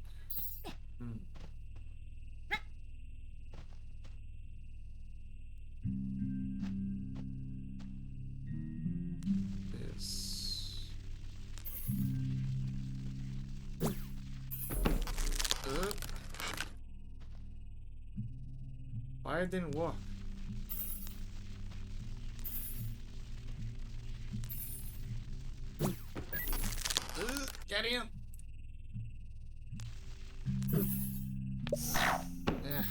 Why it didn't work? Get in! Yeah.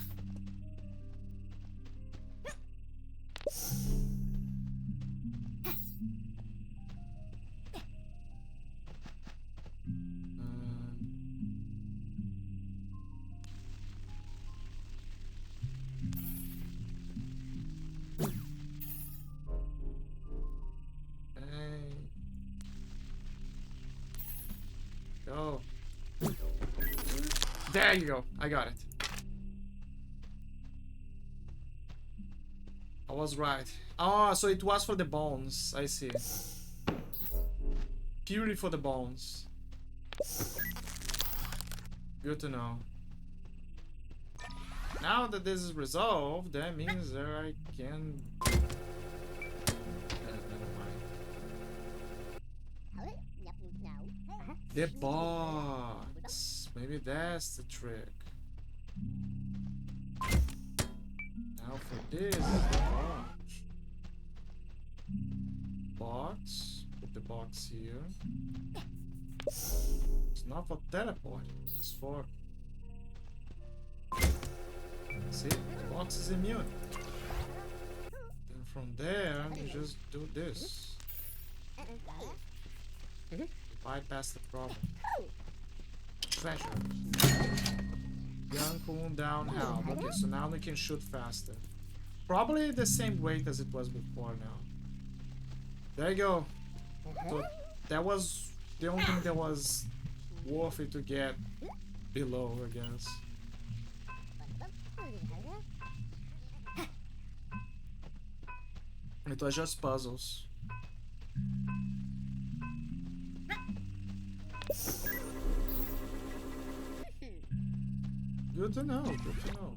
Go. There you go. I got it. I was right. Oh, so it was for the bones. I see. Purely for the bones. Good to know. Now that this is resolved, that means that I can... The box. Maybe that's the trick. Now for this, the box. Box. Put the box here. It's not for teleport. It's for... See, the box is immune. And from there, you just do this. Bypass the problem. Treasure. Young, cool down, help. Okay, so now we can shoot faster. Probably the same weight as it was before now. There you go. So that was the only thing that was worth it to get below, I guess. It was just puzzles. Good to know, good to know.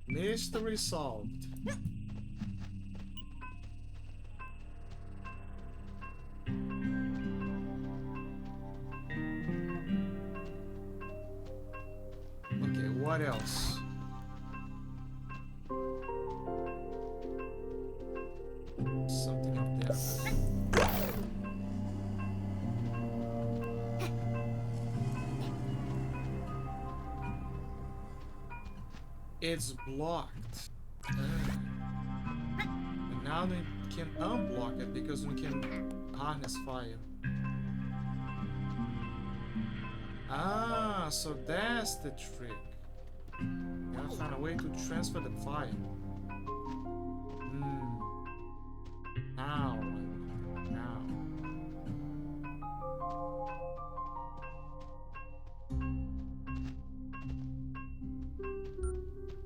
Mystery solved. Okay, what else? Something up there. It's blocked. And now we can unblock it because we can harness fire. Ah, so that's the trick. Gotta find a way to transfer the fire. Now.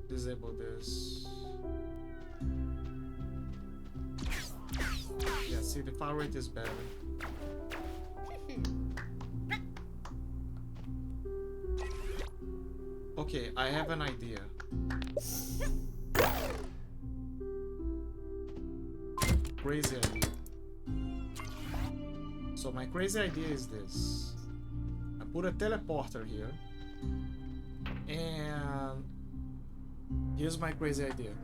Disable this. Yeah, see, the fire rate is better. Okay, I have an idea. Crazy idea. So my crazy idea is this. I put a teleporter here. And here's my crazy idea.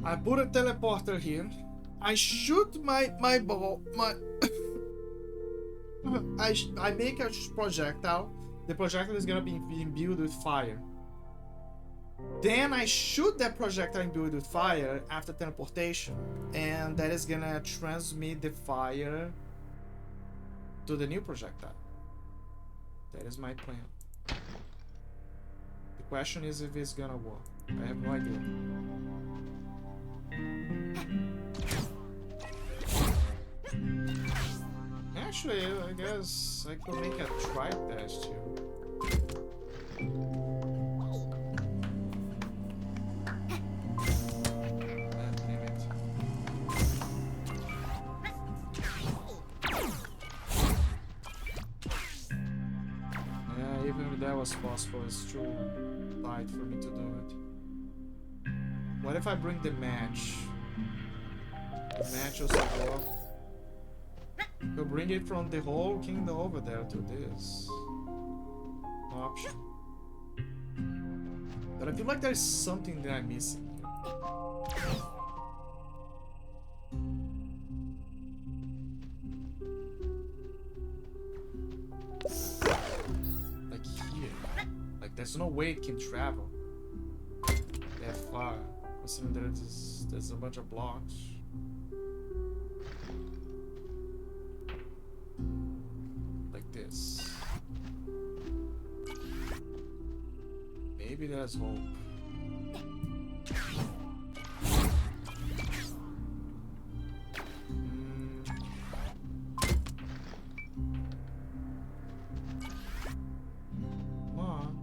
I put a teleporter here. I shoot my ball. I make a projectile. The projectile is gonna be imbued with fire. Then I shoot that projectile imbued with fire after teleportation, and that is gonna transmit the fire to the new projectile. That is my plan. The question is if it's gonna work. I have no idea. Actually, I guess I could make a try test here. Yeah, even if that was possible, it's too light for me to do it. What if I bring the match? The match also go up. We'll bring it from the whole kingdom over there to this option. But I feel like there's something that I'm missing here. Like here. Like there's no way it can travel that far. Considering there's a bunch of blocks. This. Maybe there's hope. Come on.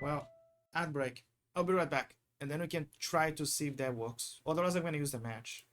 Well, ad break. I'll be right back, and then we can try to see if that works. Otherwise, I'm gonna use the match.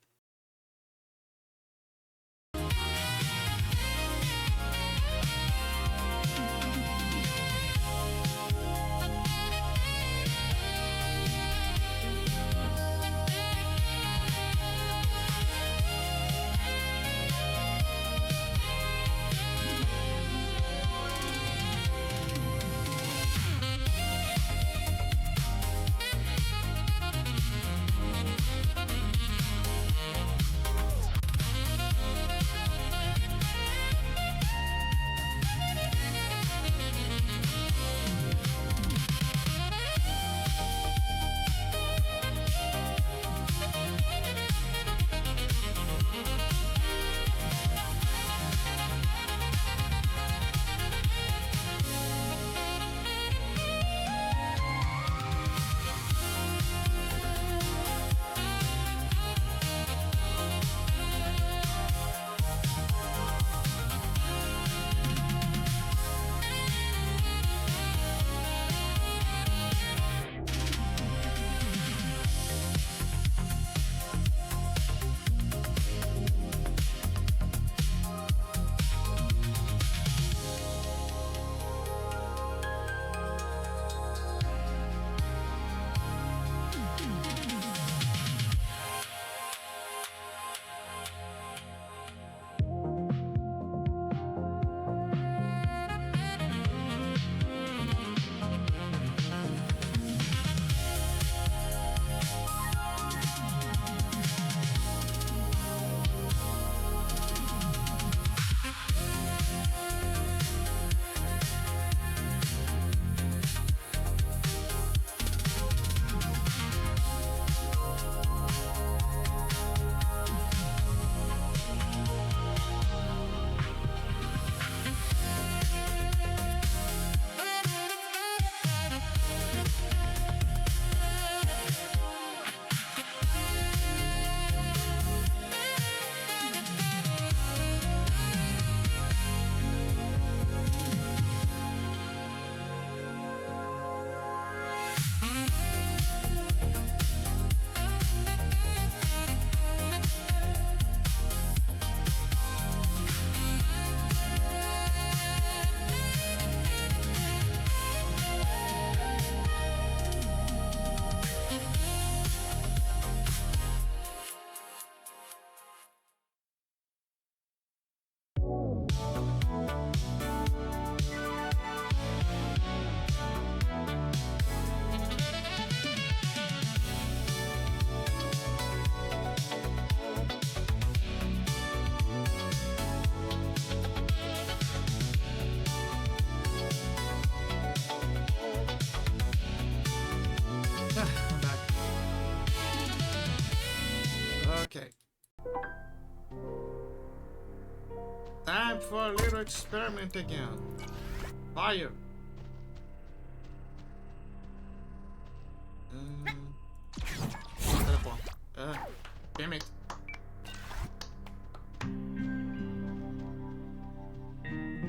for a little experiment again. Fire. Teleport. Damn it.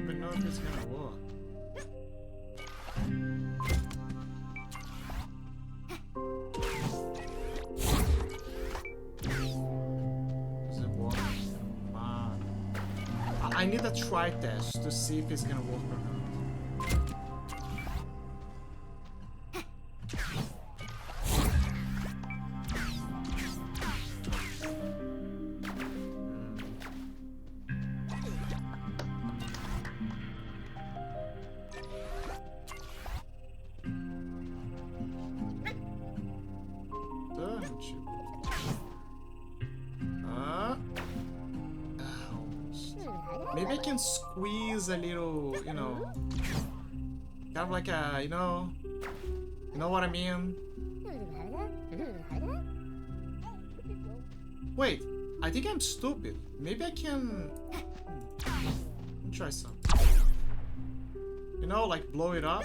But no, if it's gonna work. Does it work? Man. I need a try test to see if it's gonna work or not. Maybe I can squeeze a little, you know, kind of like a, you know what I mean? Wait, I think I'm stupid. Maybe I can let me try some. You know, like blow it up.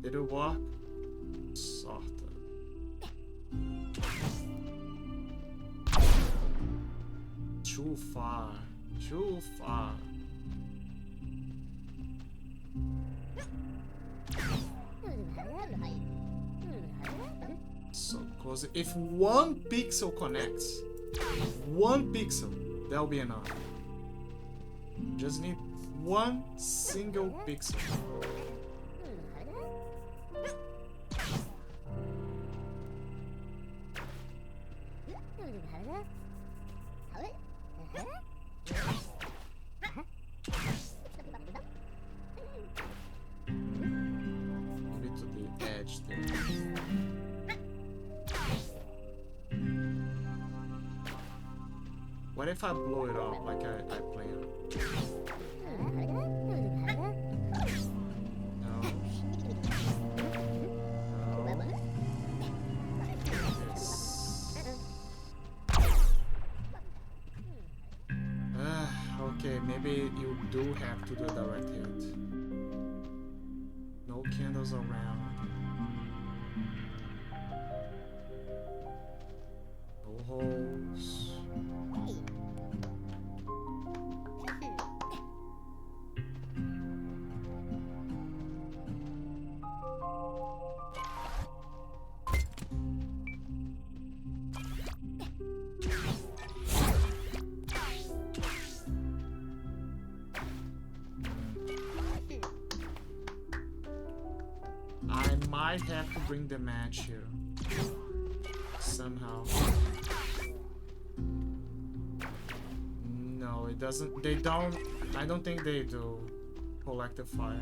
Did it work? Sort of. Too far. Too far. So close. If one pixel connects, one pixel, that'll be enough. Just need one single pixel. Maybe to the edge there. What if I blow it up like I planned? No. Yes. Okay, maybe you do have to do a direct hit. No candles around. No holes. I might have to bring the match here somehow. No, it doesn't. They don't. I don't think they do collective fire.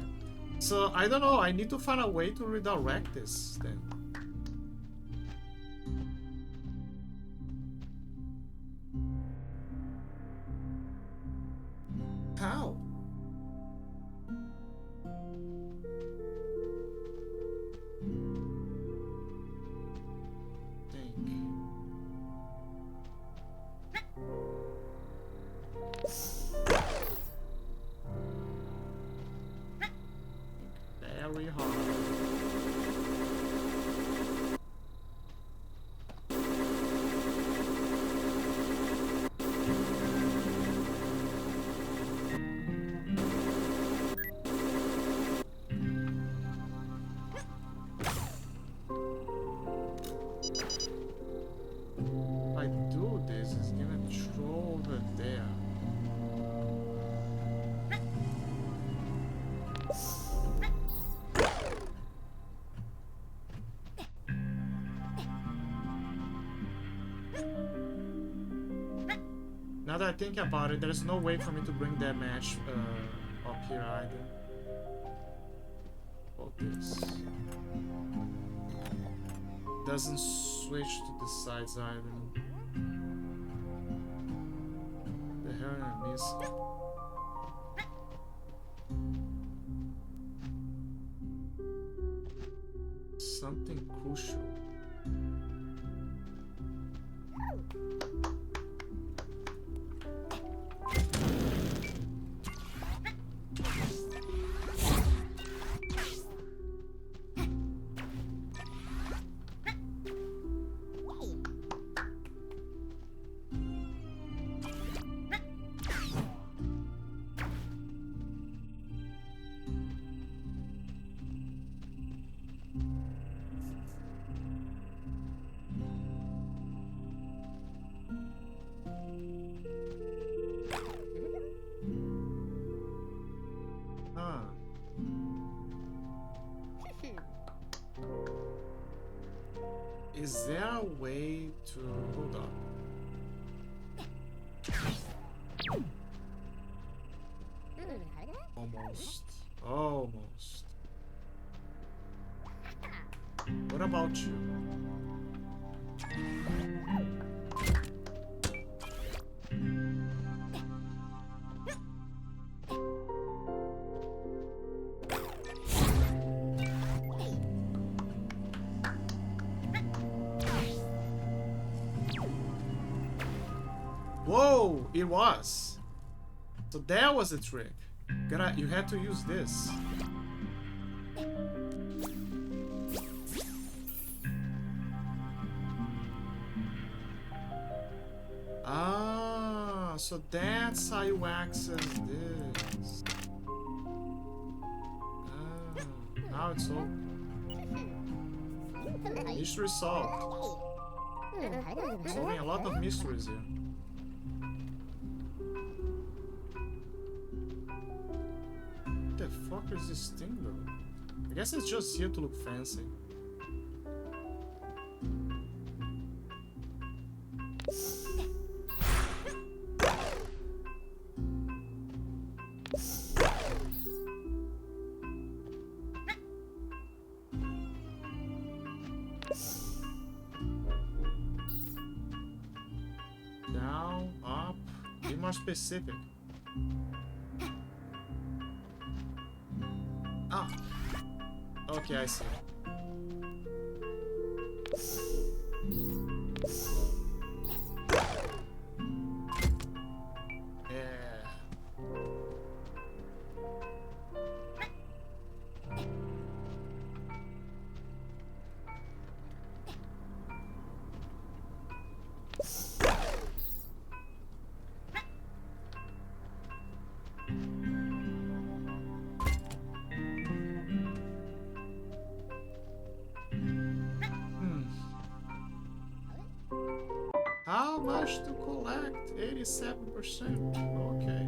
So I don't know. I need to find a way to redirect this then. How? Very hard. If I do this, it's gonna throw over there. Now that I think about it, there's no way for me to bring that match up here either. Oh, this doesn't switch to the sides either. The hell did I miss? Something crucial. Is there a way to... Hold up. Almost. Almost. What about you? Whoa! It was! So that was the trick. You had to use this. Ah, so that's how you access this. Ah, now it's open. Mystery solved. Solving a lot of mysteries here. What the fuck is this thing though? I guess it's just here to look fancy. Down, up, be more specific. Ah, okay, I see. How much to collect? 87%. Okay.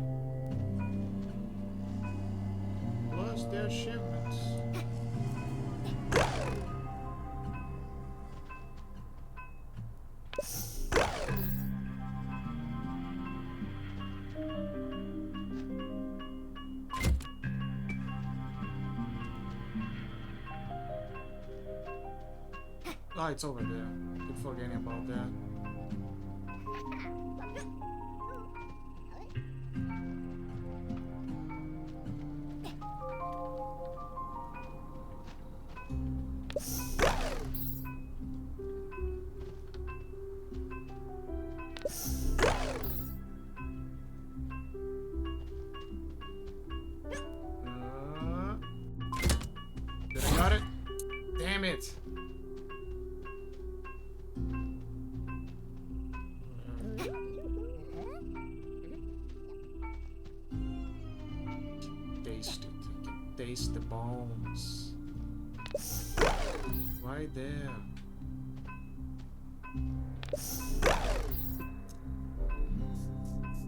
Plus the achievements. Oh, it's over there. Keep forgetting about that. Did I got it? Damn it! Taste it. You can taste the bones. Right there.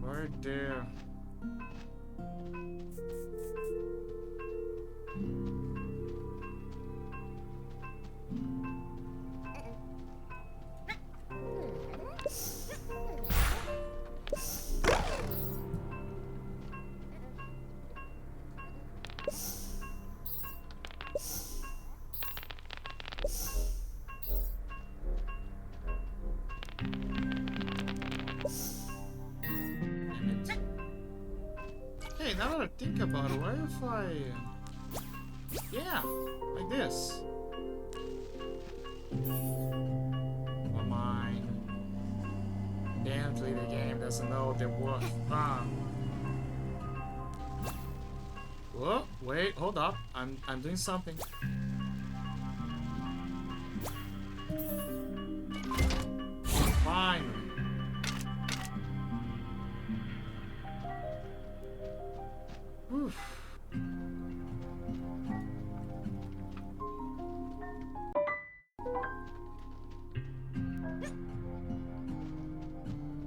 Right there. Hey, now that I think about it, what if I... Yeah, like this. Oh my. Apparently the game doesn't know the worth. Whoa, wait, hold up. I'm doing something. Finally. Oof.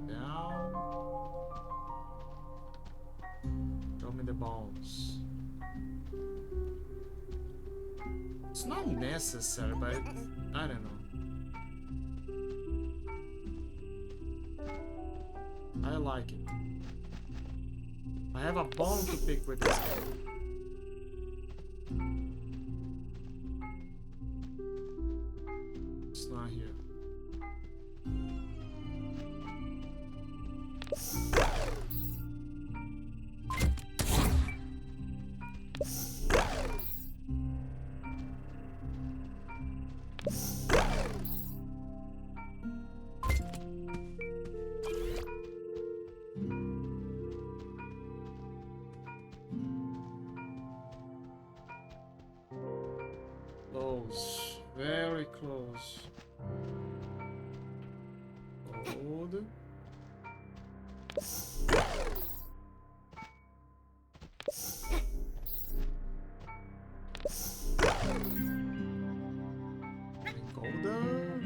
Down. Show me the bones. It's not necessary, but I don't know. like it. I have a bone to pick with this game. It's not here. Close. Very close. Hold. Golden.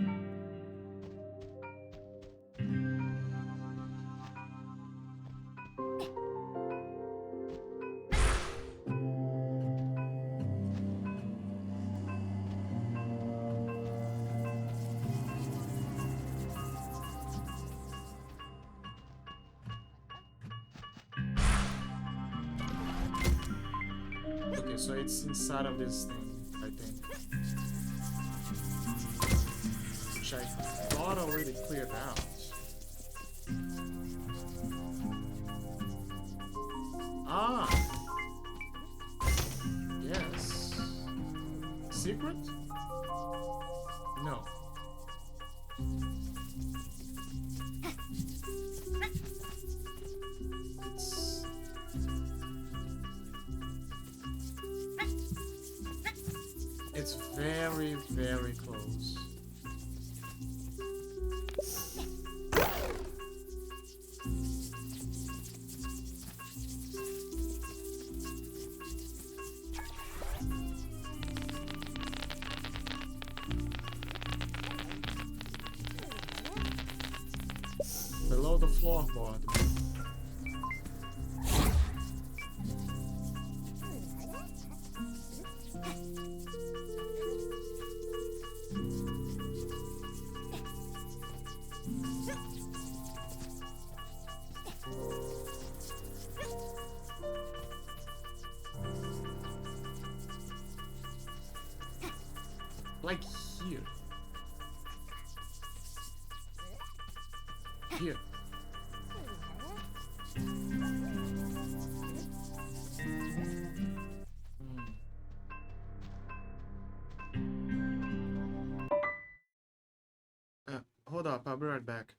Okay, so it's inside of this thing, I think. Which I thought already cleared out. Ah! Yes. Secret? No. It's very, very close. Below the floorboard. Like here. Here. Hold up, I'll be right back.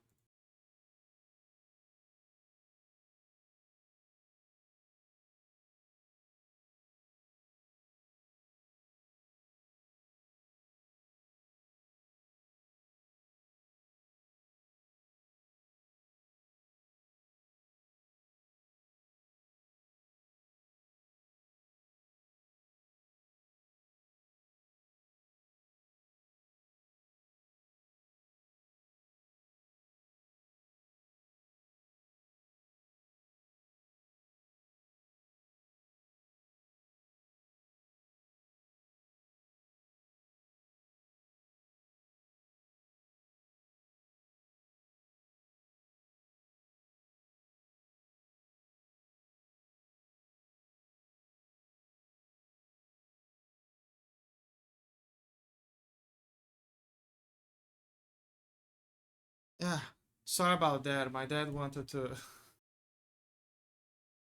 Yeah, sorry about that. My dad wanted to.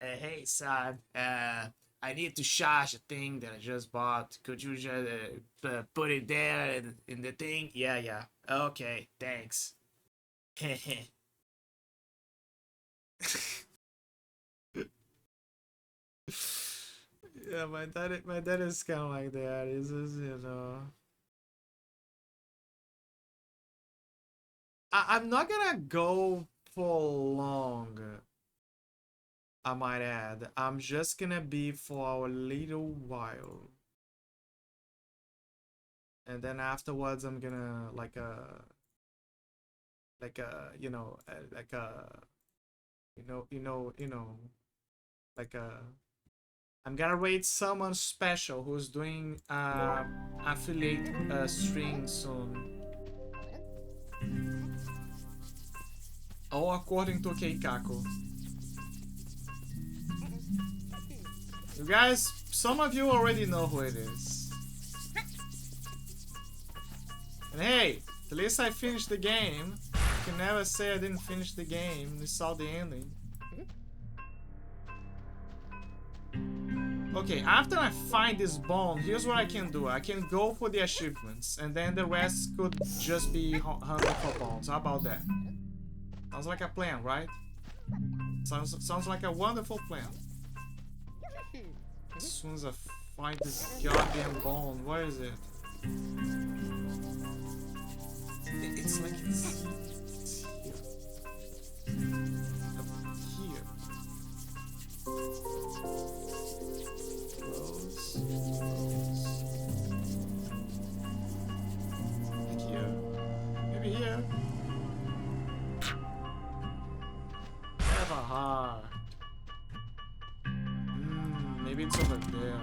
Hey, son. I need to charge a thing that I just bought. Could you just put it there in the thing? Yeah, yeah. Okay, thanks. Yeah, my dad is kind of like that. He's just, I'm not gonna go for long. I might add. I'm just gonna be for a little while. And then afterwards I'm gonna like a like a I'm gonna rate someone special who's doing affiliate stream soon. All according to Keikaku. You guys, some of you already know who it is. And hey, at least I finished the game. You can never say I didn't finish the game. You saw the ending. Okay, after I find this bone, here's what I can do. I can go for the achievements, and then the rest could just be hunting for bones. How about that? Sounds like a plan, right? Sounds like a wonderful plan. As soon as I find this goddamn bone, where is it? It's like it's here. Up here. Close. Like here. Maybe here. Have a heart. Maybe it's over there.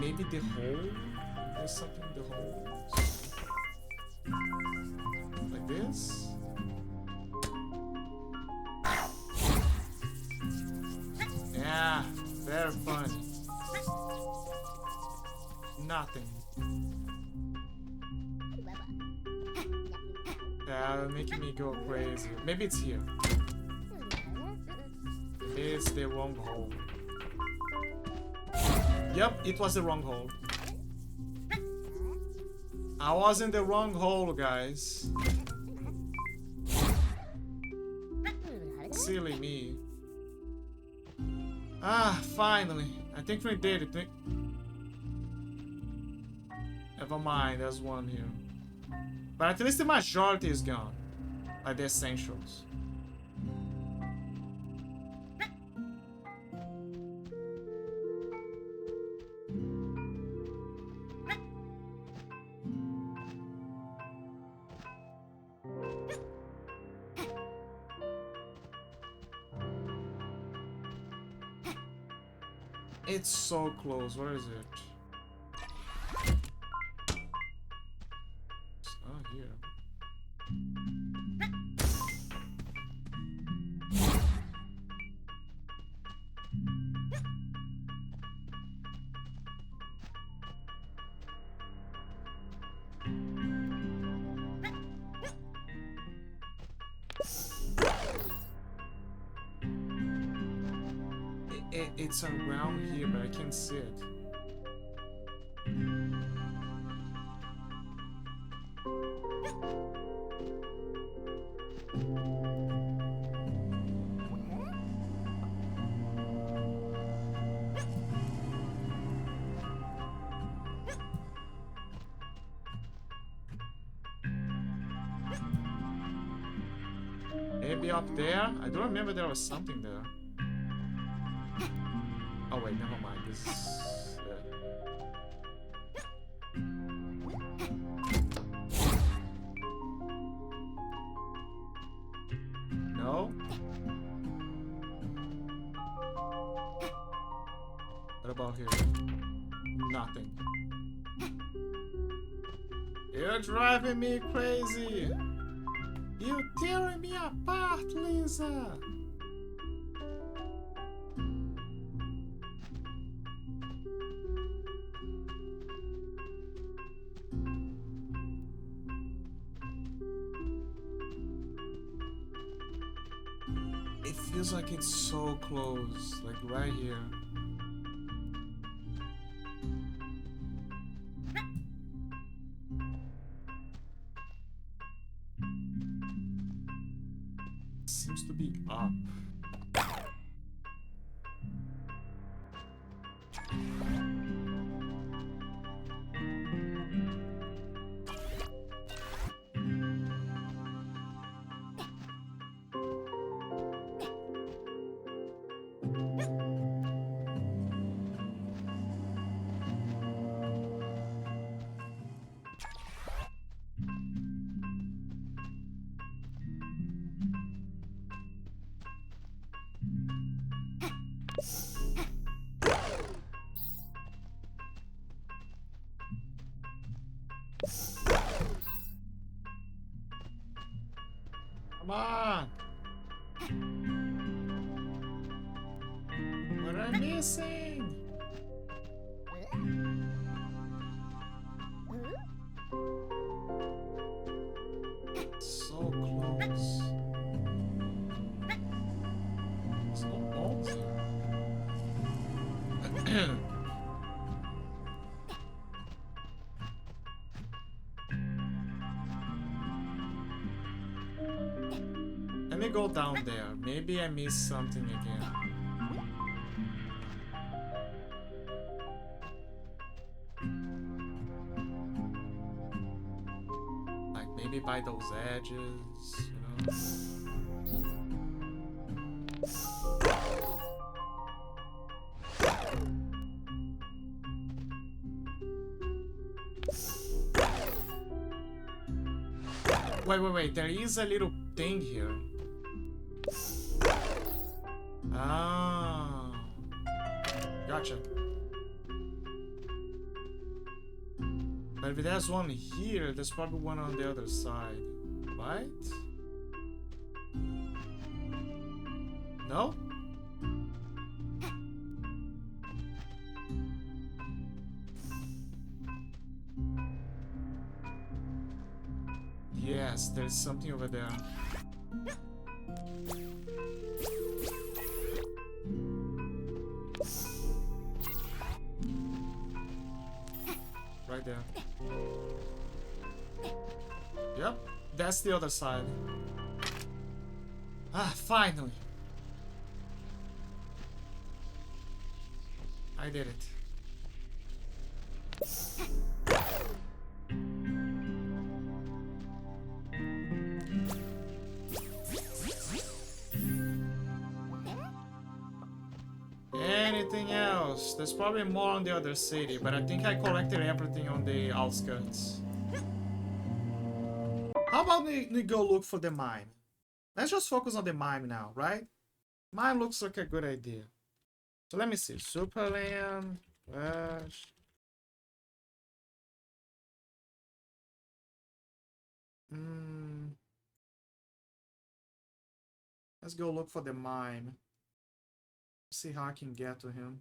Maybe the hole? There's something in the hole. Like this? Yeah, very funny. Nothing. Yeah, making me go crazy. Maybe it's here. It's the wrong hole. Yep, it was the wrong hole. I was in the wrong hole, guys. Silly me. Ah, finally. I think we did it. Never mind, there's one here. But at least the majority is gone. Like the essentials. It's so close. Where is it? It's not here. It's around here, but I can't see it. Maybe up there? I don't remember there was something there. Oh wait, never mind. This is... No? What about here? Nothing. You're driving me crazy! You're tearing me apart, Lisa! It feels like it's so close, like right here. It seems to be up. Come on. What am I missing? So close. There's no balls here. Let me go down there. Maybe I missed something again. Like maybe by those edges, you know? Wait. There is a little thing here. Ah. Gotcha. But if there's one here, there's probably one on the other side. Right? No? Yes, there's something over there. Right there. Yep, that's the other side. Ah, finally. I did it. Anything else? There's probably more on the other city, but I think I collected everything on the outskirts. How about we go look for the mine? Let's just focus on the mine now, right? Mine looks like a good idea. So let me see. Superland. Flash. Let's go look for the mine. See how I can get to him.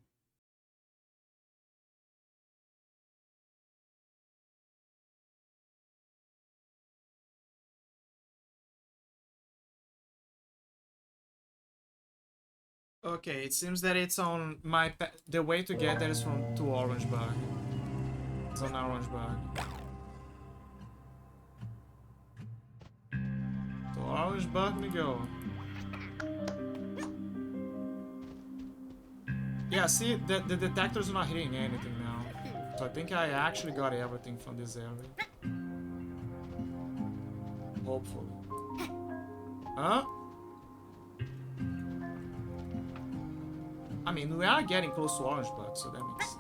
Okay, it seems that it's on my the way to get there is from to Orangeburg. It's on Orangeburg. To Orangeburg we go. Yeah, see, the detector's not hitting anything now. So I think I actually got everything from this area. Hopefully. Huh? I mean, we are getting close to Orangeburg, so that makes sense.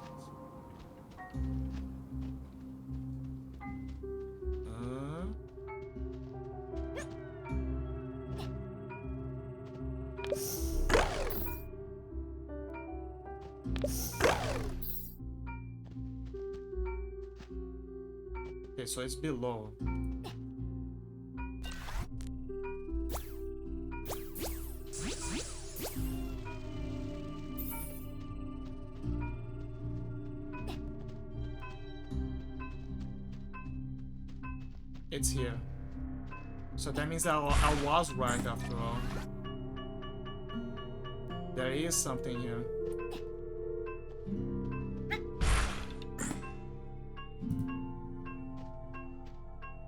Okay, so it's below. It's here. So that means I was right after all. There is something here.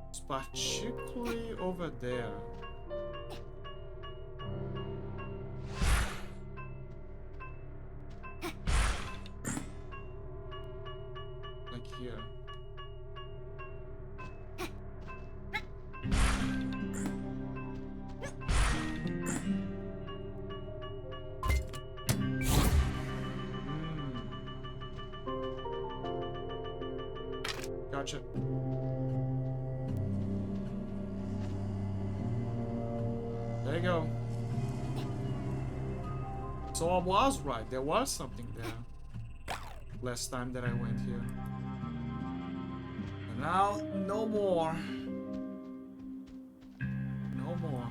It's particularly over there. Like here. Gotcha. There you go. So I was right. There was something there. Last time that I went here. And now, no more. No more.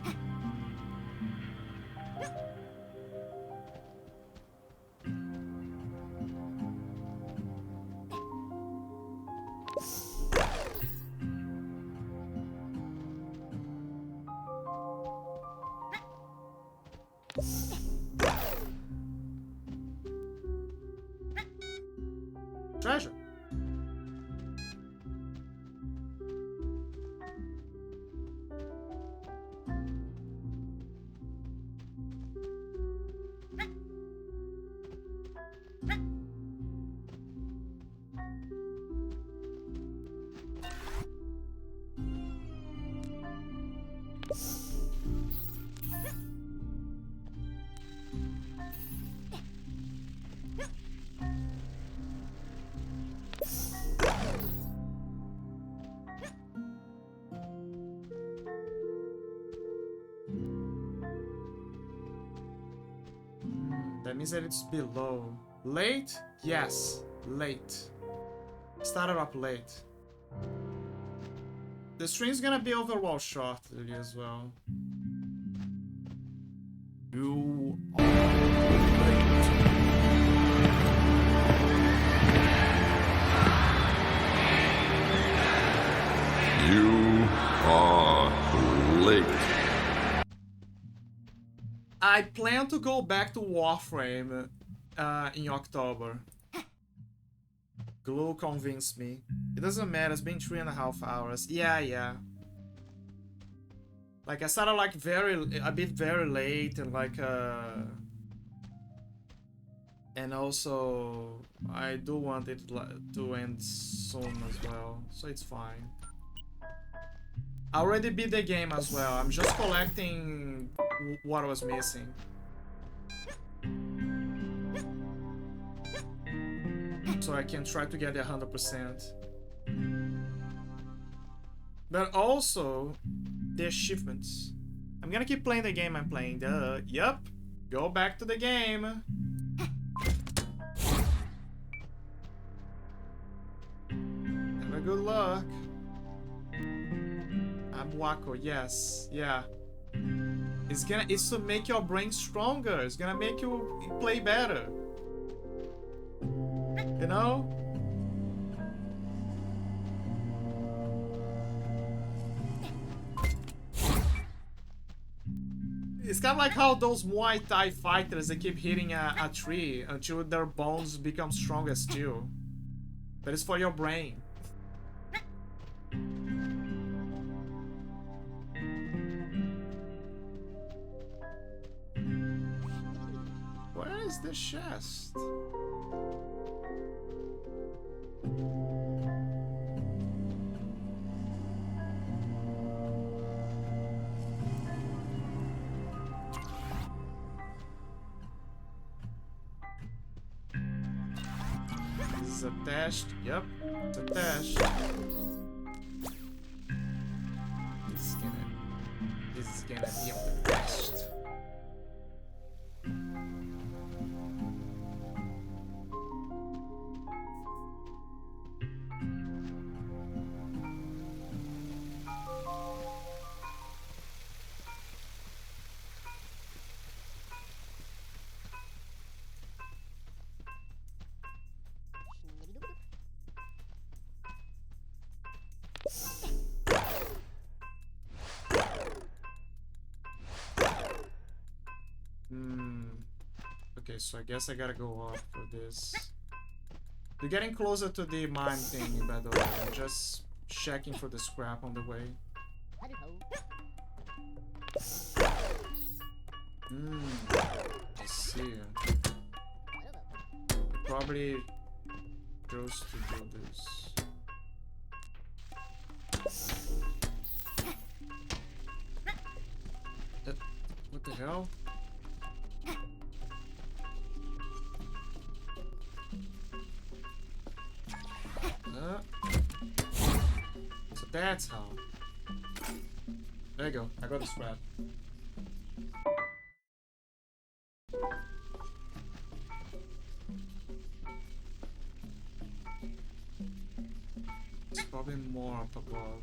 Treasure. That means that it's below. Late? Yes, late. Started up late. The stream's gonna be overall shortly as well. You are late.
You are late.
I plan to go back to Warframe in October. Glue convinced me. It doesn't matter, it's been 3.5 hours. Yeah. Like I started like a bit very late and like and also I do want it to end soon as well, so it's fine. I already beat the game as well. I'm just collecting what was missing. So I can try to get 100%. But also, the achievements. I'm gonna keep playing the game I'm playing. Yup. Go back to the game. Have a good luck. Wako, yes, yeah. It's to make your brain stronger. It's gonna make you play better. You know? It's kind of like how those Muay Thai fighters, they keep hitting a tree until their bones become strong as steel. But it's for your brain. Where is the chest? This is attached. Yep, it's attached. This is gonna be attached. Okay, so I guess I gotta go up for this. We're getting closer to the mine thing, by the way. I'm just checking for the scrap on the way. I see. Probably goes to do this. What the hell? So that's how. There you go. I got the scrap. It's probably more up above.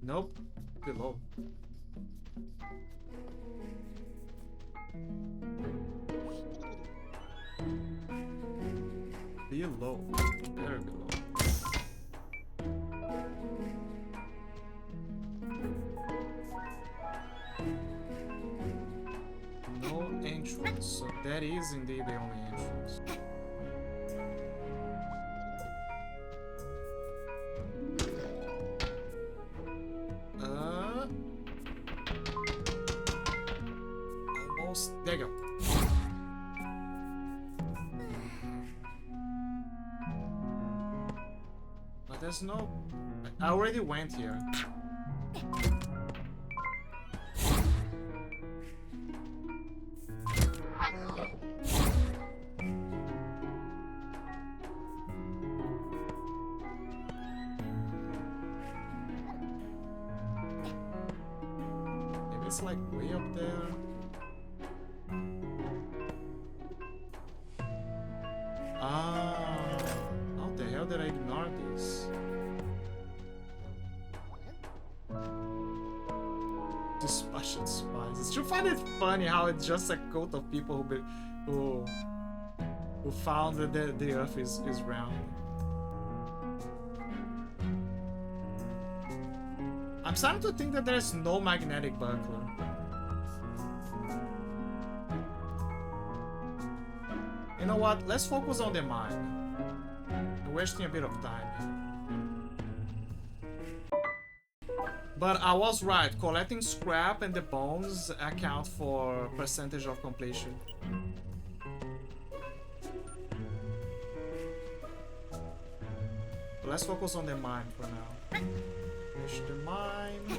Nope, below. below. Very below. No entrance. So that is indeed the only entrance. Almost. There you go. But there's no... I already went here. Maybe it's like way up there. Ah, how the hell did I ignore this? Dispassionate spies. I still find it funny how it's just a cult of people who found that the Earth is round. I'm starting to think that there's no magnetic buckler. You know what? Let's focus on the mine. We're wasting a bit of time here. But I was right. Collecting scrap and the bones account for percentage of completion. But let's focus on the mine for now. Finish the mine.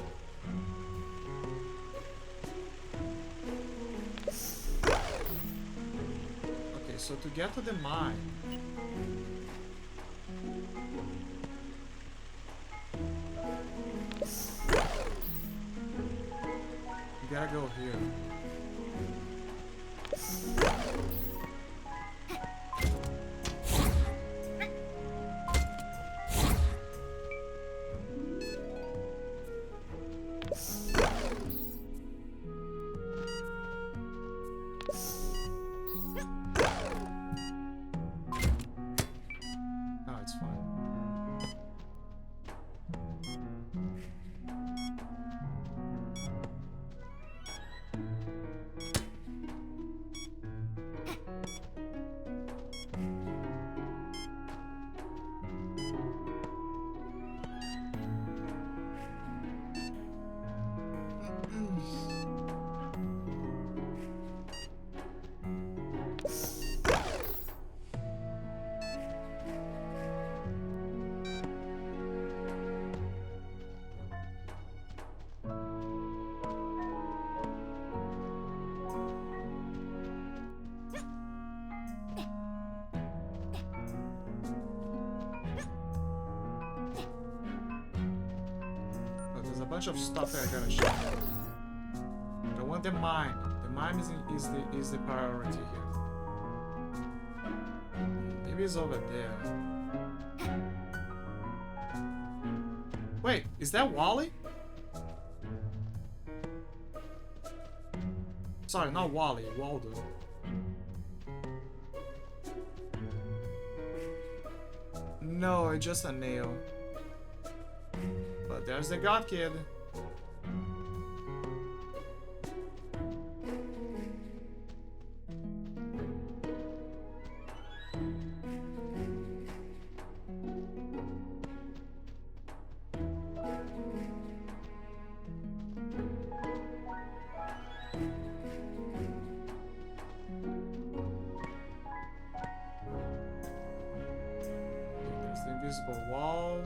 So to get to the mine, you gotta go here. Bunch of stuff that I gotta show. I want the mine. The mine is the priority here. Maybe it's over there. Wait, is that Wally? Sorry, not Wally, Waldo. No, it's just a nail. But there's the God Kid. There's the invisible wall.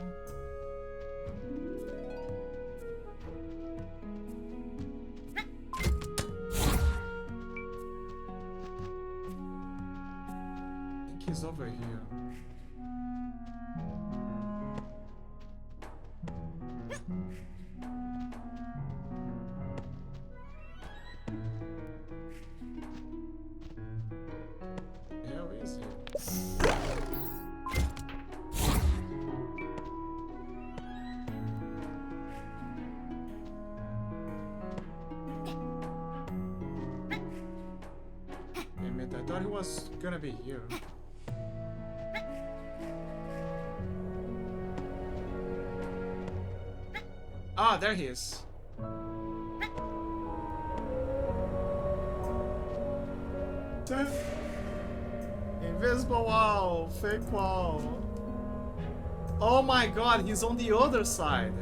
He's over here. Where is he? Damn it, I thought he was gonna be here. Ah, there he is. Invisible wall, fake wall. Oh my god, he's on the other side.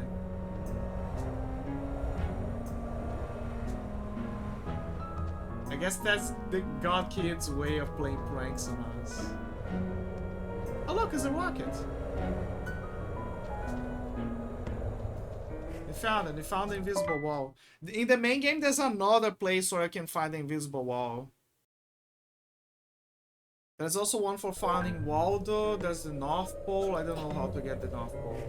I guess that's the God Kid's way of playing pranks on us. Oh look, it's a rocket. They found the invisible wall. In the main game, there's another place where I can find the invisible wall. There's also one for finding Waldo. There's the North Pole. I don't know how to get the North Pole.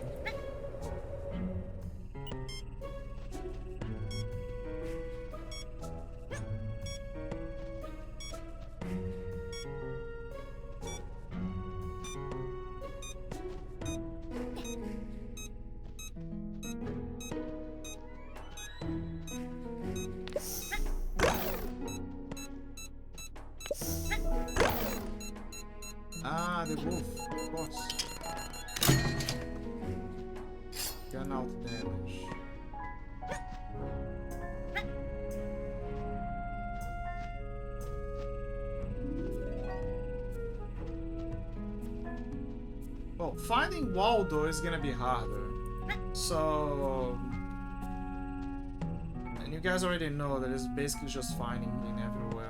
Ah, the wolf, of course. Gun out damage. Well, finding Waldo is gonna be harder. So... And you guys already know that it's basically just finding him everywhere.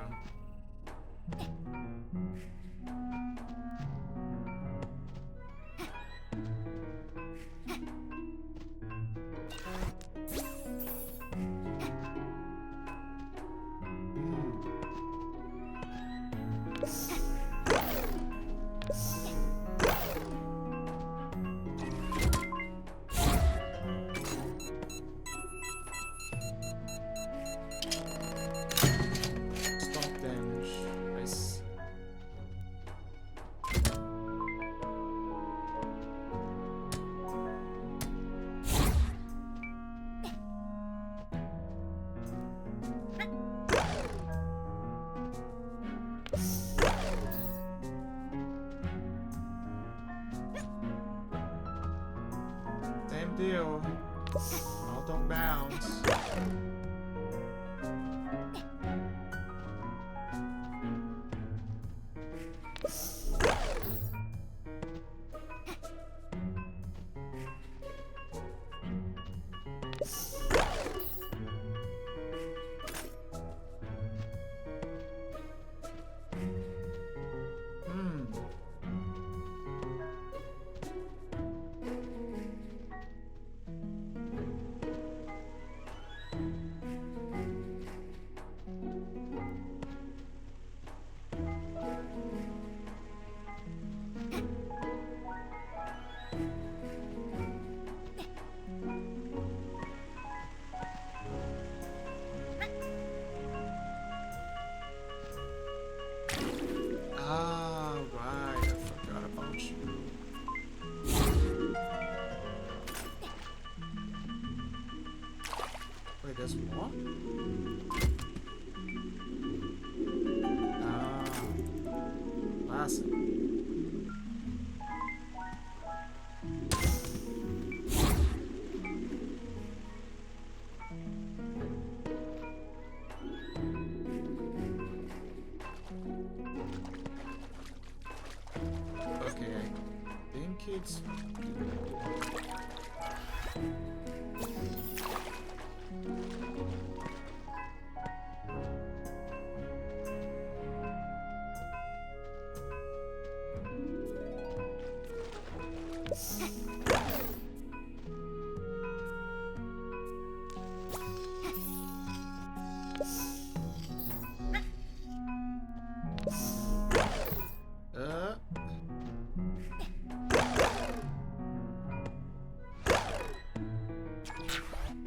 Same deal. All don't bounce. Ah, right. I forgot about you. Wait, there's more? Ah, classic. Okay, I think it's...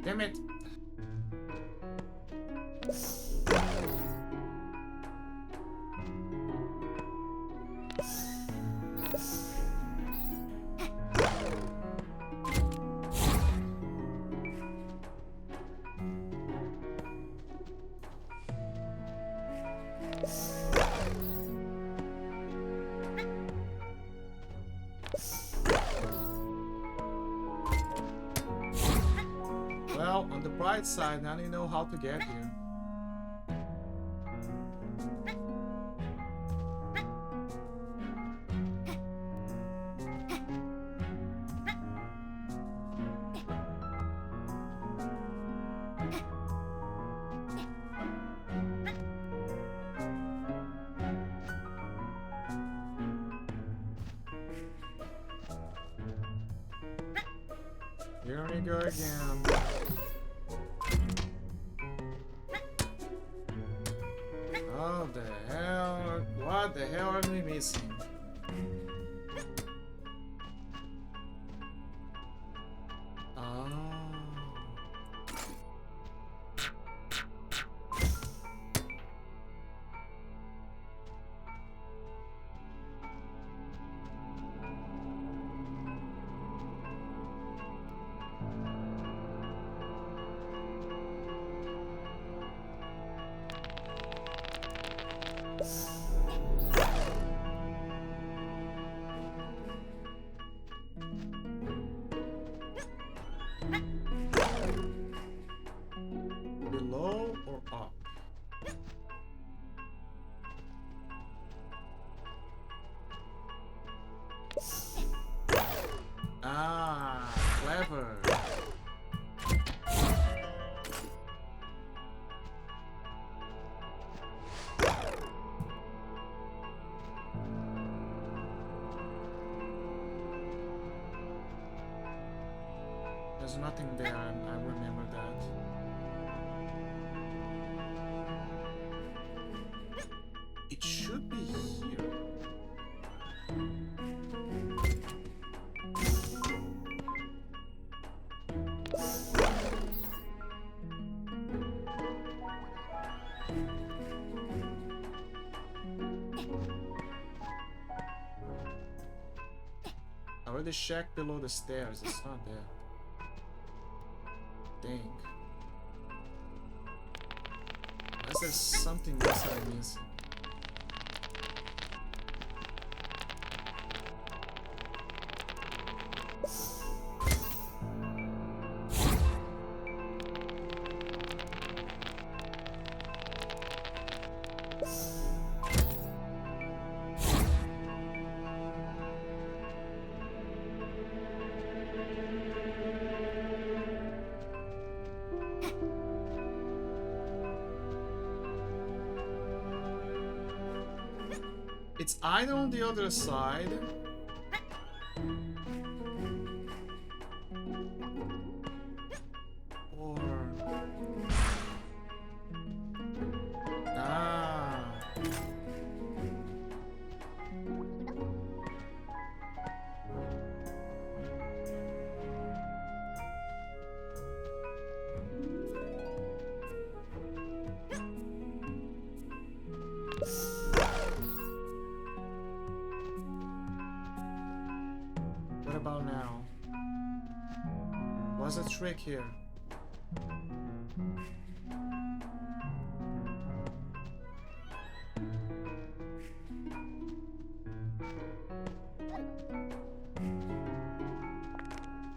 Damn it! right side. Now you know how to get here. Here we go again. Oh, the hell? What the hell are we missing? Oh. Below or up? Ah, clever. There's nothing there, I remember that. It should be here. I already checked below the stairs, it's not there. Dang. Unless there's something else that I'm missing. It's either on the other side or... Ah. What about now? What's the trick here?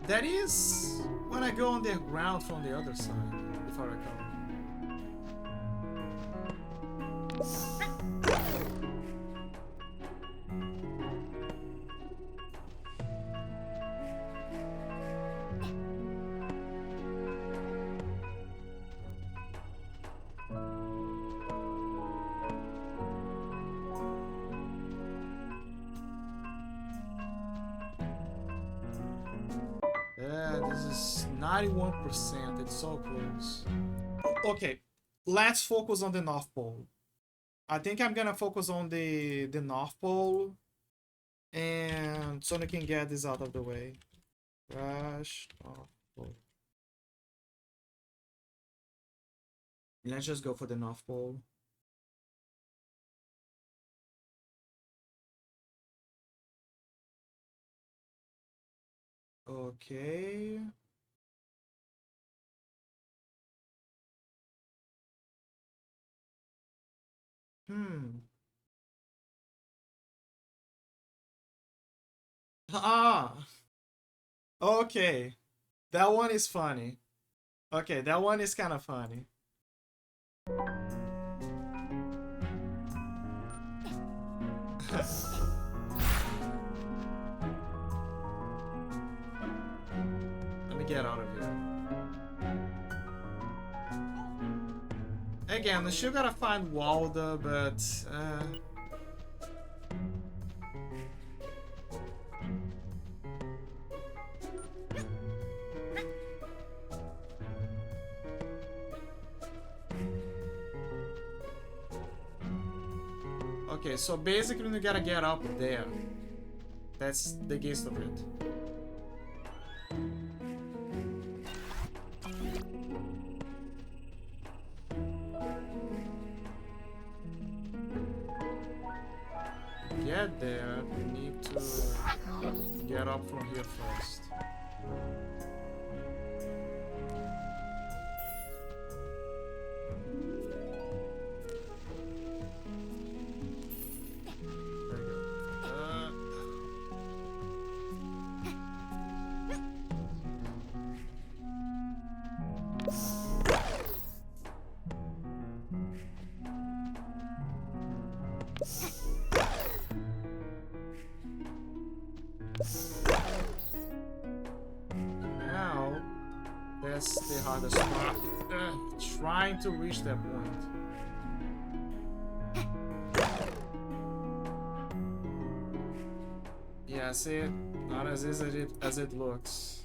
That is when I go on the ground from the other side, if I recall. Yeah, this is 91%. It's so close. Okay, let's focus on the North Pole. I think I'm gonna focus on the North Pole, and so I can get this out of the way. Crash North Pole. Let's just go for the North Pole. Okay. Hmm. Ah. Okay. That one is funny. Okay, that one is kind of funny. Let me get out of here. Again, I still gotta find Walda, but okay, so basically you gotta get up there. That's the gist of it. To get there, we need to get up from here first. There you go. Now, that's the hardest part. Trying to reach that point. Yeah, see, not as easy as it looks.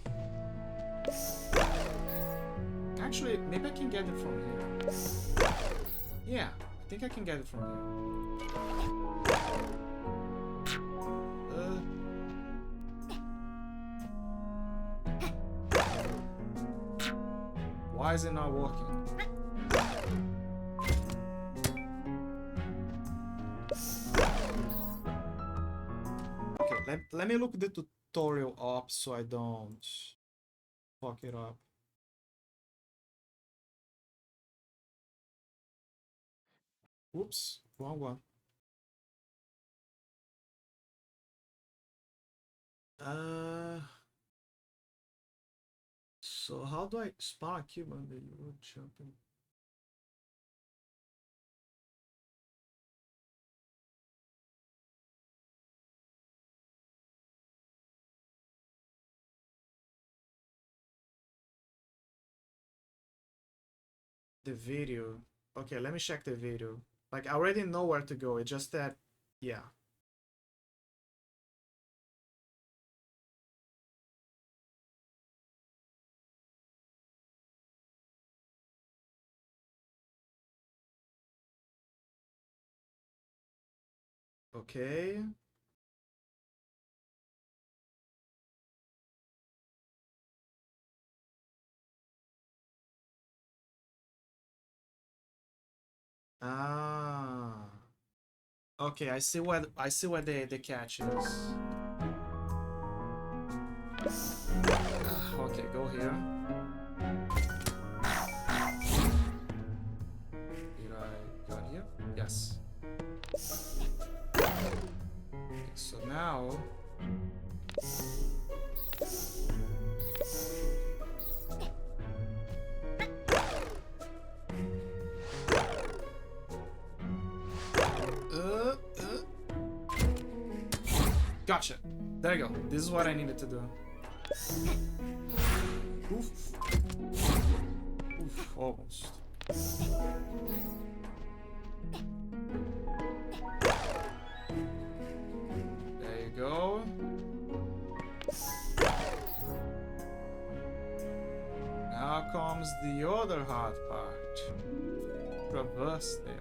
Actually, maybe I can get it from here. Yeah, I think I can get it from here. Why is it not working? Okay, let me look the tutorial up so I don't fuck it up. Oops, wrong one. So how do I spawn a cube under you jumping? The video. Okay, let me check the video. Like, I already know where to go. It's just that, yeah. Okay. Ah. Okay, I see what the catch is. Okay, go here. Did I got here? Yes. Okay, so now gotcha. There you go. This is what I needed to do. Oof. Oof, almost. There you go. Now comes the other hard part. Traverse there.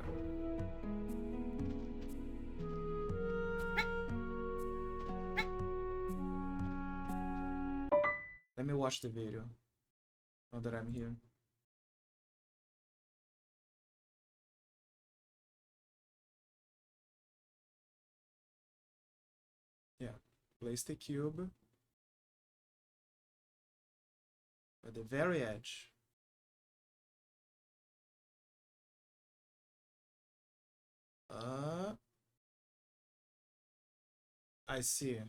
Let me watch the video now that I'm here. Yeah, place the cube at the very edge. I see.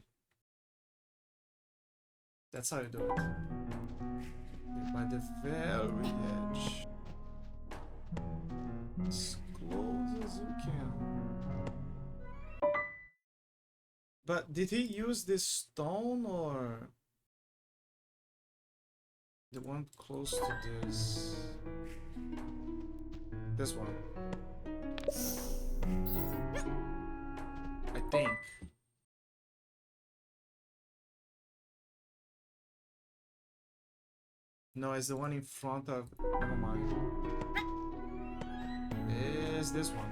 That's how you do it. By the very edge. As close as you can. But did he use this stone or the one close to this? This one. I think. No, it's the one in front of. Never mind. It's this one.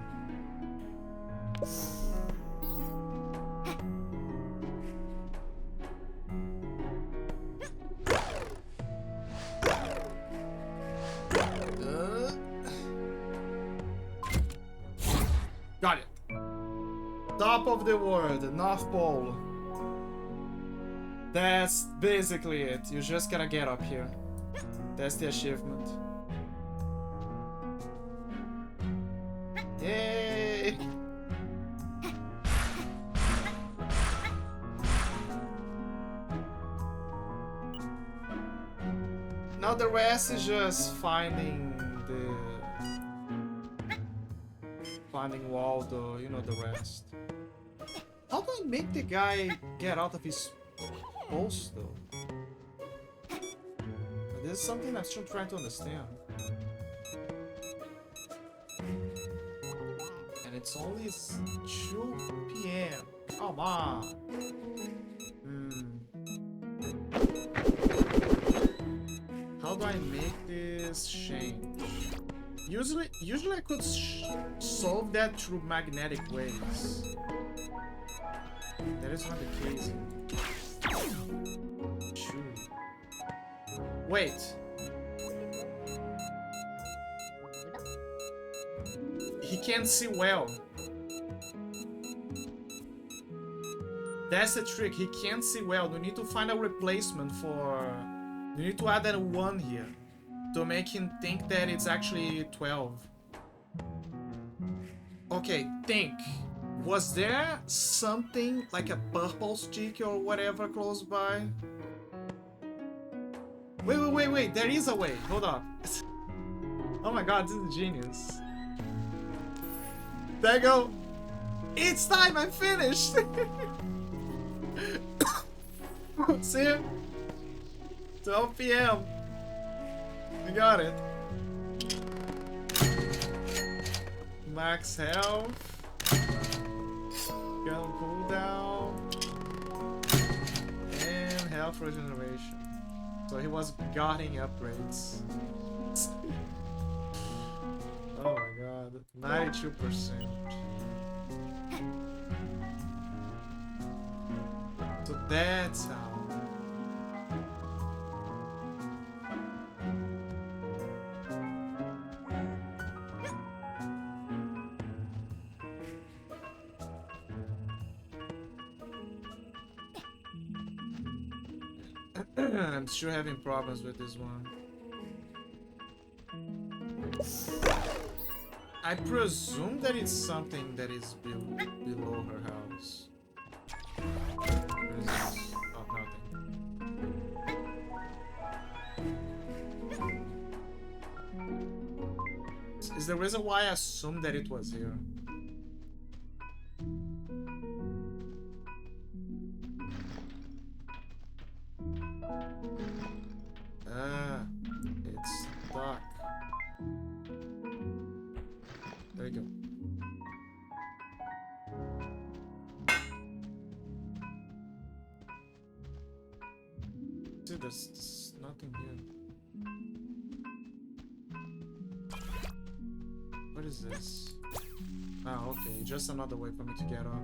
Got it. Top of the world, North Pole. That's basically it. You just gotta get up here. That's the achievement. Yay! Now the rest is just finding Waldo, you know the rest. How do I make the guy get out of his post though? This is something I'm still trying to understand. And it's only 2 p.m. Come on. How do I make this change? Usually I could solve that through magnetic waves. That is not the case. Shoot. Wait. He can't see well. That's the trick. He can't see well. We need to find a replacement for... We need to add that 1 here to make him think that it's actually 12. Okay, think. Was there something like a purple stick or whatever close by? Wait. There is a way. Hold up. Oh my god, this is genius. There you go. It's time. I'm finished. See? 12 p.m. We got it. Max health. Gun cooldown. And health regeneration. So he was guarding upgrades. Oh my god. 92%. So that's how. I'm still having problems with this one. I presume that it's something that is below her house. Oh, nothing. Is the reason why I assumed that it was here. It's stuck. There you go. Dude, there's nothing here. What is this? Ah, okay, just another way for me to get up.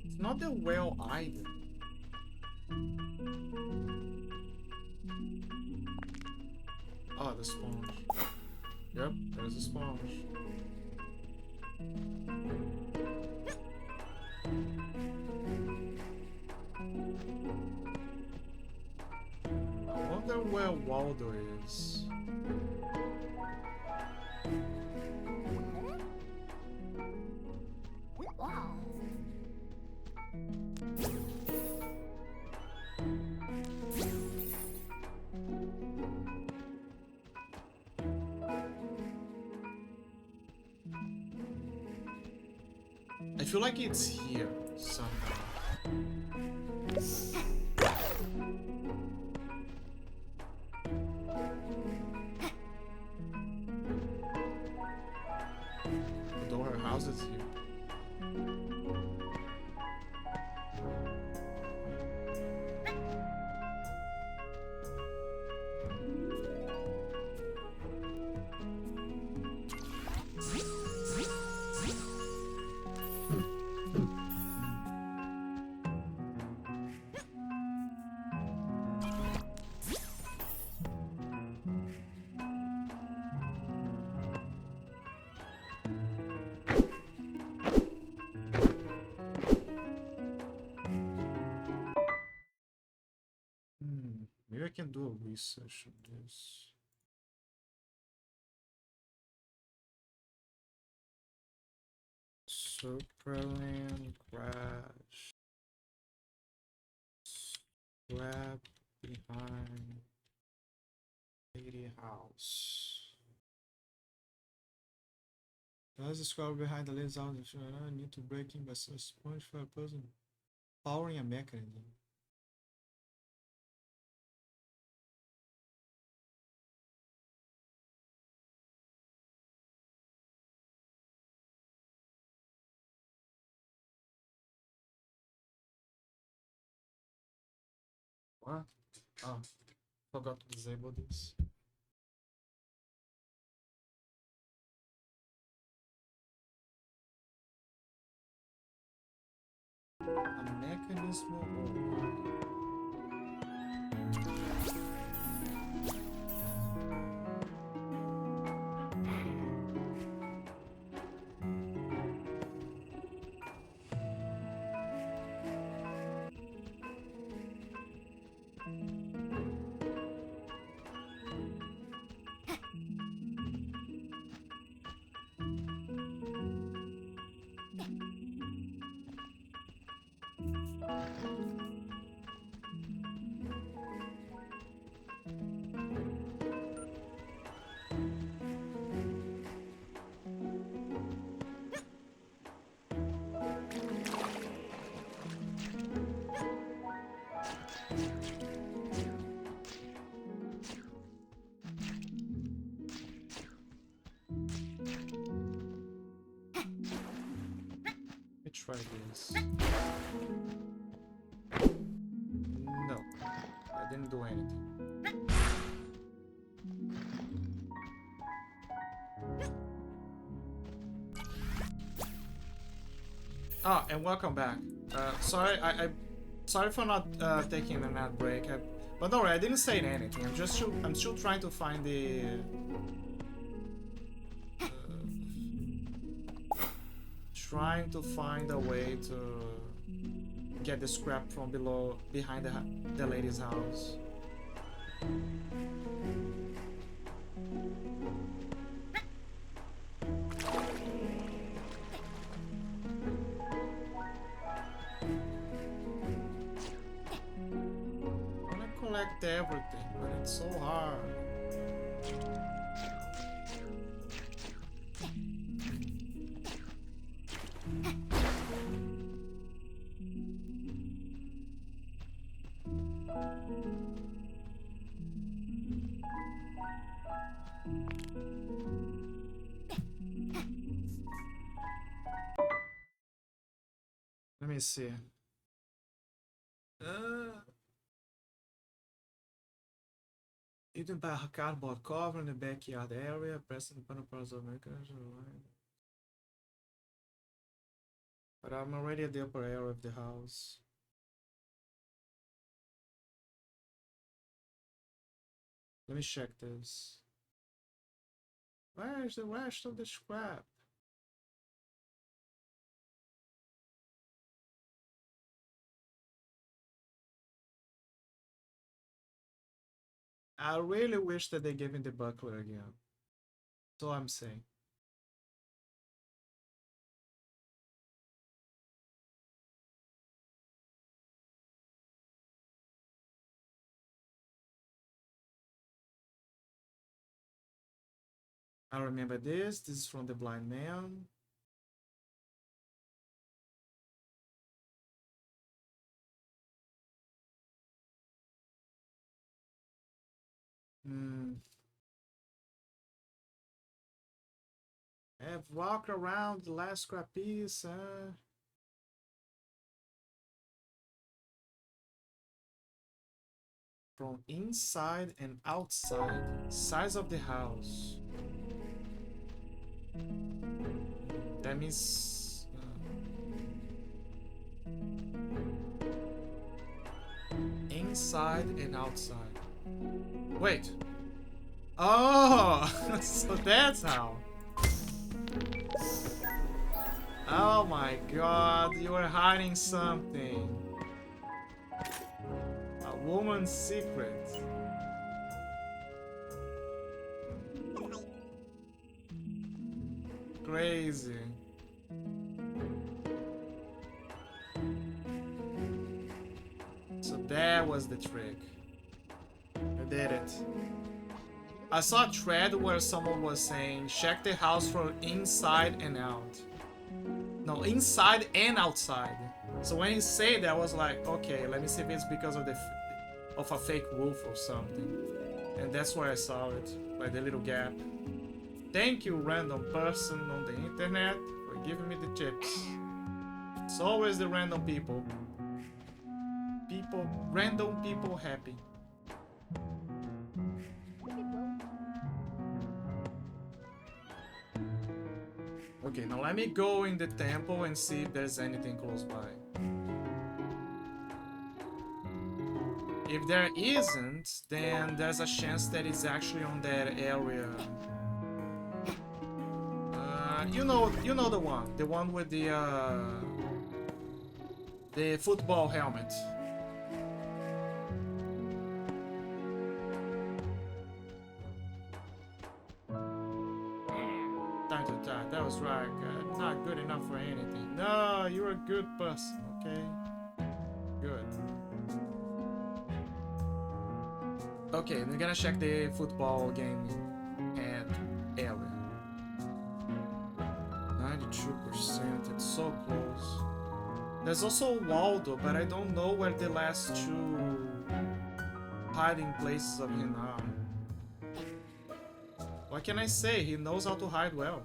It's not the well either. Oh, the sponge. Yep, there's a sponge. I wonder where Waldo Aldo is. I feel like it's here somehow. Although her house is here. Maybe I can do a research on this. Supra land crash. Scrap behind lady house. There's a scrap behind the lady's house. I need to break in by some sponge for a person powering a mechanism. What? Oh, forgot to disable this. A mechanism or try this. No, I didn't do anything. Ah, and welcome back. Sorry for not taking an ad break. But don't worry, I didn't say anything. I'm still trying to find the. Trying to find a way to get the scrap from behind the lady's house. I wanna collect everything, but it's so hard. Let me see. You can buy a cardboard cover in the backyard area, pressing the button parts of American. But I'm already at the upper area of the house. Let me check this. Where's the rest of the scrap? I really wish that they gave me the buckler again. So I'm saying. I remember this. This is from the blind man. Have walked around the last scrap piece. From inside and outside. Size of the house. That means inside and outside. Wait. Oh, so that's how. Oh my god, you are hiding something. A woman's secret. Crazy. So that was the trick. I did it. I saw a thread where someone was saying, check the house from inside and out. No, inside and outside. So when he said that, I was like, okay, let me see if it's because of a fake roof or something. And that's where I saw it, like the little gap. Thank you, random person on the internet, for giving me the tips. It's always the random people. Random people happy. Okay, now let me go in the temple and see if there's anything close by. If there isn't, then there's a chance that it's actually on that area. You know the one with the football helmet. Time to die. That was right. Not good enough for anything. No, you're a good person. Okay. Good. Okay, we're gonna check the football game and area. 92%, it's so close. There's also Waldo, but I don't know where the last two hiding places of him are. What can I say? He knows how to hide well.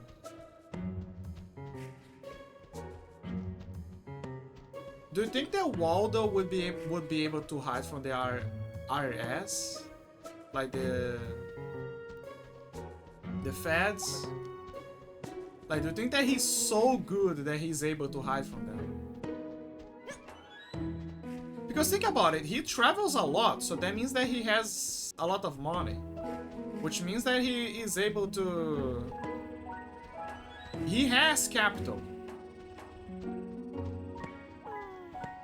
Do you think that Waldo would be able to hide from the IRS? Like the feds? Like, do you think that he's so good that he's able to hide from them? Because think about it, he travels a lot, so that means that he has a lot of money. Which means that he is able to... He has capital.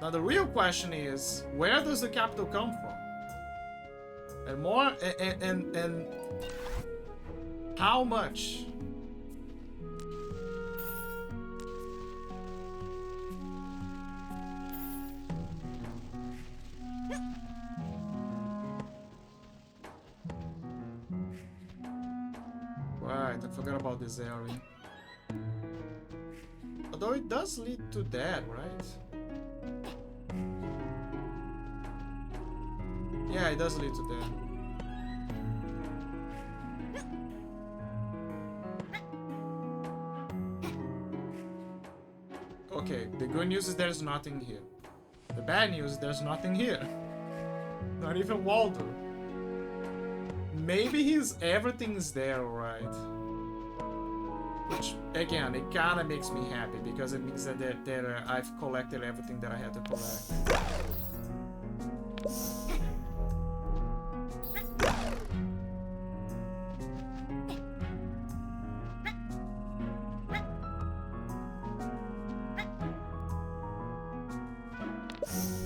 Now the real question is, where does the capital come from? And more, and how much? Right, I forgot about this area. Although it does lead to that, right? Yeah, it does lead to that. Okay, the good news is there's nothing here. The bad news is there's nothing here. Not even Waldo. Maybe everything's there, right? Which, again, it kind of makes me happy because it means that I've collected everything that I had to collect.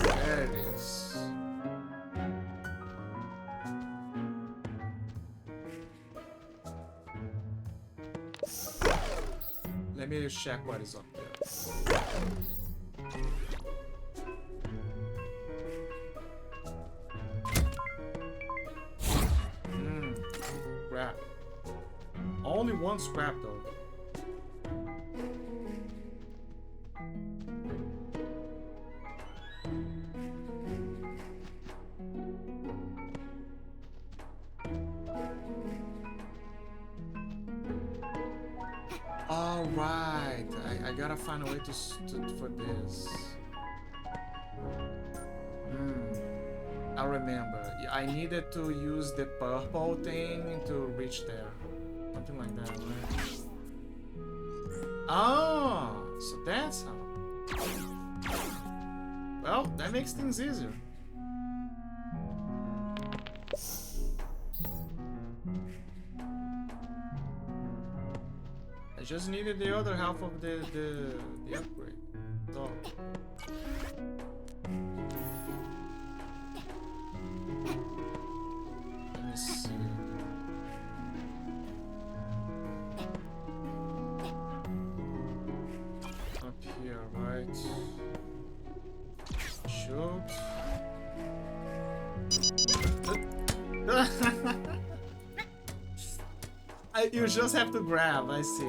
There it is. me check what is up there. Scrap. Only one scrap though. All right, I gotta find a way to for this. I remember. I needed to use the purple thing to reach there. Something like that, right? Oh, so that's how. Well, that makes things easier. I just needed the other half of the upgrade. So. Let me see. Up here, right? Shoot. You just have to grab, I see.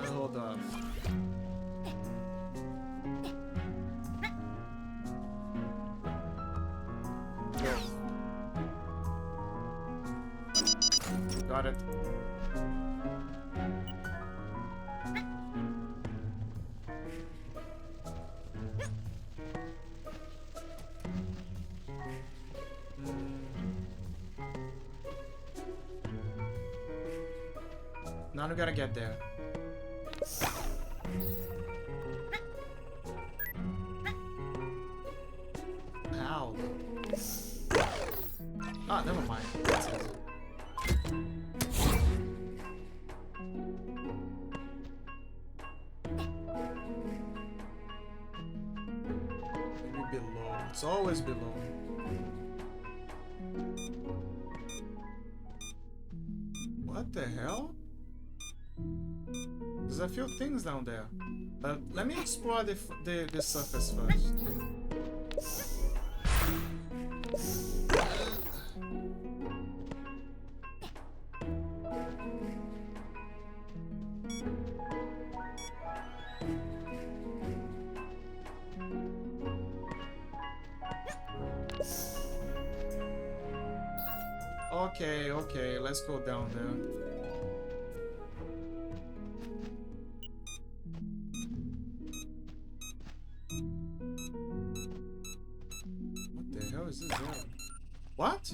Hold on. Got it. Now we gotta get there. How? Ah, never mind. That's easy. Maybe below. It's always below. What the hell? There's a few things down there, but let me explore the surface first. Okay, let's go down there. Is this there? What?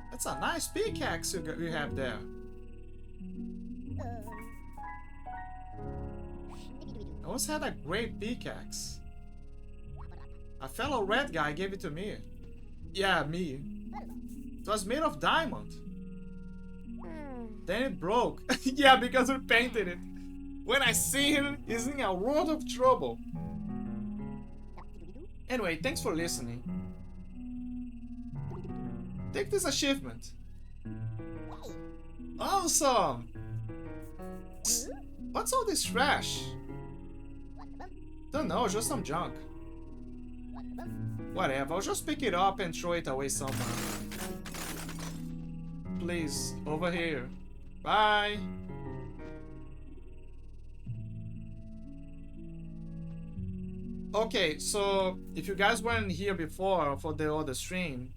That's a nice pickaxe you have there. I once had a great pickaxe. A fellow red guy gave it to me. Yeah, me. It was made of diamond. Then it broke. Yeah, because we painted it. When I see him, he's in a world of trouble. Anyway, thanks for listening. Take this achievement. Awesome! What's all this trash? Don't know, just some junk. Whatever, I'll just pick it up and throw it away somewhere. Please, over here. Bye! Okay, so if you guys weren't here before for the other stream,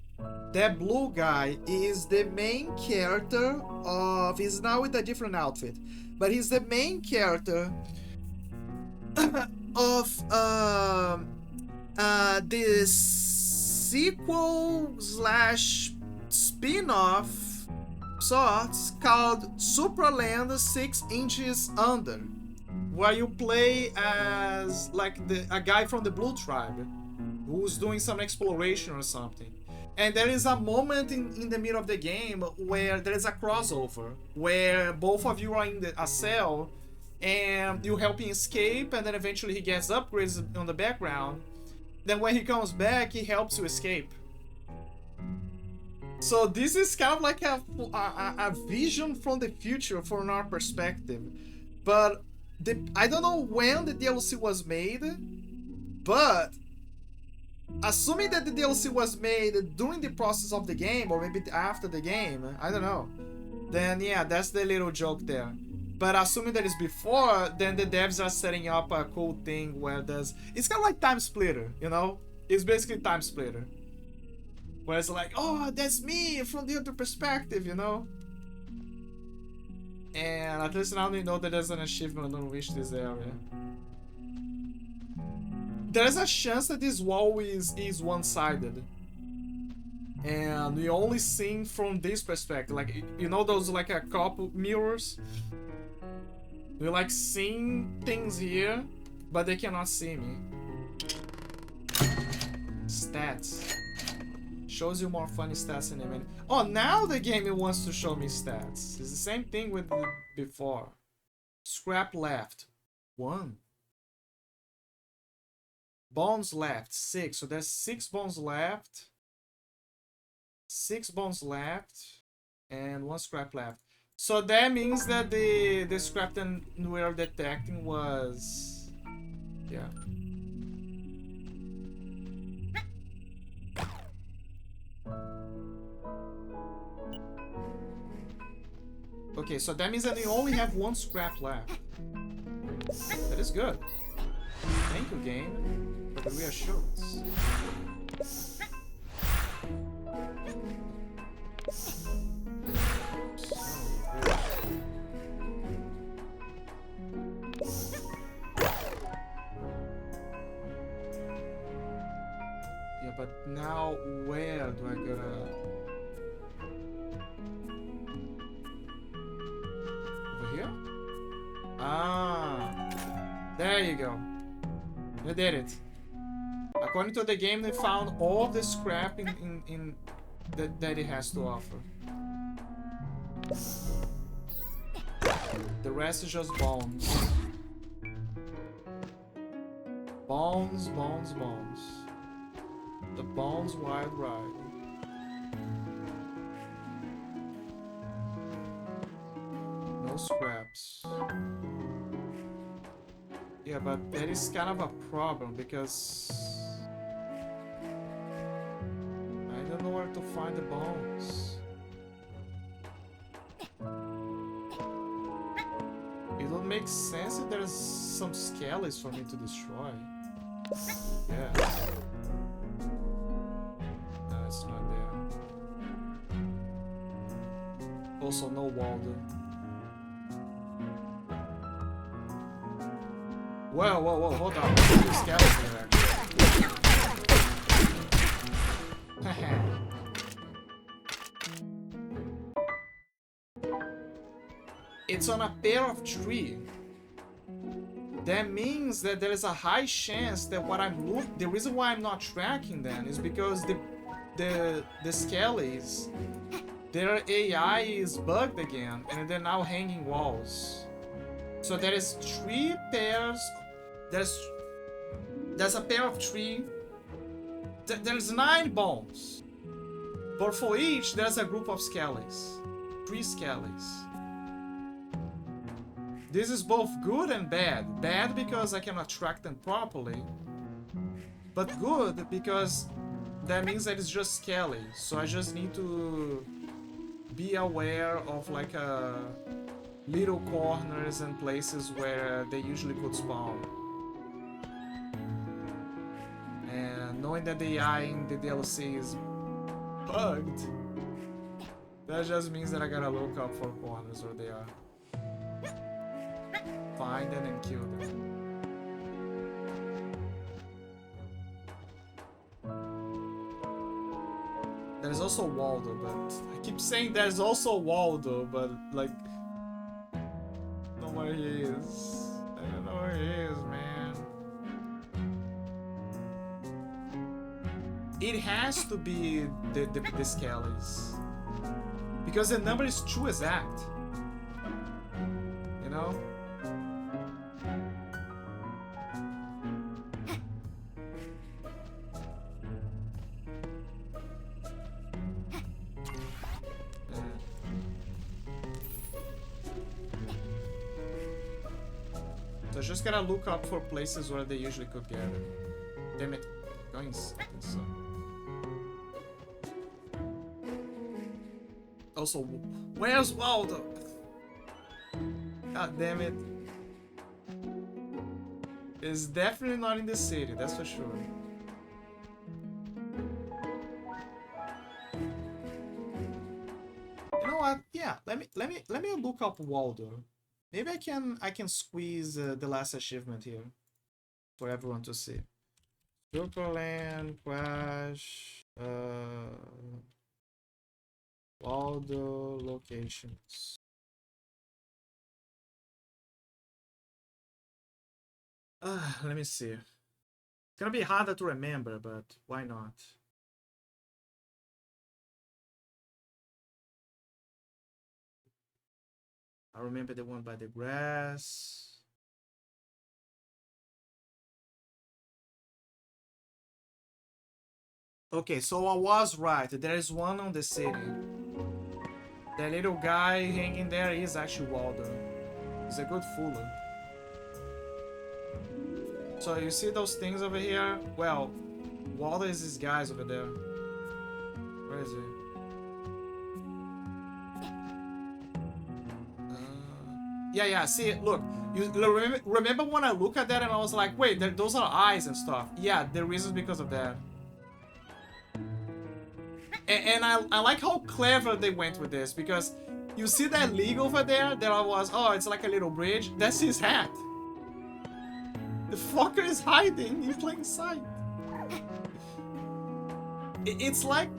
that blue guy is the main character of... He's now with a different outfit, but he's the main character of this sequel slash spin-off sorts called Supra Land 6 Inches Under, where you play as like a guy from the Blue Tribe who's doing some exploration or something. And there is a moment in the middle of the game where there is a crossover, where both of you are in a cell and you help him escape, and then eventually he gets upgrades on the background. Then when he comes back, he helps you escape. So this is kind of like a vision from the future from our perspective. But I don't know when the DLC was made, but assuming that the DLC was made during the process of the game, or maybe after the game, I don't know, then yeah, that's the little joke there. But assuming that it's before, then the devs are setting up a cool thing where it's kind of like Time Splitter, you know? It's basically Time Splitter. Where it's like, oh, that's me from the other perspective, you know? And at least now we know that there's an achievement on which this area. There's a chance that this wall is one-sided. And we only see from this perspective. Like, you know those like a couple mirrors? We like seeing things here, but they cannot see me. Stats. Shows you more funny stats in a minute. Oh, now the game wants to show me stats. It's the same thing with before. Scrap left. 1. Bones left. 6. So there's 6 bones left. 6 bones left. And 1 scrap left. So that means that the scrap that we are detecting was... yeah. Okay, so that means that we only have 1 scrap left. That is good. Thank you, game, for the reassurance. Yeah, but now where do I gotta... over here? Ah, there you go. We did it. According to the game, they found all the scrap in that it has to offer. The rest is just bones. Bones, bones, bones. The Bones Wild Ride. No scraps. Yeah, but that is kind of a problem because I don't know where to find the bones. It would make sense if there's some skellies for me to destroy. Yeah. No, it's not there. Also, no Waldo. Whoa, whoa, whoa, hold on. There's skeletons there. It's on a pair of trees. That means that there is a high chance that what I'm looking... the reason why I'm not tracking them is because the skellies, their AI is bugged again, and they're now hanging walls. So there is 3 pairs. There's a pair of 3. There's 9 bones, but for each there's a group of skellies. 3 skellies. This is both good and bad. Bad because I cannot track them properly, but good because that means that it's just skelly. So I just need to be aware of like little corners and places where they usually could spawn. And knowing that the AI in the DLC is bugged, that just means that I gotta look up for corners where they are. Find them and kill them. There's also Waldo, but I keep saying there's also Waldo, but like, I don't know where he is. I don't know where he is, man. It has to be the skellies, because the number is too exact. You know? So I just gotta look up for places where they usually could get it. Damn it. Going second, so. Also, where's Waldo? God damn it. It's definitely not in the city, that's for sure. You know what? Yeah, let me look up Waldo. Maybe I can squeeze the last achievement here for everyone to see. Superland, Crash, Waldo locations. Let me see. It's gonna be harder to remember, but why not? I remember the one by the grass. Okay, so I was right. There is one on the city. The little guy hanging there is actually Waldo. He's a good fooler. So you see those things over here? Well, Waldo is these guys over there. Where is he? Yeah, see, look. You remember when I look at that and I was like, wait, those are eyes and stuff. Yeah, the reason is because of that. And I like how clever they went with this, because you see that league over there that I was, oh, it's like a little bridge. That's his hat. The fucker is hiding in plain sight. It's like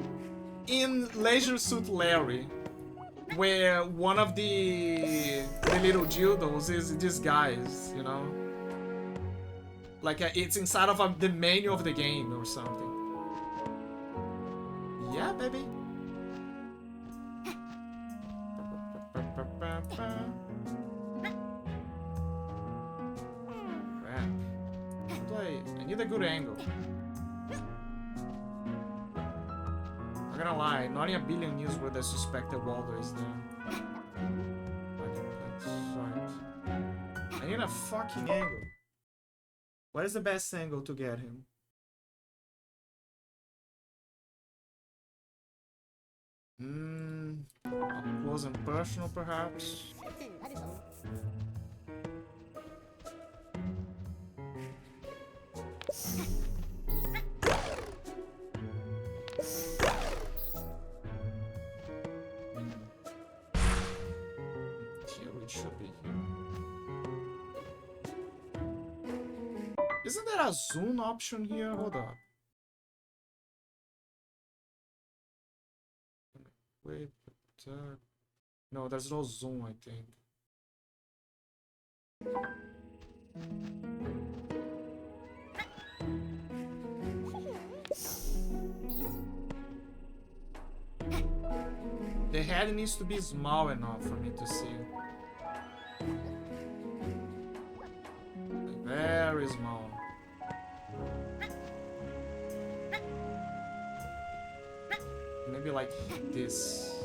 in Leisure Suit Larry, where one of the little dildos is disguised, you know? Like it's inside of the menu of the game or something. Yeah, baby. Crap. I need a good angle. I'm gonna lie, not in a billion years would I suspect that Waldo is there. That's right. I need a fucking angle. What is the best angle to get him? Up close and personal, perhaps. Here it should be here. Isn't there a zoom option here? Hold up. Wait, no, there's no zoom, I think. The head needs to be small enough for me to see. Very small. Maybe like this.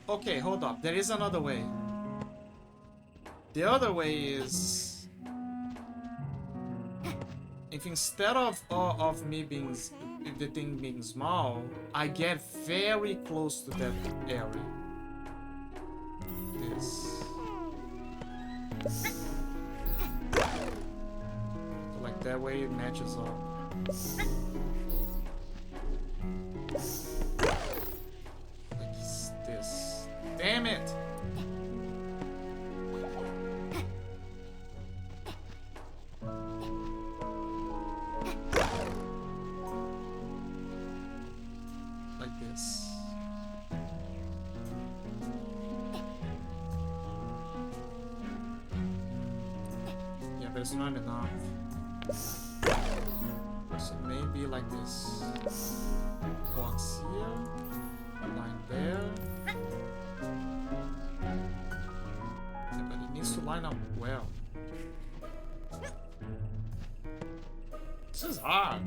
Okay, hold up. There is another way. The other way is if instead of me being the thing being small, I get very close to that area. This. So like that way it matches up. Like this. Damn it! Like this. But it's not enough. So maybe like this. Box here. Line there. Yeah, but it needs to line up well. This is hard.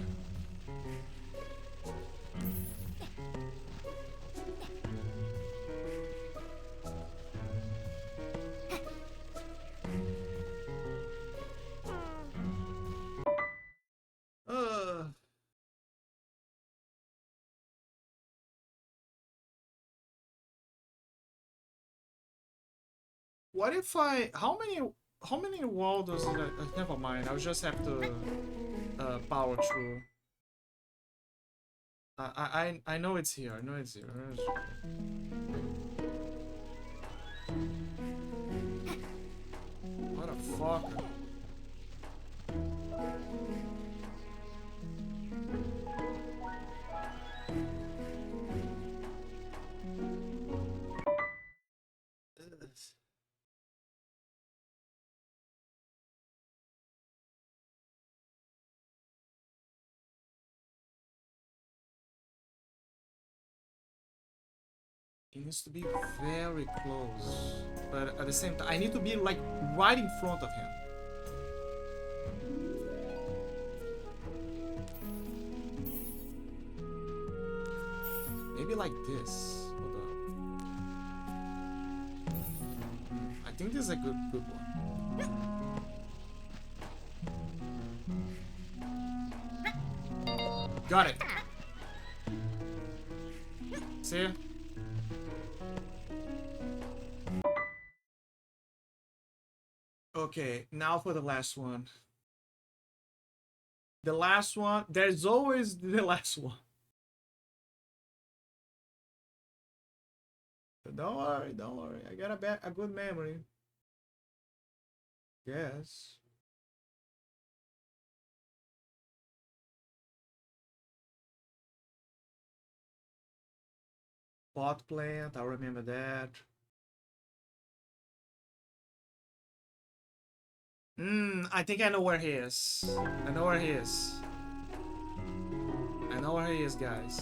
What if I... How many walls does it... never mind, I'll just have to power through. I know it's here. I know it's here. What a fucker. He needs to be very close, but at the same time, I need to be like right in front of him. Maybe like this. Hold on. I think this is a good one. Got it. See? Okay, now for the last one. The last one, there's always the last one. But don't worry. I got a good memory. Yes. Pot plant, I remember that. I think I know where he is. I know where he is. I know where he is, guys.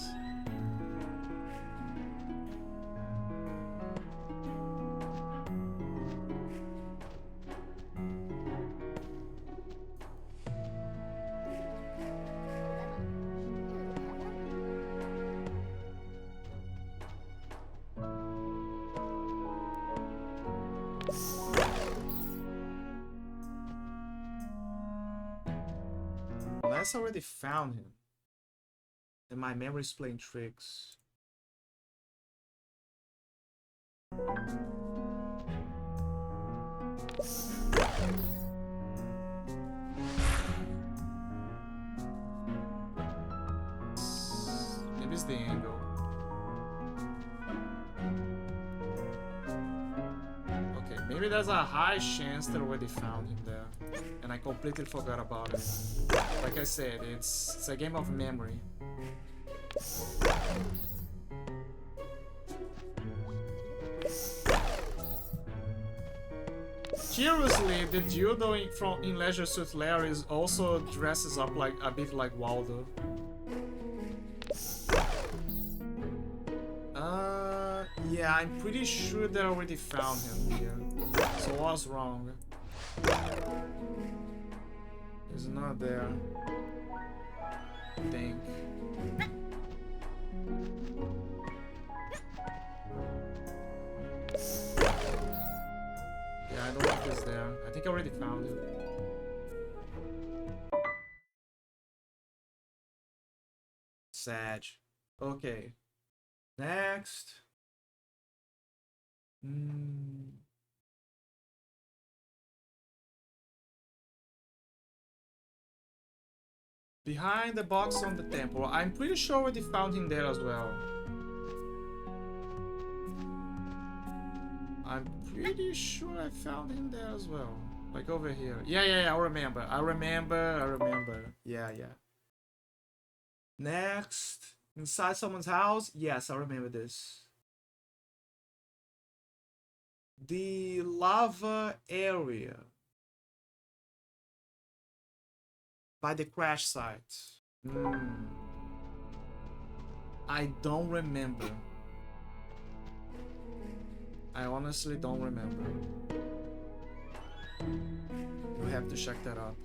Unless I already found him. And my memory's playing tricks. Maybe it's the angle. Okay, maybe there's a high chance that I already found him there. And I completely forgot about it. Like I said, it's a game of memory. Curiously, the dude in Leisure Suit Larry also dresses up like a bit like Waldo. Yeah, I'm pretty sure that I already found him here. So I was wrong. He's not there. I think. Yeah, I don't think he's there. I think I already found him. Sag. Okay. Next. Behind the box on the temple. I'm pretty sure I already found him there as well. I'm pretty sure I found him there as well. Like over here. Yeah, I remember. Yeah. Next. Inside someone's house? Yes, I remember this. The lava area. By the crash site. I don't remember. I honestly don't remember. You have to check that out.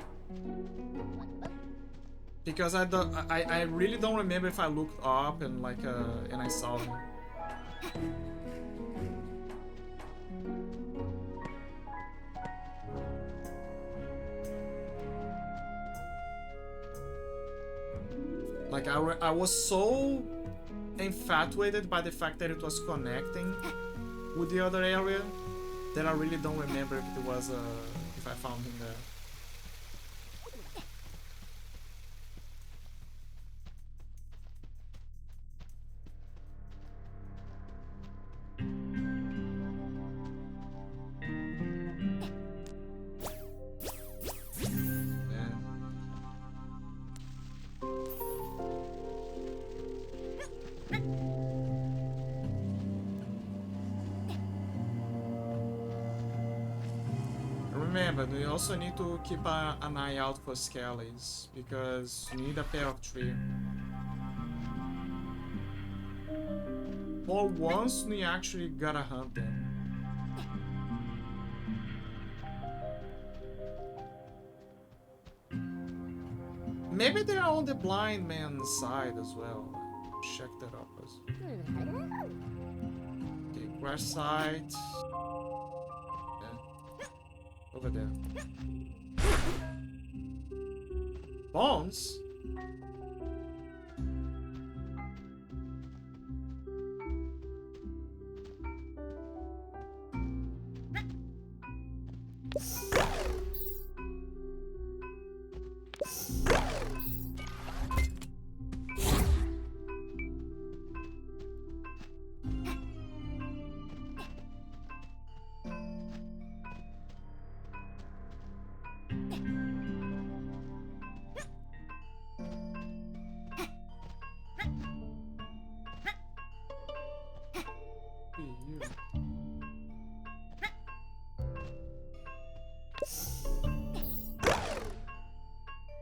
Because I really don't remember if I looked up and like and I saw him. Like I was so infatuated by the fact that it was connecting with the other area Then I really don't remember if it was if I found him there. Remember, we also need to keep an eye out for Skellies, because you need a pair of three. For once, we actually gotta hunt them. Maybe they're on the blind man's side as well. Check that up. Okay, crash site. Over there. Bones?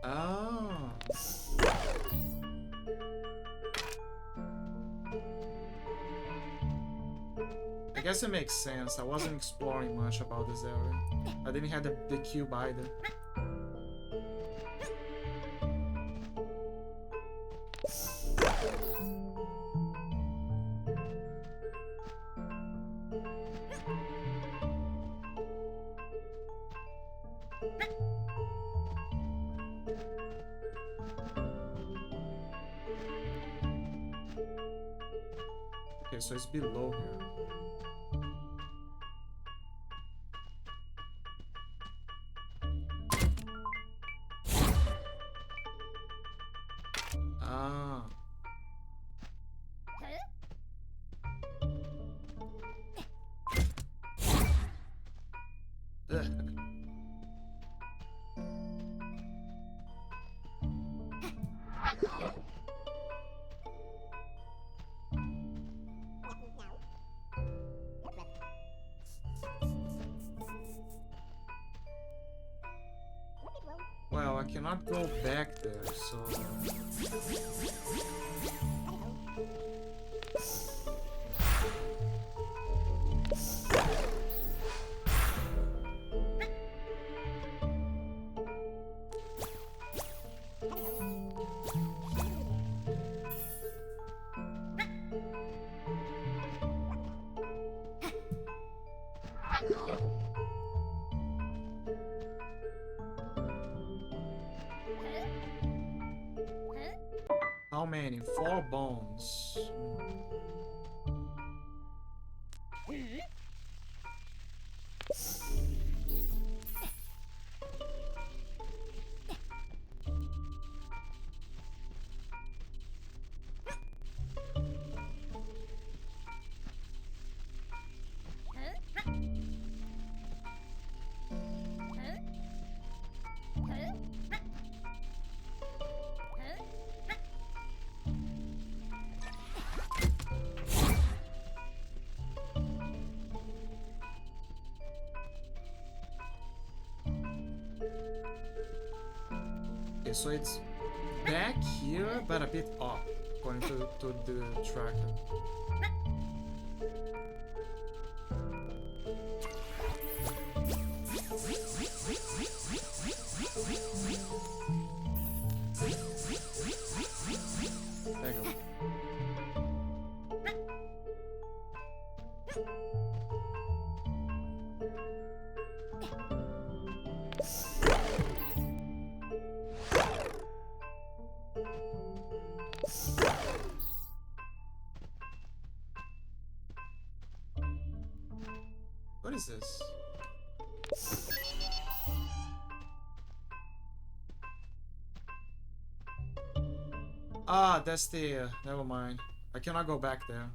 Oh. I guess it makes sense. I wasn't exploring much about this area. I didn't have the cube either. Okay, so it's below here. Ah. Ugh. Well, I cannot go back there, so... How many? 4 bones. Okay, so it's back here, but a bit up, according to the tracker. There you go. What is this? Ah, that's the... never mind. I cannot go back there.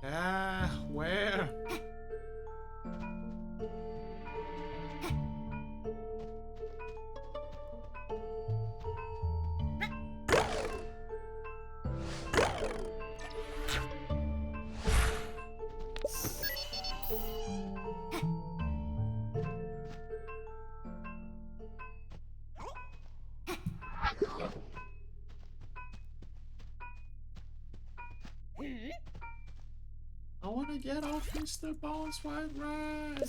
Ah, where? I want to get off Mr. Bones White Ride.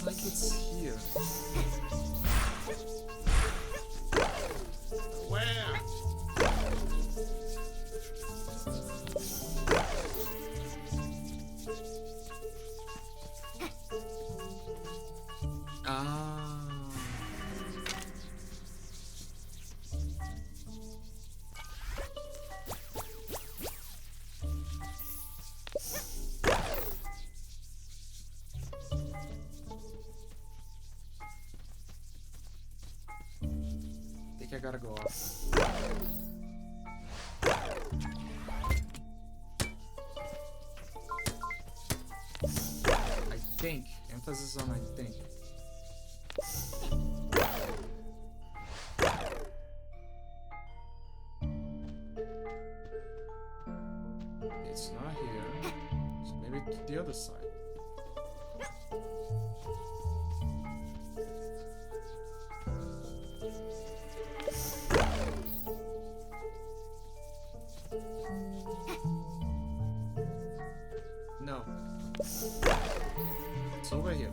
Like it's here. Where? Ah. Think I gotta go off. I think. Emphasis on I think. It's not here. So maybe to the other side. No. It's over here.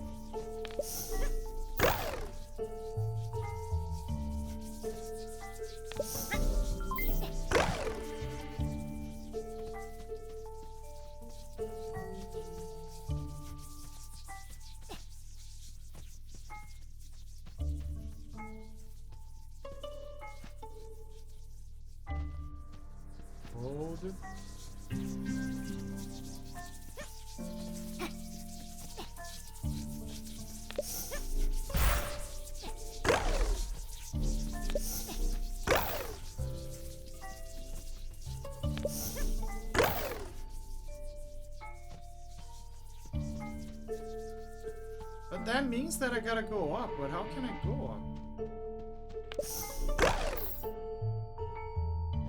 Hold it. But that means that I gotta go up, but how can I go up?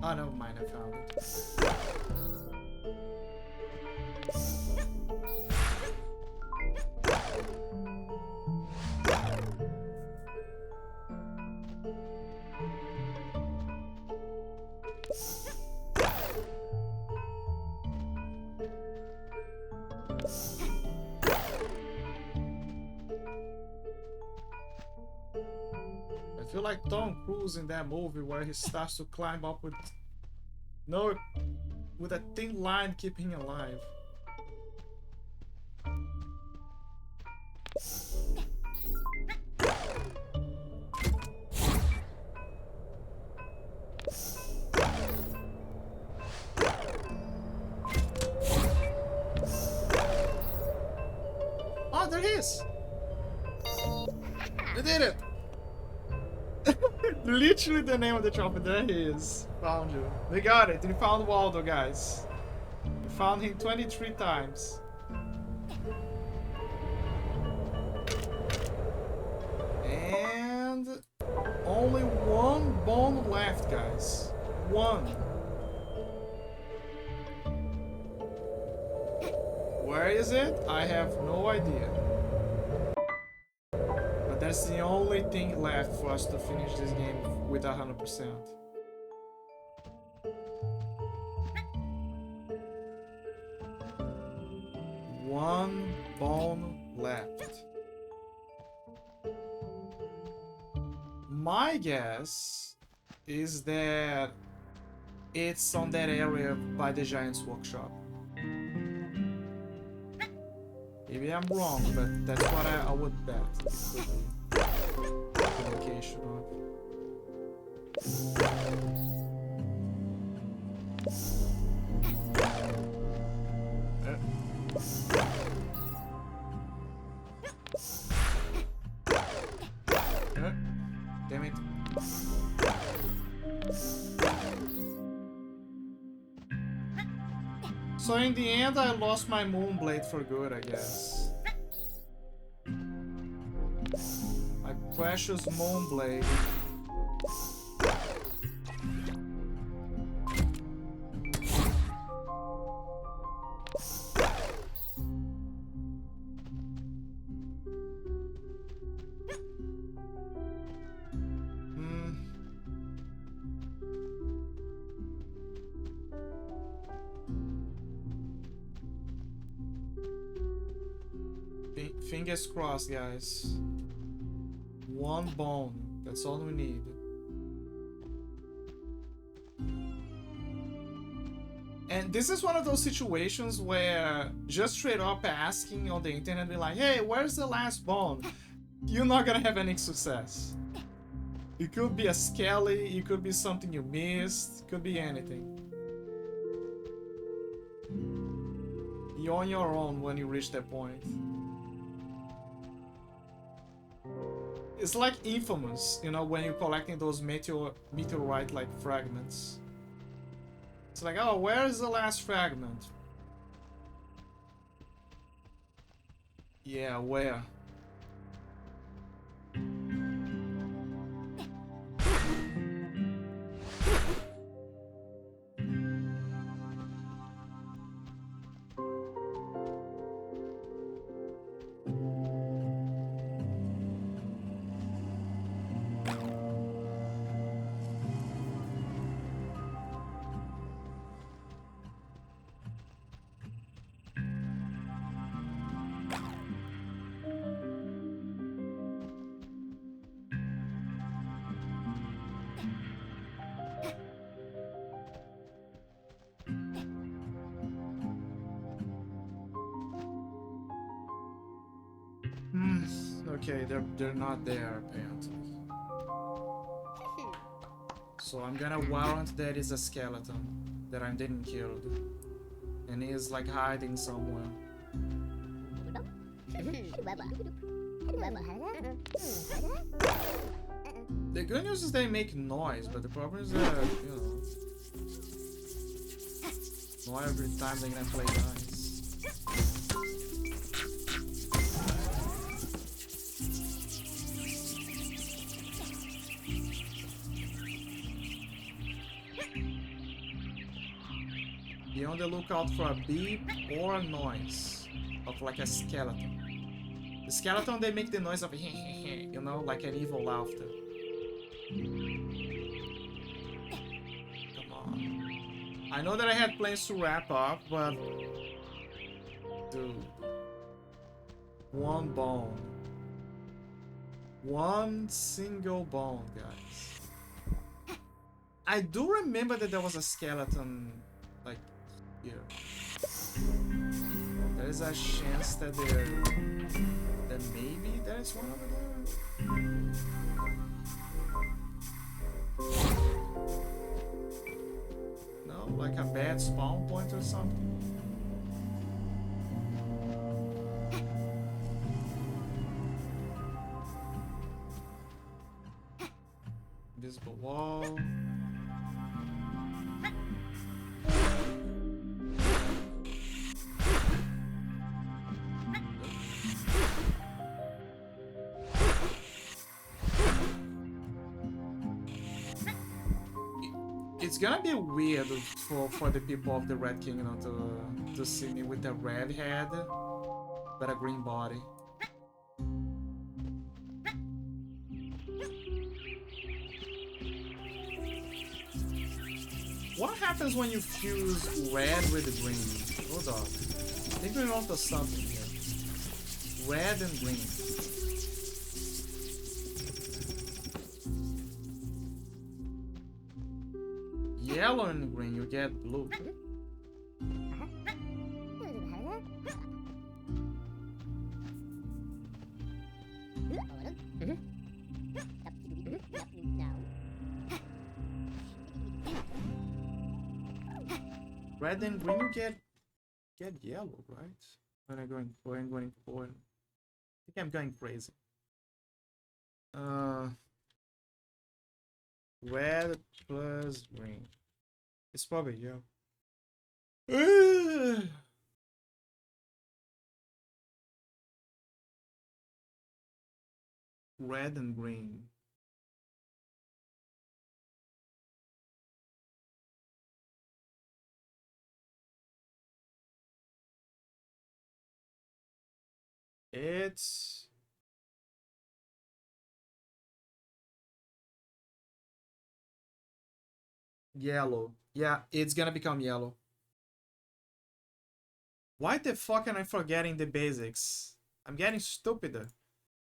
Oh, never mind, I found it. I feel like Tom Cruise in that movie where he starts to climb up with with a thin line keeping him alive. Oh, there he is! We did it! Literally the name of the chopper. There he is. Found you. We got it. We found Waldo, guys. We found him 23 times. And only one bone left, guys. One. Where is it? I have no idea. But that's the only thing left for us to finish this game with 100%. One bone left. My guess is that it's on that area by the Giant's Workshop. Maybe I'm wrong, but that's what I would bet. Indication of. Damn it. So in the end, I lost my Moonblade for good, I guess. My precious Moonblade. Fingers crossed, guys. One bone. That's all we need. And this is one of those situations where just straight up asking on the internet, be like, hey, where's the last bone? You're not gonna have any success. It could be a Skelly, it could be something you missed, it could be anything. You're on your own when you reach that point. It's like Infamous, you know, when you're collecting those meteorite-like fragments. It's like, oh, where is the last fragment? Yeah, where? Okay, they're not there apparently. So I'm gonna warrant that is a skeleton that I didn't kill, and he is like hiding somewhere. The good news is they make noise, but the problem is that, you know, not every time they're gonna play nice. Be on the lookout for a beep or a noise of like a skeleton. The skeleton, they make the noise of you know, like an evil laughter. Come on. I know that I had plans to wrap up, but dude, one bone. One single bone, guys. I do remember that there was a skeleton like here. There is a chance that maybe there's one over there. No, like a bad spawn point or something. Invisible a wall. It's gonna be weird for the people of the Red Kingdom to see me with a red head but a green body. What happens when you fuse red with green? Hold on. I think we're onto something here. Red and green. Yellow and green, you get blue. Red and green, you get yellow, right? When I'm going for. I think I'm going crazy. Red plus green. It's probably yellow. Red and green. It's yellow. Yeah, it's gonna become yellow. Why the fuck am I forgetting the basics? I'm getting stupider.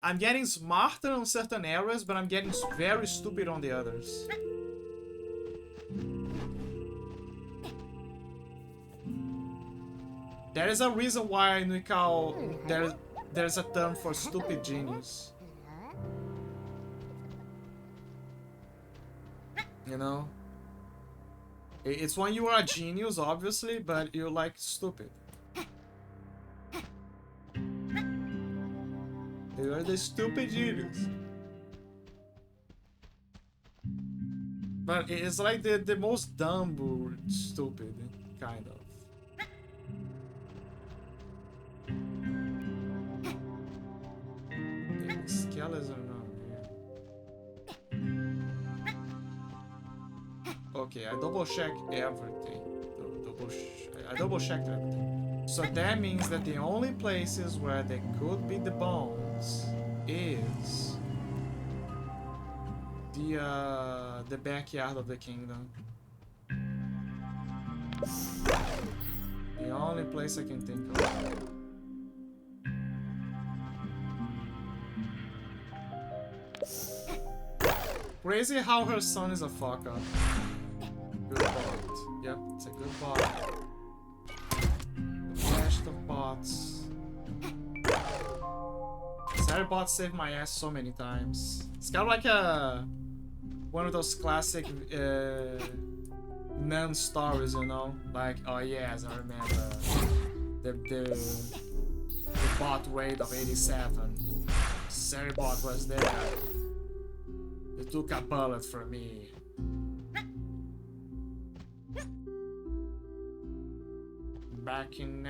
I'm getting smarter on certain areas, but I'm getting very stupid on the others. There is a reason why we call there's a term for stupid genius. You know? It's when you are a genius, obviously, but you're like stupid. You are the stupid genius. But it's like the most dumb or stupid, kind of. The skeleton are here. Okay, I double check everything. I double checked everything. So that means that the only places where there could be the bones is the backyard of the kingdom. The only place I can think of. Crazy how her son is a fuck up. Good bot. Yep, it's a good bot. Flashed of bots. Sarah bot saved my ass so many times. It's kind of like one of those classic nun stories, you know? Like, oh yes, I remember the bot raid of 87. Sarah bot was there. They took a bullet from me. Back in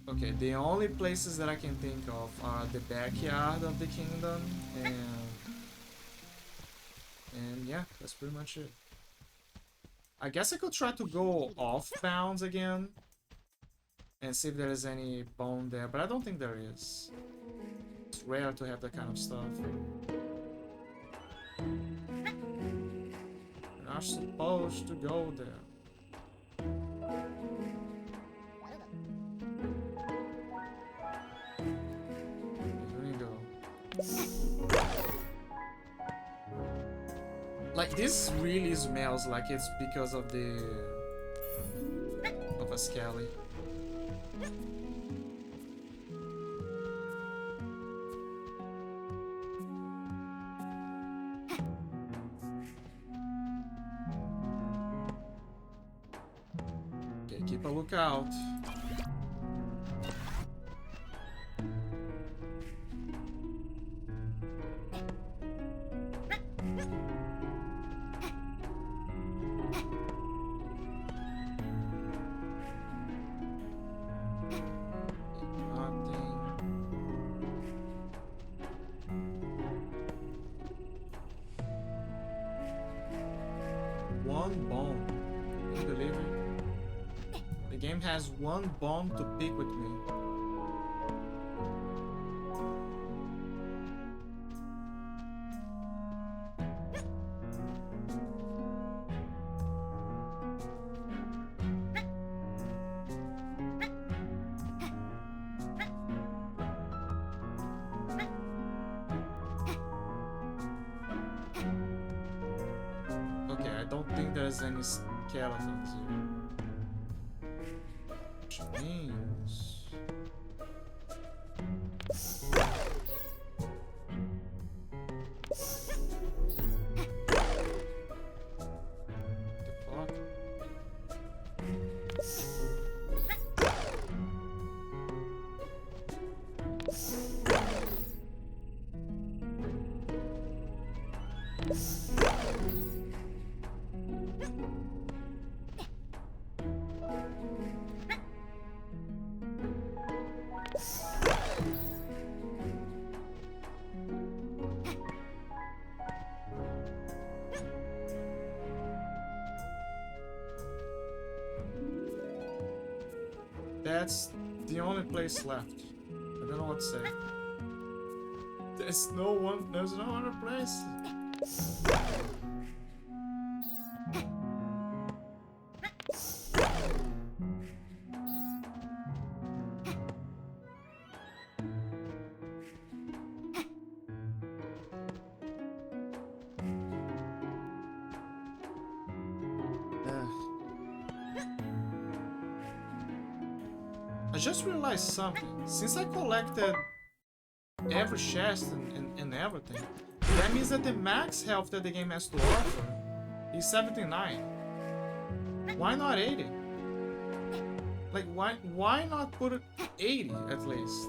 Okay, the only places that I can think of are the backyard of the kingdom and yeah, that's pretty much it. I guess I could try to go off bounds again and see if there is any bone there, but I don't think there is. It's rare to have that kind of stuff. You're not supposed to go there. Here we go. Like, this really smells like it's because of a Skelly. Okay, keep a lookout. one bone. Can you believe it? The game has one bone to pick with me. Okay, I don't think there's any skeletons here. Which means... What the fuck? That's the only place left. I don't know what to say. There's no other place. I just realized something. Since I collected every chest and everything, that means that the max health that the game has to offer is 79. Why not 80? Like, why not put it 80 at least?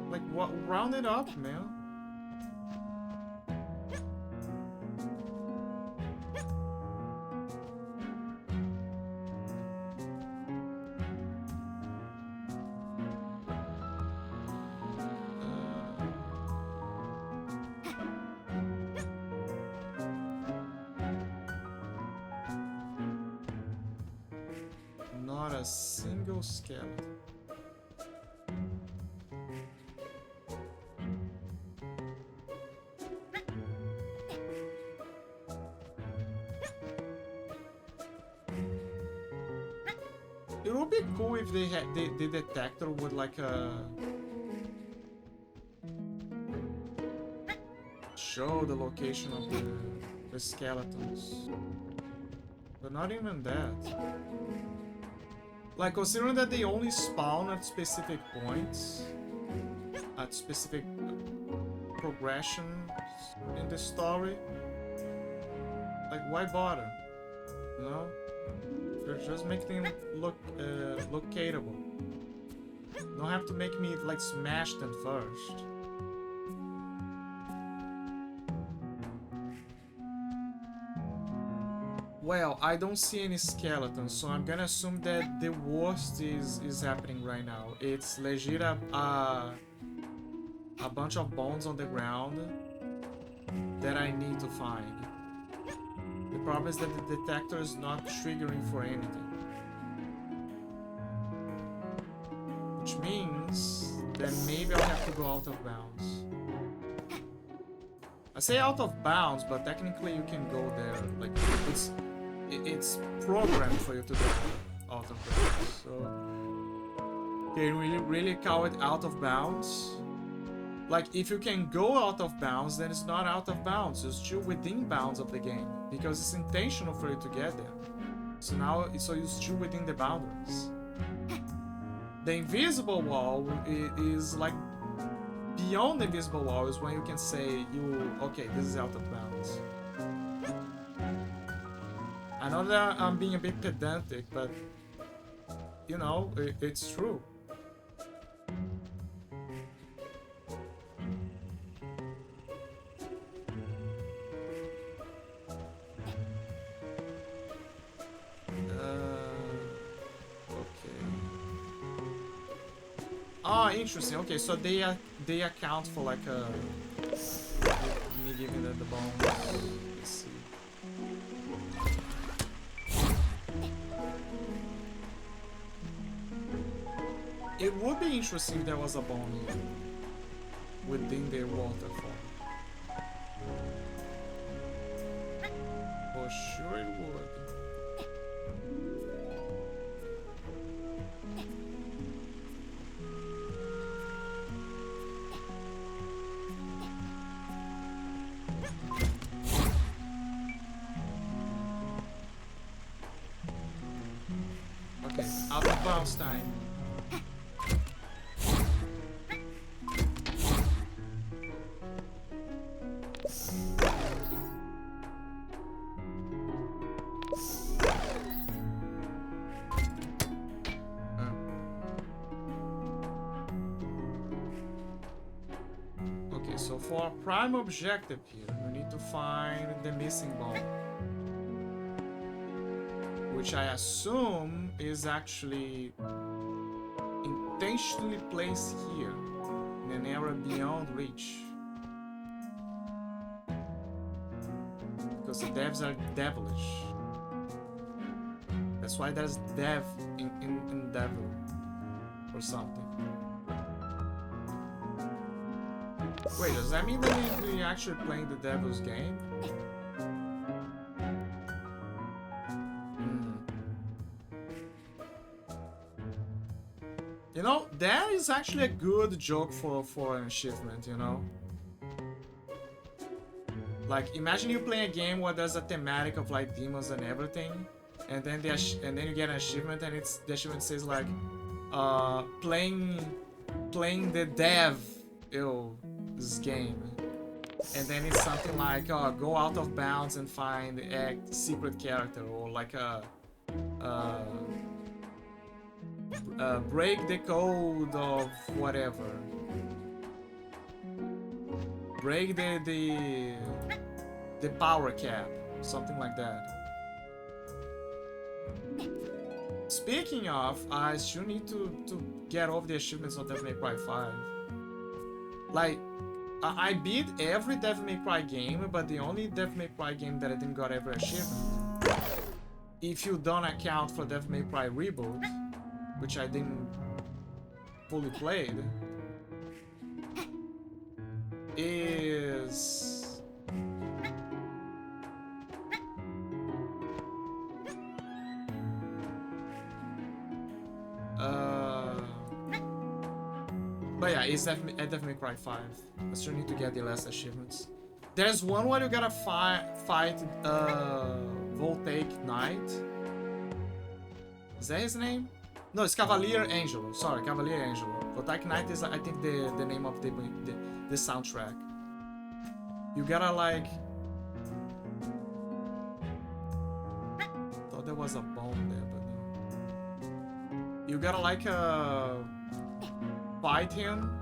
Like, what? Round it up, man. Not a single skeleton. It would be cool if they had the detector would like show the location of the skeletons, but not even that. Like, considering that they only spawn at specific points, at specific progressions in the story, like, why bother? You know? They're just making them look locatable. You don't have to make me like smash them first. Well, I don't see any skeletons, so I'm gonna assume that the worst is happening right now. It's legit a bunch of bones on the ground that I need to find. The problem is that the detector is not triggering for anything. Which means that maybe I'll have to go out of bounds. I say out of bounds, but technically you can go there. Like, it's programmed for you to go out of bounds. So, can we really call it out of bounds? Like, if you can go out of bounds, then it's not out of bounds. It's still within bounds of the game, because it's intentional for you to get there. So now, you're still within the boundaries. The invisible wall is like beyond the invisible wall is when you can say okay, this is out of bounds. I know that I'm being a bit pedantic, but you know, it's true. Ah, interesting. Okay, so they account for like me giving the bones. It would be interesting if there was a bomb here within the waterfall. For sure it would. Okay, out of bounds time. Okay, so for our prime objective here, we need to find the missing bomb. Which I assume is actually intentionally placed here in an area beyond reach. Because the devs are devilish. That's why there's dev in devil or something. Wait, does that mean that we actually playing the devil's game? You know, that is actually a good joke for an achievement, you know? Like, imagine you play a game where there's a thematic of like demons and everything, and then you get an achievement, and the achievement says like, playing the dev, this game, and then it's something like, go out of bounds and find a secret character, or like break the code of whatever. Break the power cap, something like that. Speaking of, I still need to get over the achievements of Devil May Cry 5. Like, I beat every Devil May Cry game, but the only Devil May Cry game that I didn't got every achievement, if you don't account for Devil May Cry Reboot, which I didn't fully played, is but yeah, it's Devil May Cry 5. I still need to get the last achievements. There's one where you gotta fight Voltaic Knight. Is that his name? No, it's Cavalier Angelo. Sorry, Cavalier Angelo. Voltaic Knight is, I think, the name of the soundtrack. You gotta like... Thought there was a bomb there, but no. You gotta like fight him.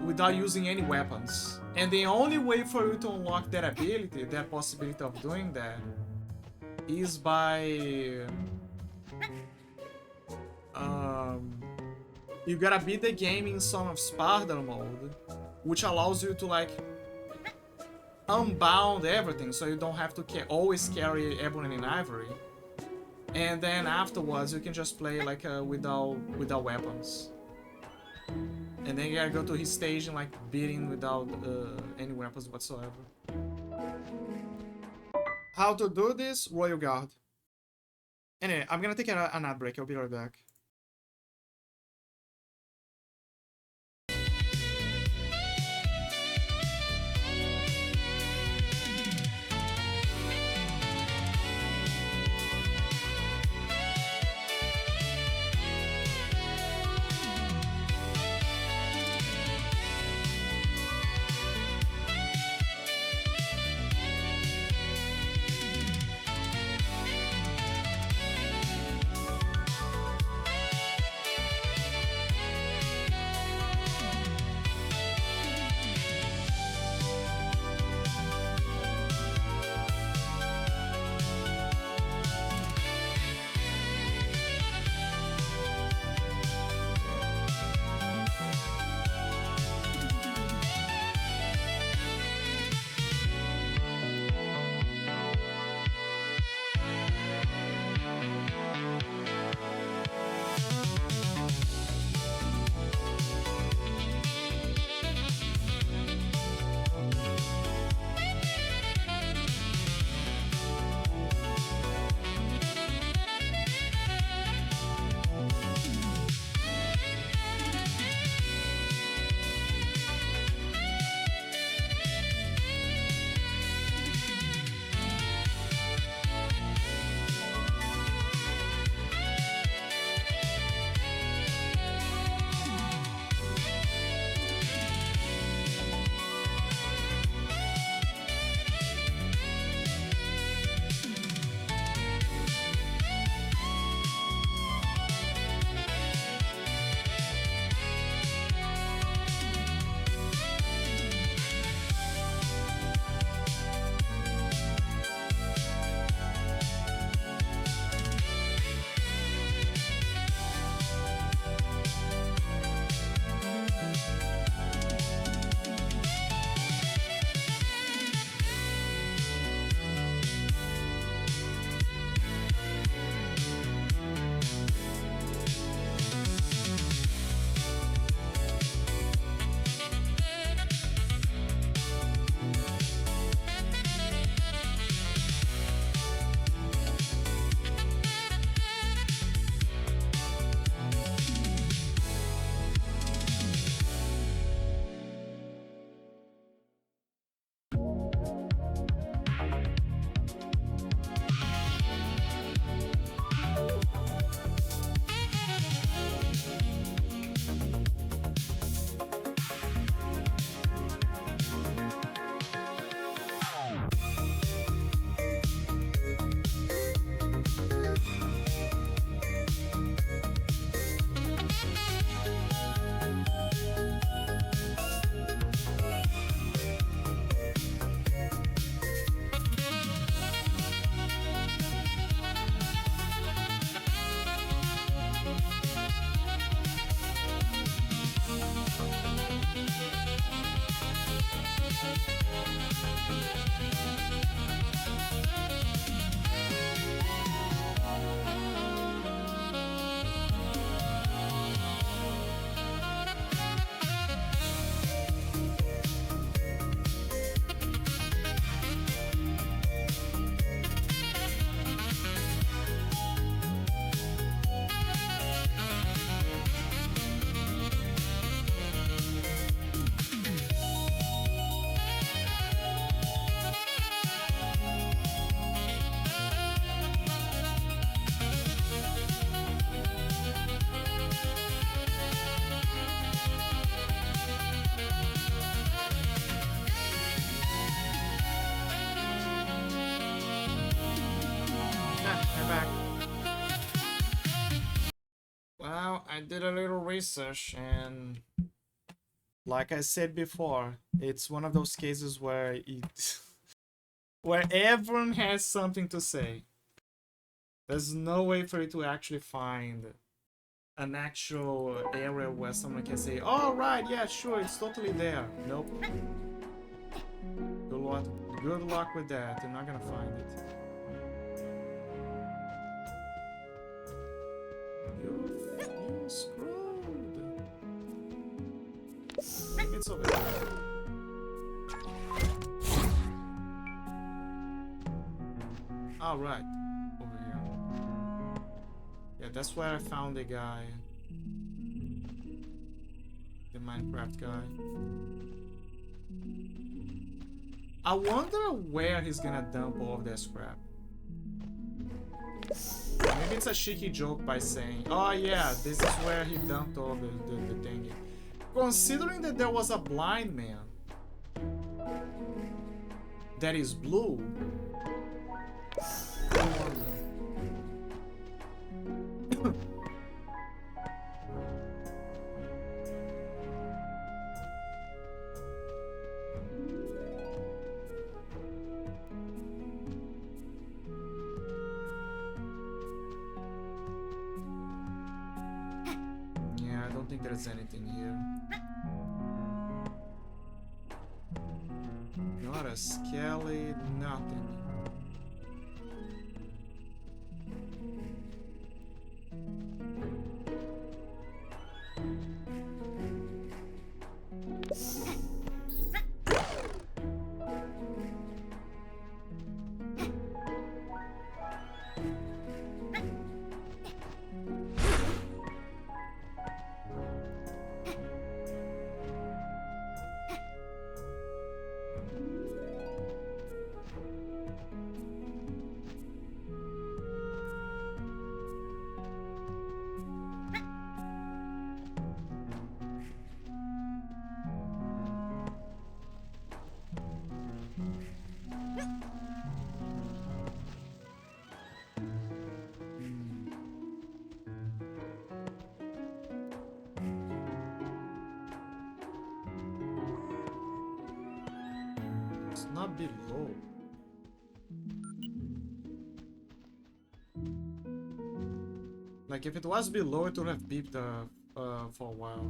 Without using any weapons. And the only way for you to unlock that ability, that possibility of doing that, is by... you gotta beat the game in Son of Sparda mode, which allows you to like unbound everything, so you don't have to always carry Ebony and Ivory. And then afterwards you can just play like without weapons. And then you gotta go to his stage and like beating without any weapons whatsoever. How to do this? Royal Guard. Anyway, I'm gonna take an ad break. I'll be right back. did a little research, and like I said before, it's one of those cases where where everyone has something to say. There's no way for you to actually find an actual area where someone can say, "Oh right, yeah, sure, it's totally there." Nope. Good luck with that. You're not gonna find it. You're screwed. Maybe it's over there. Oh, right. Over here. Yeah, that's where I found the guy. The Minecraft guy. I wonder where he's gonna dump all of that scrap. Maybe it's a cheeky joke by saying, oh yeah, this is where he dumped all the thingy. Considering that there was a blind man that is blue. Yeah, I don't think there's anything here. Not a skelly, nothing. It's not below. Like if it was below, it would have beeped for a while.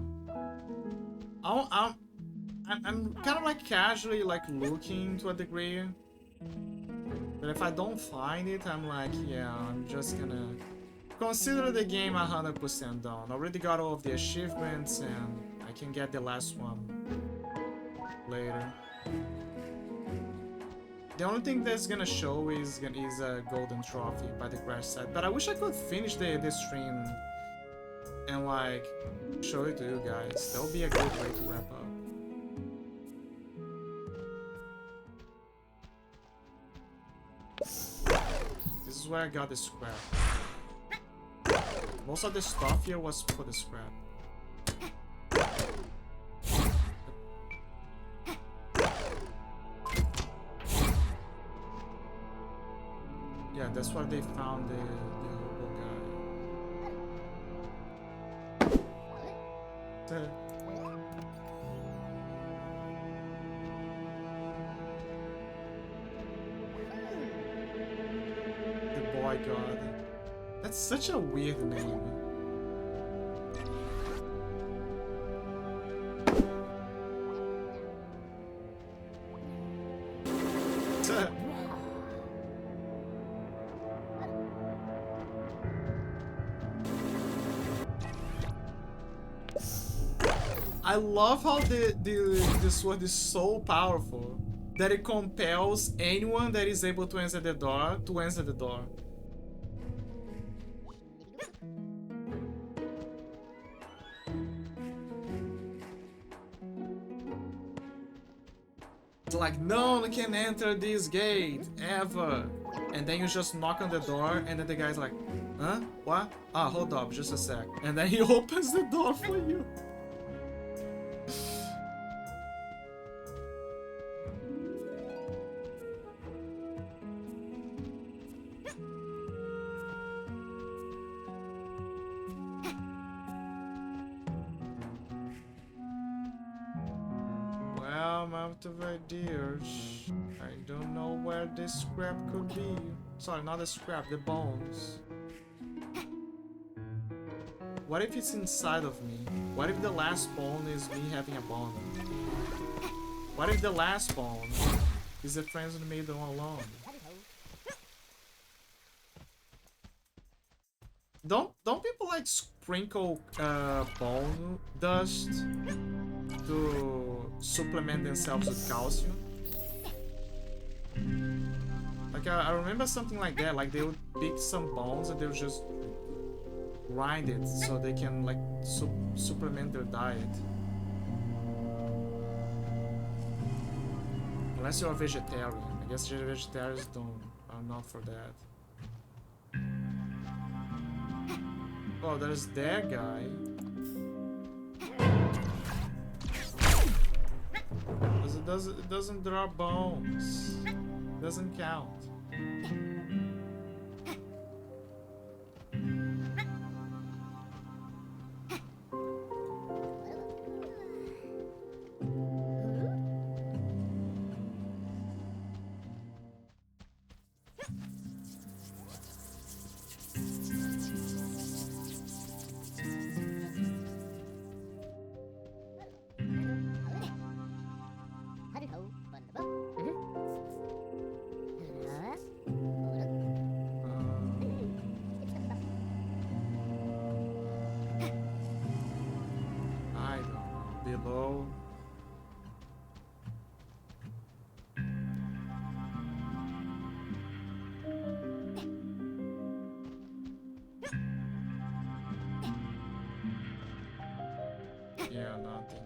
I'm kind of like casually like looking to a degree, but if I don't find it, I'm like, yeah, I'm just gonna consider the game 100% done. I already got all of the achievements, and I can get the last one later. The only thing that's gonna show is a golden trophy by the crash site. But I wish I could finish the stream and like show it to you guys. That would be a good way to wrap up. This is where I got the scrap. Most of the stuff here was for the scrap. Yeah, that's where they found the hobo guy. The boy god. That's such a weird name. I love how the sword is so powerful that it compels anyone that is able to enter the door to enter the door. It's like, no one can enter this gate ever. And then you just knock on the door, and then the guy's like, huh? What? Ah, hold up, just a sec. And then he opens the door for you. lot of ideas. I don't know where this scrap could be. Sorry, not the scrap, the bones. What if it's inside of me? What if the last bone is me having a bone? What if the last bone is the friends who made them all alone? Don't people like sprinkle bone dust to supplement themselves with calcium? Like I remember something like that. Like they would pick some bones and they would just grind it so they can like supplement their diet. Unless you're a vegetarian. I guess vegetarians are not for that. Oh, there's that guy. It doesn't drop bones. Doesn't count. Yeah, nothing.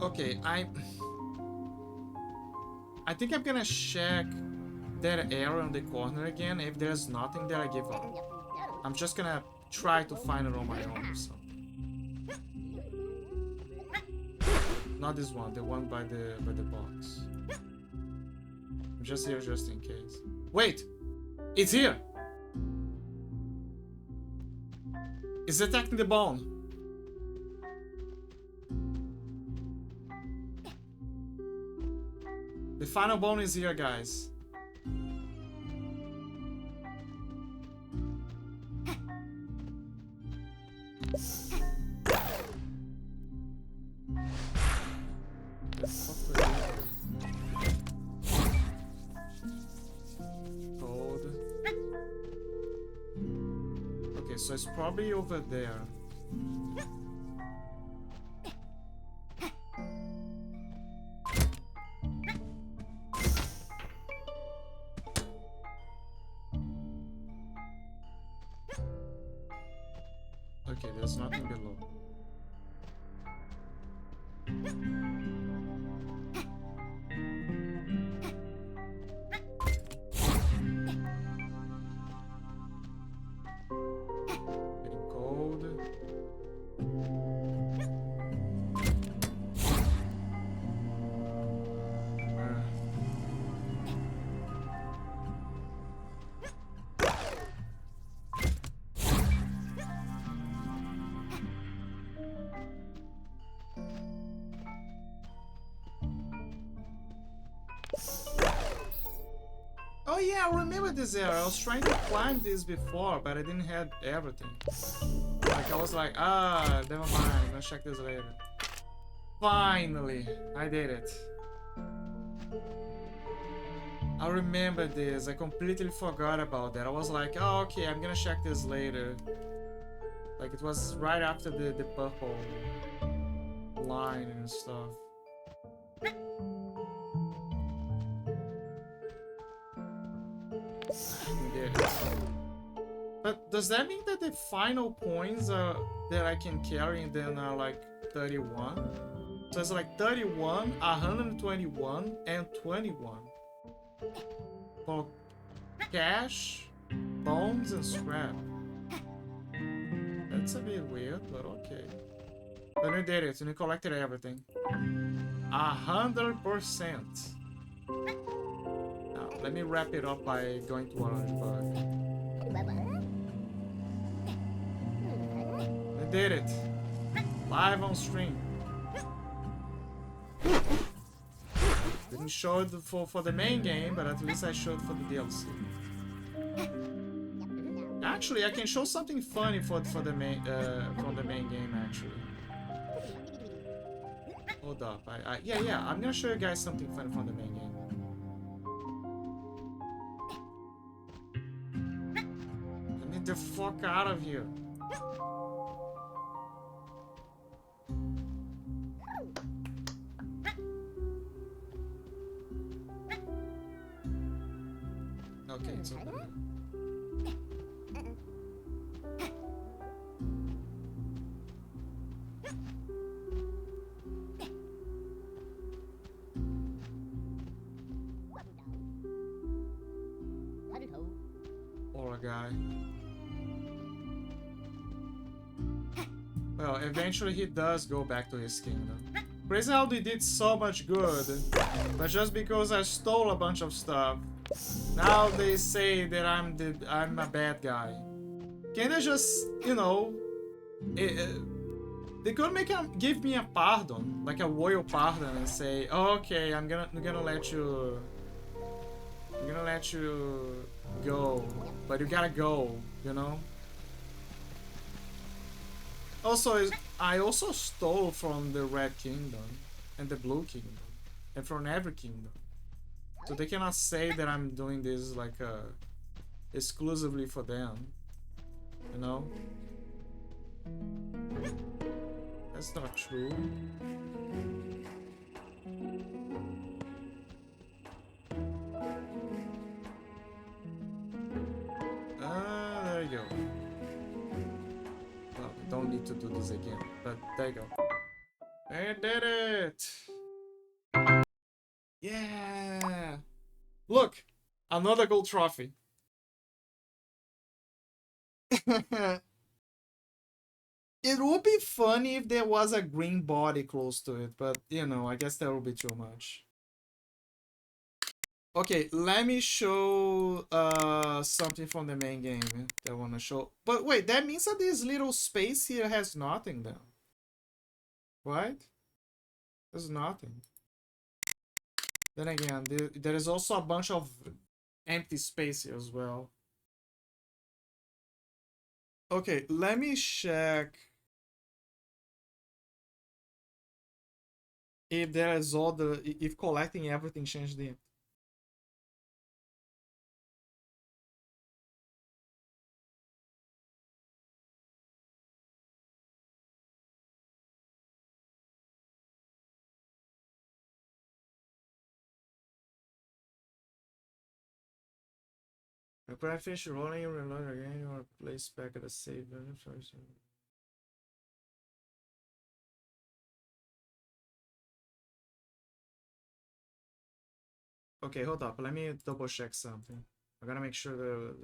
Okay, I think I'm gonna check that area on the corner again. If there's nothing there, I give up. I'm just gonna try to find it on my own. So. Not this one, the one by the box. I'm just here just in case. Wait! It's here! It's attacking the bone. The final bone is here, guys. So it's probably over there. Okay, there's nothing below. Oh yeah, I remember this area. I was trying to climb this before, but I didn't have everything. Like I was like, never mind, I'm gonna check this later. Finally, I did it. I remember this. I completely forgot about that. I was like, oh okay, I'm gonna check this later. Like it was right after the purple line and stuff. But does that mean that the final points that I can carry and then are like 31? So it's like 31, 121, and 21. For cash, bones, and scrap. That's a bit weird, but okay. But we did it, and we collected everything. 100%. Now, let me wrap it up by going to Orangeburg. We did it. Live on stream. Didn't show it for the main game, but at least I showed for the DLC. Actually, I can show something funny for the main from the main game. Actually, hold up. Yeah. I'm gonna show you guys something funny from the main game. Get the fuck out of here. Okay, it's open. Poor guy. Well, eventually he does go back to his kingdom. Crazy how they did so much good, but just because I stole a bunch of stuff, now they say that I'm a bad guy. Can they just, you know, they could give me a pardon, like a royal pardon, and say, oh, okay, I'm gonna let you go, but you gotta go, you know. Also, I also stole from the Red Kingdom and the Blue Kingdom and from every kingdom, so they cannot say that I'm doing this like exclusively for them, you know. That's not true. There you go. Well, we don't need to do this again, but there you go. I did it! Yeah! Look! Another gold trophy. It would be funny if there was a green body close to it, but you know, I guess that would be too much. Okay, let me show something from the main game that I want to show. But wait, that means that this little space here has nothing then. Right? There's nothing. Then again, there is also a bunch of empty space here as well. Okay, let me check if there is if collecting everything changed the. When I finish rolling, you reload again, or place back at the save. Okay, hold up. Let me double check something. I gotta make sure the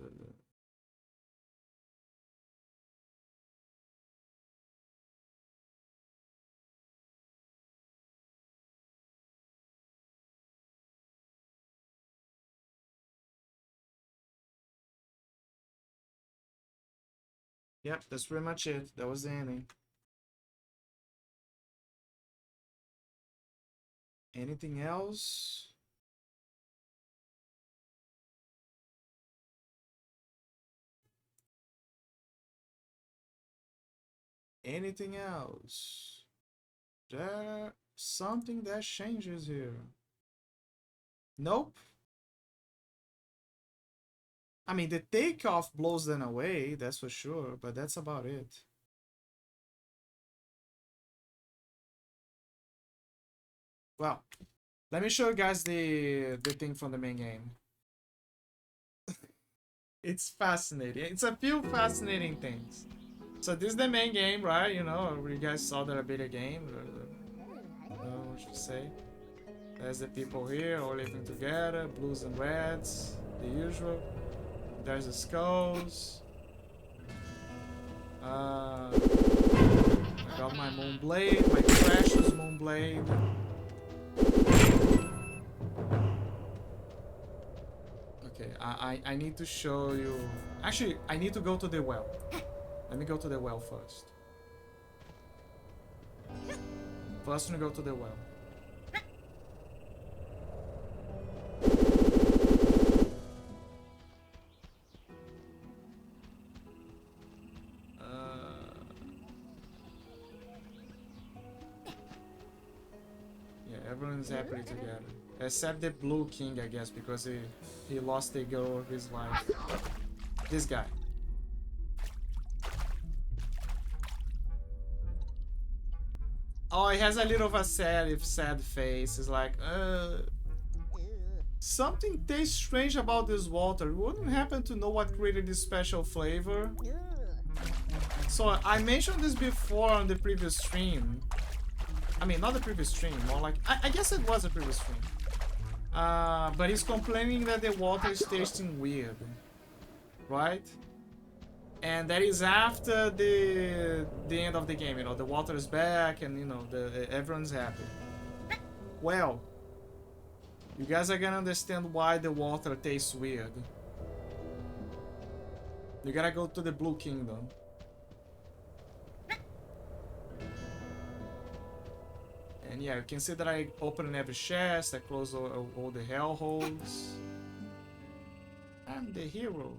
Yep, that's pretty much it. That was the ending. Anything else? Anything else? There something that changes here. Nope. I mean, the takeoff blows them away, that's for sure, but that's about it. Well, let me show you guys the thing from the main game. It's fascinating. It's a few fascinating things. So this is the main game, right? You know, you guys saw the beta game. What should I say? There's the people here all living together, blues and reds, the usual. There's the skulls. I got my moon blade, my precious moon blade. Okay, I need to show you. Actually, I need to go to the well. Let me go to the well first. First, we go to the well. everyone's happy together. Except the Blue King, I guess, because he lost the girl of his life. This guy. Oh, he has a little of a sad face. It's like, something tastes strange about this water. You wouldn't happen to know what created this special flavor? So I mentioned this before on the previous stream. I mean, not the previous stream, more like... I guess it was a previous stream. But he's complaining that the water is tasting weird. Right? And that is after the end of the game, you know, the water is back and, you know, everyone's happy. Well, you guys are gonna understand why the water tastes weird. You gotta go to the Blue Kingdom. And yeah, you can see that I open every chest, I close all the hell holes. I'm the hero.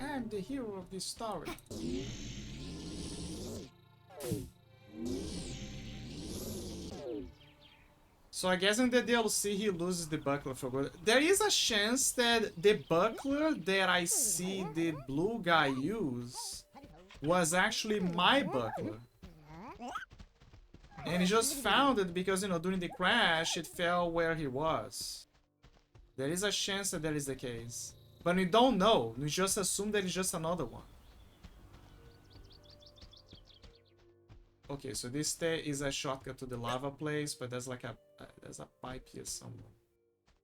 I'm the hero of this story. So I guess in the DLC he loses the buckler for good. There is a chance that the buckler that I see the blue guy use was actually my buckler. And he just found it because, you know, during the crash it fell where he was. There is a chance that is the case. But we don't know. We just assume that it's just another one. Okay, so this is a shortcut to the lava place, but there's like there's a pipe here somewhere.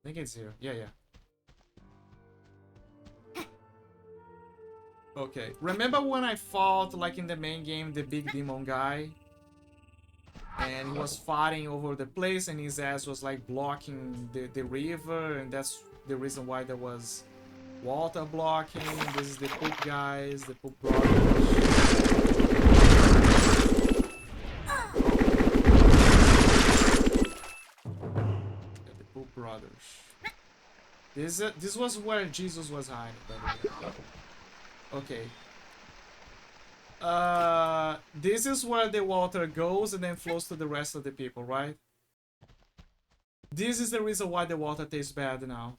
I think it's here. Yeah, yeah. Okay, remember when I fought, like in the main game, the big demon guy? And he was fighting over the place and his ass was like blocking the river, and that's the reason why there was water blocking. This is the poop guys, the poop brothers. Brothers. This was where Jesus was hiding, by the way. Okay. This is where the water goes and then flows to the rest of the people, right? This is the reason why the water tastes bad now.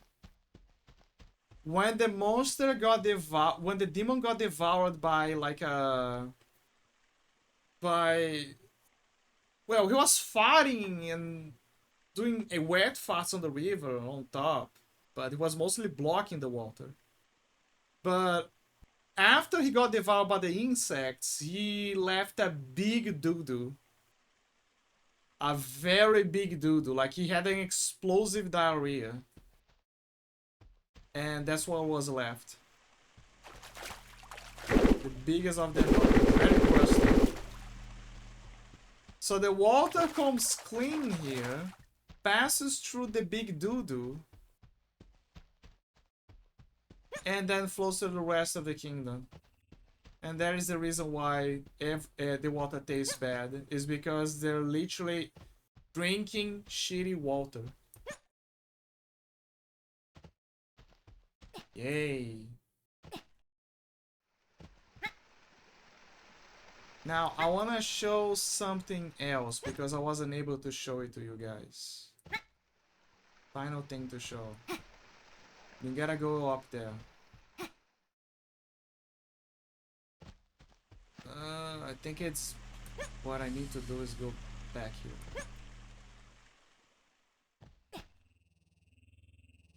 When the monster got devoured, when the demon got devoured by like well, he was fighting and doing a wet farts on the river on top, but it was mostly blocking the water. But after he got devoured by the insects, he left a big doo-doo. A very big doo-doo. Like he had an explosive diarrhea. And that's what was left. The biggest of them, very crusty. So the water comes clean here, passes through the big doo-doo, and then flows to the rest of the kingdom. And that is the reason why the water tastes bad, is because they're literally drinking shitty water. Yay. Now, I want to show something else because I wasn't able to show it to you guys. Final thing to show. You gotta go up there. I think it's... what I need to do is go back here.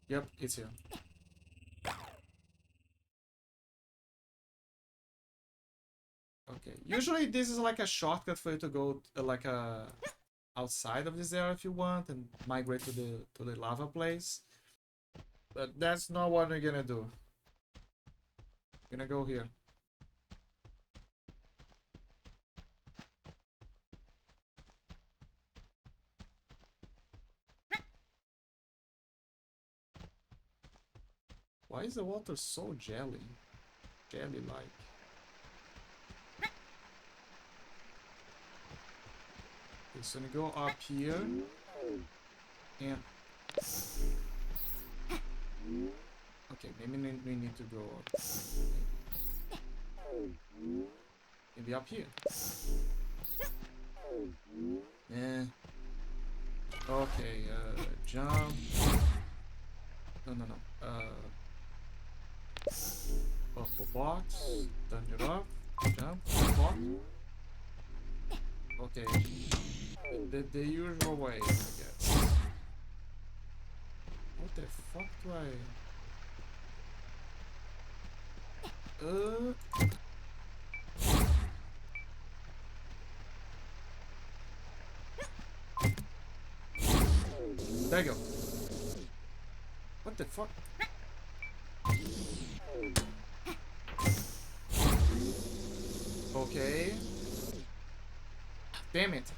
Yep, it's here. Okay, usually this is like a shortcut for you to go outside of this area if you want and migrate to the lava place. But that's not what we're gonna do. We're gonna go here. Why is the water so jelly? Jelly-like. Okay, so we go up here. And... Okay, maybe we need to go up. Maybe up here. Yeah. Okay, jump. No. Purple box. Turn it off. Jump. Box. Okay. The usual way, I guess. What the fuck do I... There you go. What the fuck? Okay. Damn it.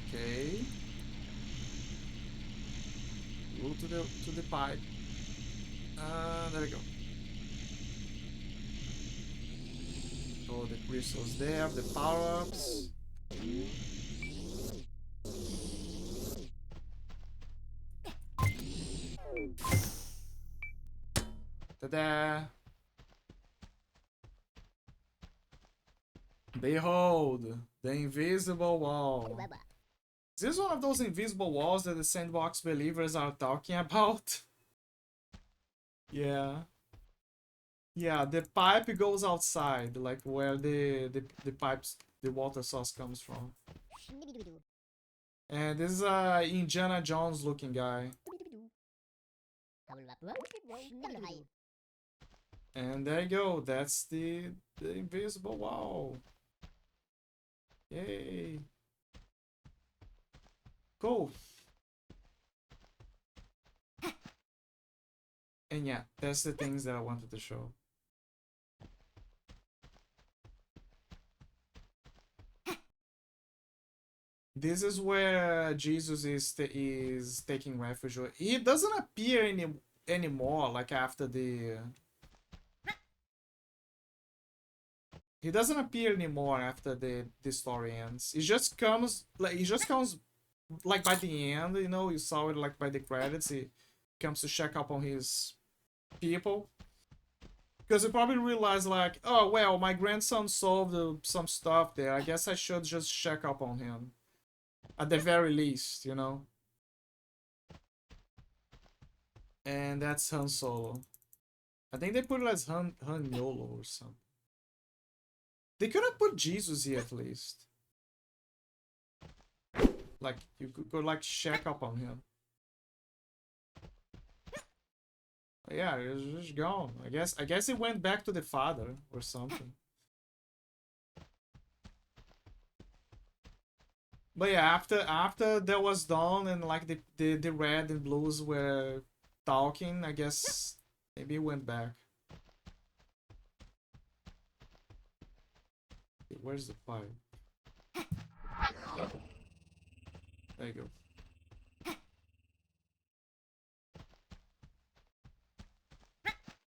Okay. Go to the pipe. There we go. Oh, the crystals there, the power-ups. Ta-da! Behold, the invisible wall. Is this one of those invisible walls that the sandbox believers are talking about? Yeah. Yeah, the pipe goes outside, like where the pipes, the water source comes from. And this is a Indiana Jones looking guy. And there you go, that's the invisible wall. Yay. Cool. And yeah, that's the things that I wanted to show. This is where Jesus is taking refuge. He doesn't appear anymore, like after the... He doesn't appear anymore after the story ends. He just comes like by the end, you know, you saw it like by the credits. He comes to check up on his people. Because he probably realized like, oh well, my grandson solved some stuff there. I guess I should just check up on him. At the very least, you know. And that's Han Solo. I think they put it as Han Yolo or something. They could have put Jesus here at least. Like, you could go like check up on him. But yeah, he's just gone. I guess he went back to the father or something. But yeah, after that was done and like the red and blues were talking, I guess maybe he went back. Okay, where's the pipe? There you go.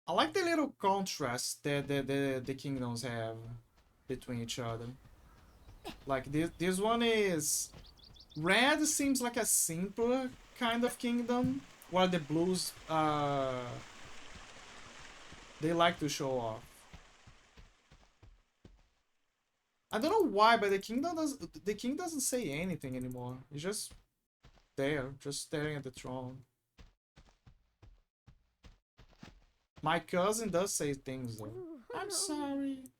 I like the little contrast that the kingdoms have between each other. Like this one is... Red seems like a simpler kind of kingdom, while the blues, they like to show off. I don't know why, but the king doesn't say anything anymore. He's just there, just staring at the throne. My cousin does say things though. I'm sorry.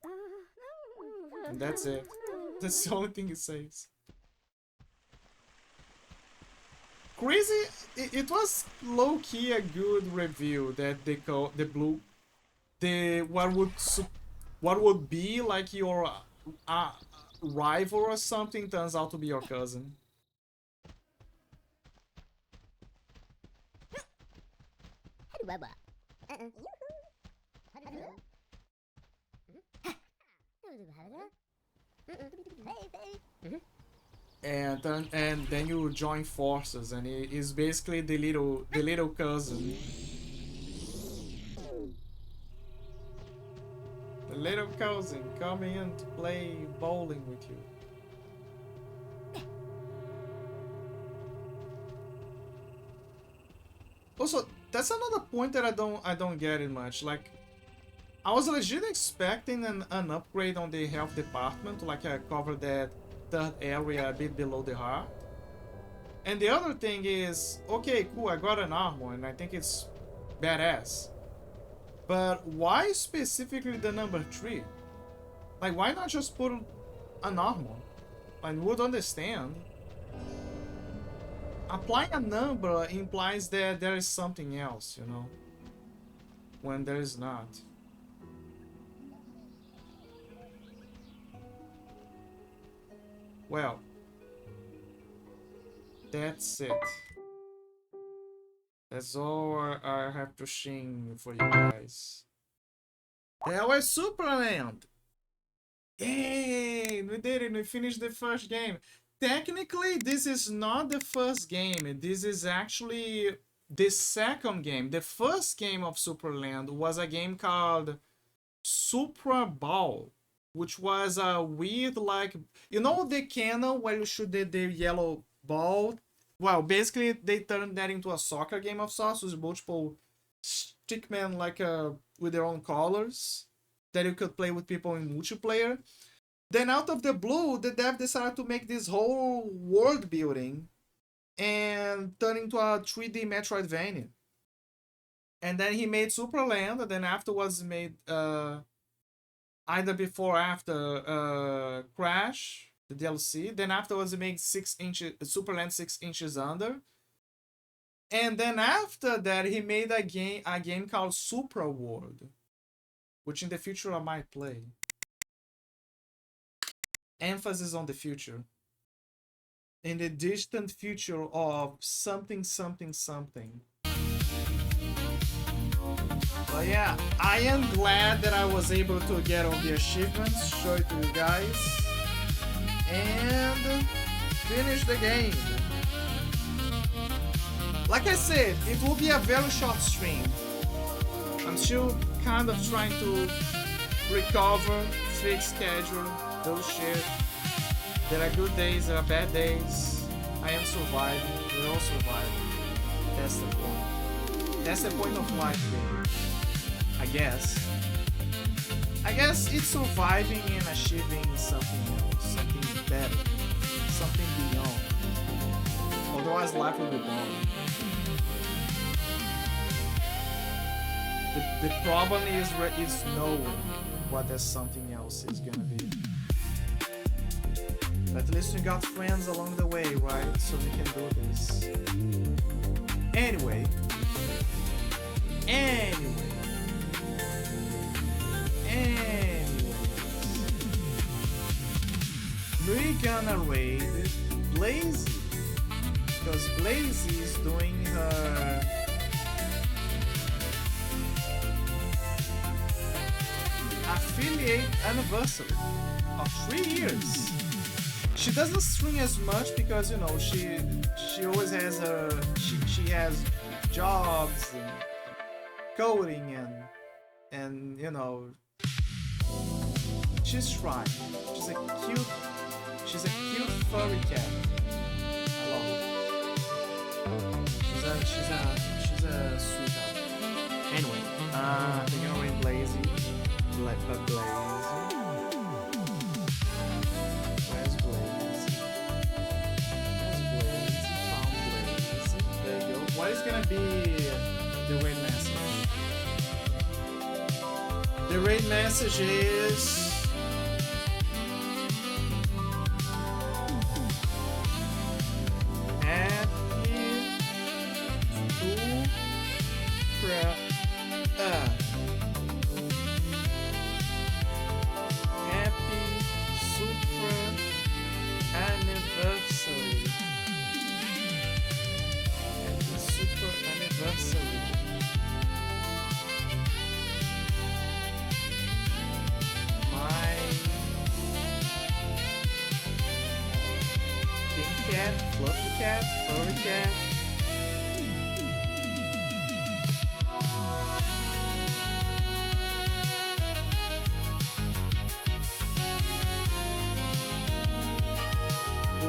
And that's it. That's the only thing he says. Crazy. It was low-key a good review that they call the blue. What would be like your rival or something turns out to be your cousin. And then you join forces, and he is basically the little cousin. little cousin coming in to play bowling with you. Also, that's another point that I don't get it much. Like, I was legit expecting an upgrade on the health department, like I cover that third area a bit below the heart. And the other thing is, okay, cool, I got an armor and I think it's badass. But why specifically the number 3? Like, why not just put an armor? I would understand. Applying a number implies that there is something else, you know, when there is not. Well, that's it. That's all I have to sing for you guys. That was Superland! Yay! We did it, we finished the first game. Technically, this is not the first game. This is actually the second game. The first game of Superland was a game called Supra Ball, which was a weird, like, you know, the cannon where you shoot the yellow ball? Well, basically, they turned that into a soccer game of sorts with multiple stickmen, like, with their own colors that you could play with people in multiplayer. Then out of the blue, the dev decided to make this whole world building and turn into a 3D Metroidvania. And then he made Superland, and then afterwards made either before or after Crash, the DLC. Then afterwards he made Superland 6 inches under. And then after that he made a game called Supra World, which in the future I might play. Emphasis on the future. In the distant future of something, something, something. But yeah, I am glad that I was able to get all the achievements, show it to you guys, and finish the game. Like I said, it will be a very short stream. I'm still kind of trying to recover, fix schedule, do shit. There are good days, there are bad days. I am surviving, we're all surviving. That's the point. That's the point of life, baby. I guess it's surviving and achieving something else, something better, something beyond. Otherwise life will be boring. The problem is knowing what that something else is gonna be. But at least we got friends along the way, right? So we can do this. Anyway. We're gonna raid Blazy. Because Blazy is doing her affiliate anniversary of 3 years. She doesn't stream as much because, you know, she always has she has jobs and coding and you know, she's trying. She's a cute furry cat. I love her. She's a sweetheart. Anyway, they're gonna read Blazy. Blazy. Where's Blazy? Found Blazy. There you go. What is gonna be the raid message? The raid message is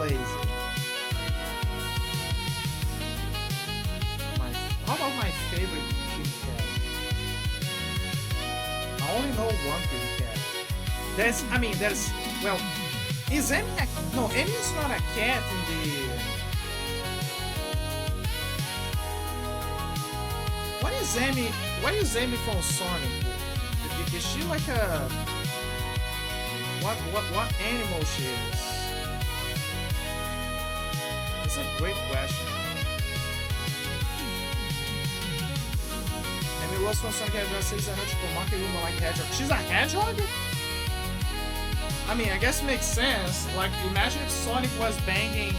Blaze. How about my favorite kitty cat? I only know one kitty cat. Well, is Amy no, Amy's not a cat in the... What is Amy from Sonic? Is she like a... What animal she is? It's a great question. Amy Rose from Sonic Adventure 6 and tipo, Monkey Room like hedgehog. She's a hedgehog? I mean, I guess it makes sense. Like, imagine if Sonic was banging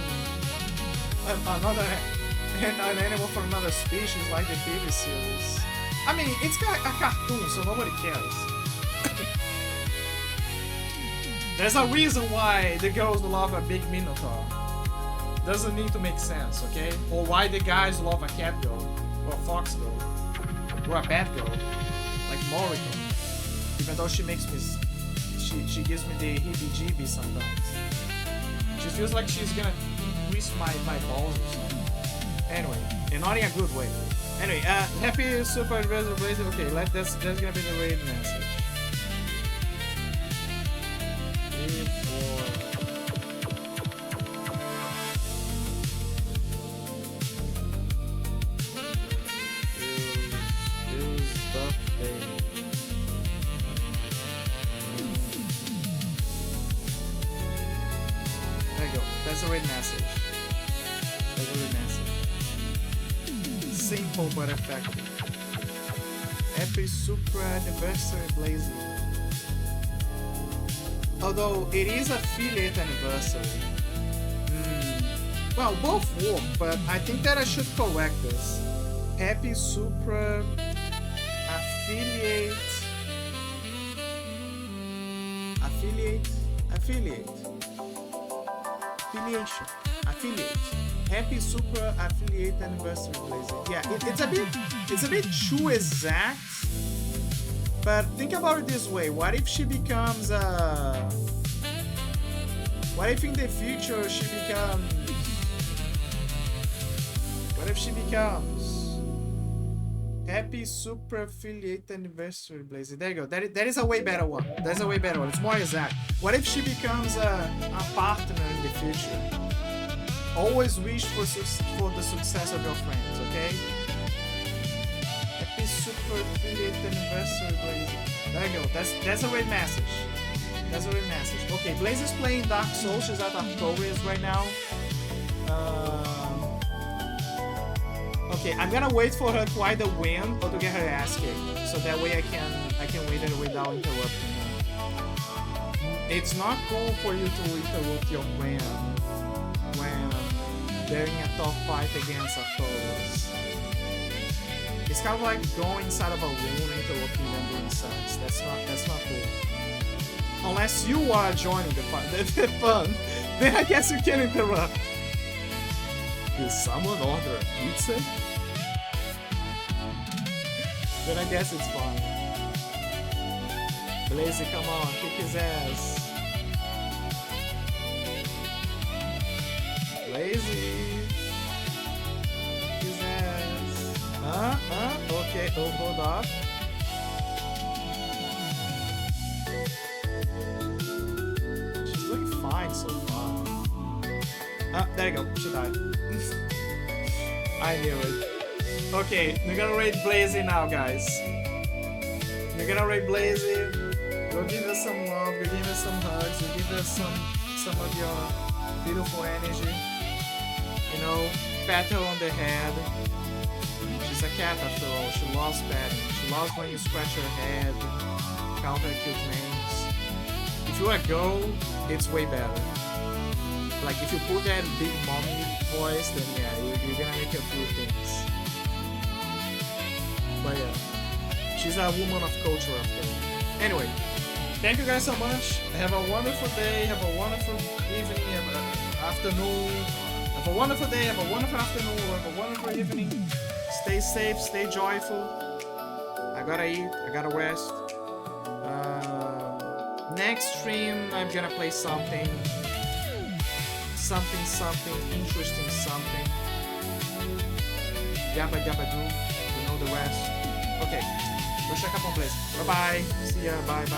an animal from another species, like the TV series. I mean, it's got a cartoon, so nobody cares. There's a reason why the girls love a big Minotaur. Doesn't need to make sense, okay? Or why the guys love a cat girl, or a fox girl, or a bat girl, like Moriko. Even though she makes me... She gives me the heebie-jeebies sometimes. She feels like she's gonna grease my balls or something. Anyway, and not in a good way. Anyway, happy Super Anniversary Blazer. Okay, that's gonna be the raid message. That's a raid message. That's a raid message. Simple but effective. Happy Supra Anniversary Blazing. Although it is affiliate anniversary. Well, both work, but I think that I should correct this. Happy Supra Affiliate. Affiliate. Happy Super Affiliate Anniversary Blazer. Yeah, it's a bit too exact. But think about it this way: what if she becomes what if in the future she becomes? What if she becomes Happy Super Affiliate Anniversary Blazer? There you go. That is a way better one. That's a way better one. It's more exact. What if she becomes a partner in the future? Always wish for the success of your friends, okay? Happy Super Affiliate Anniversary Blazer. There you go. That's a great message. That's a great message. Okay, Blazer's playing Dark Souls. She's at progress right now. Okay, I'm gonna wait for her to either win or to get her ass kicked, so that way I can wait her without interrupting her. It's not cool for you to interrupt your friend when they're in a tough fight against a foes. It's kind of like going inside of a room and interrupting them doing sucks. That's not cool. Unless you are joining the fun, then I guess you can interrupt. Did someone order a pizza? Then I guess it's fine. Blazy, come on, kick his ass. Blazy. Kick his ass. Okay, hold up. She's doing fine so far. There you go, she died. I knew it. Okay, we're gonna raid Blazy now, guys. We're gonna raid Blazy. Go give us some love, go give us some hugs, go give us some of your beautiful energy. You know, pat her on the head. She's a cat after all. She loves petting. She loves when you scratch her head, call her cute names. If you're a girl, it's way better. Like if you put that big mommy voice, then yeah, you're gonna make her feel things. But yeah, she's a woman of culture after all. Anyway, thank you guys so much. Have a wonderful day, have a wonderful evening, have an afternoon. Have a wonderful day, have a wonderful afternoon, have a wonderful evening. Stay safe, stay joyful. I gotta eat, I gotta rest. Next stream, I'm gonna play something something something interesting something. Yabba dabba doo. You know the rest. Okay. Go check up on place. Bye bye. See ya. Bye bye bye.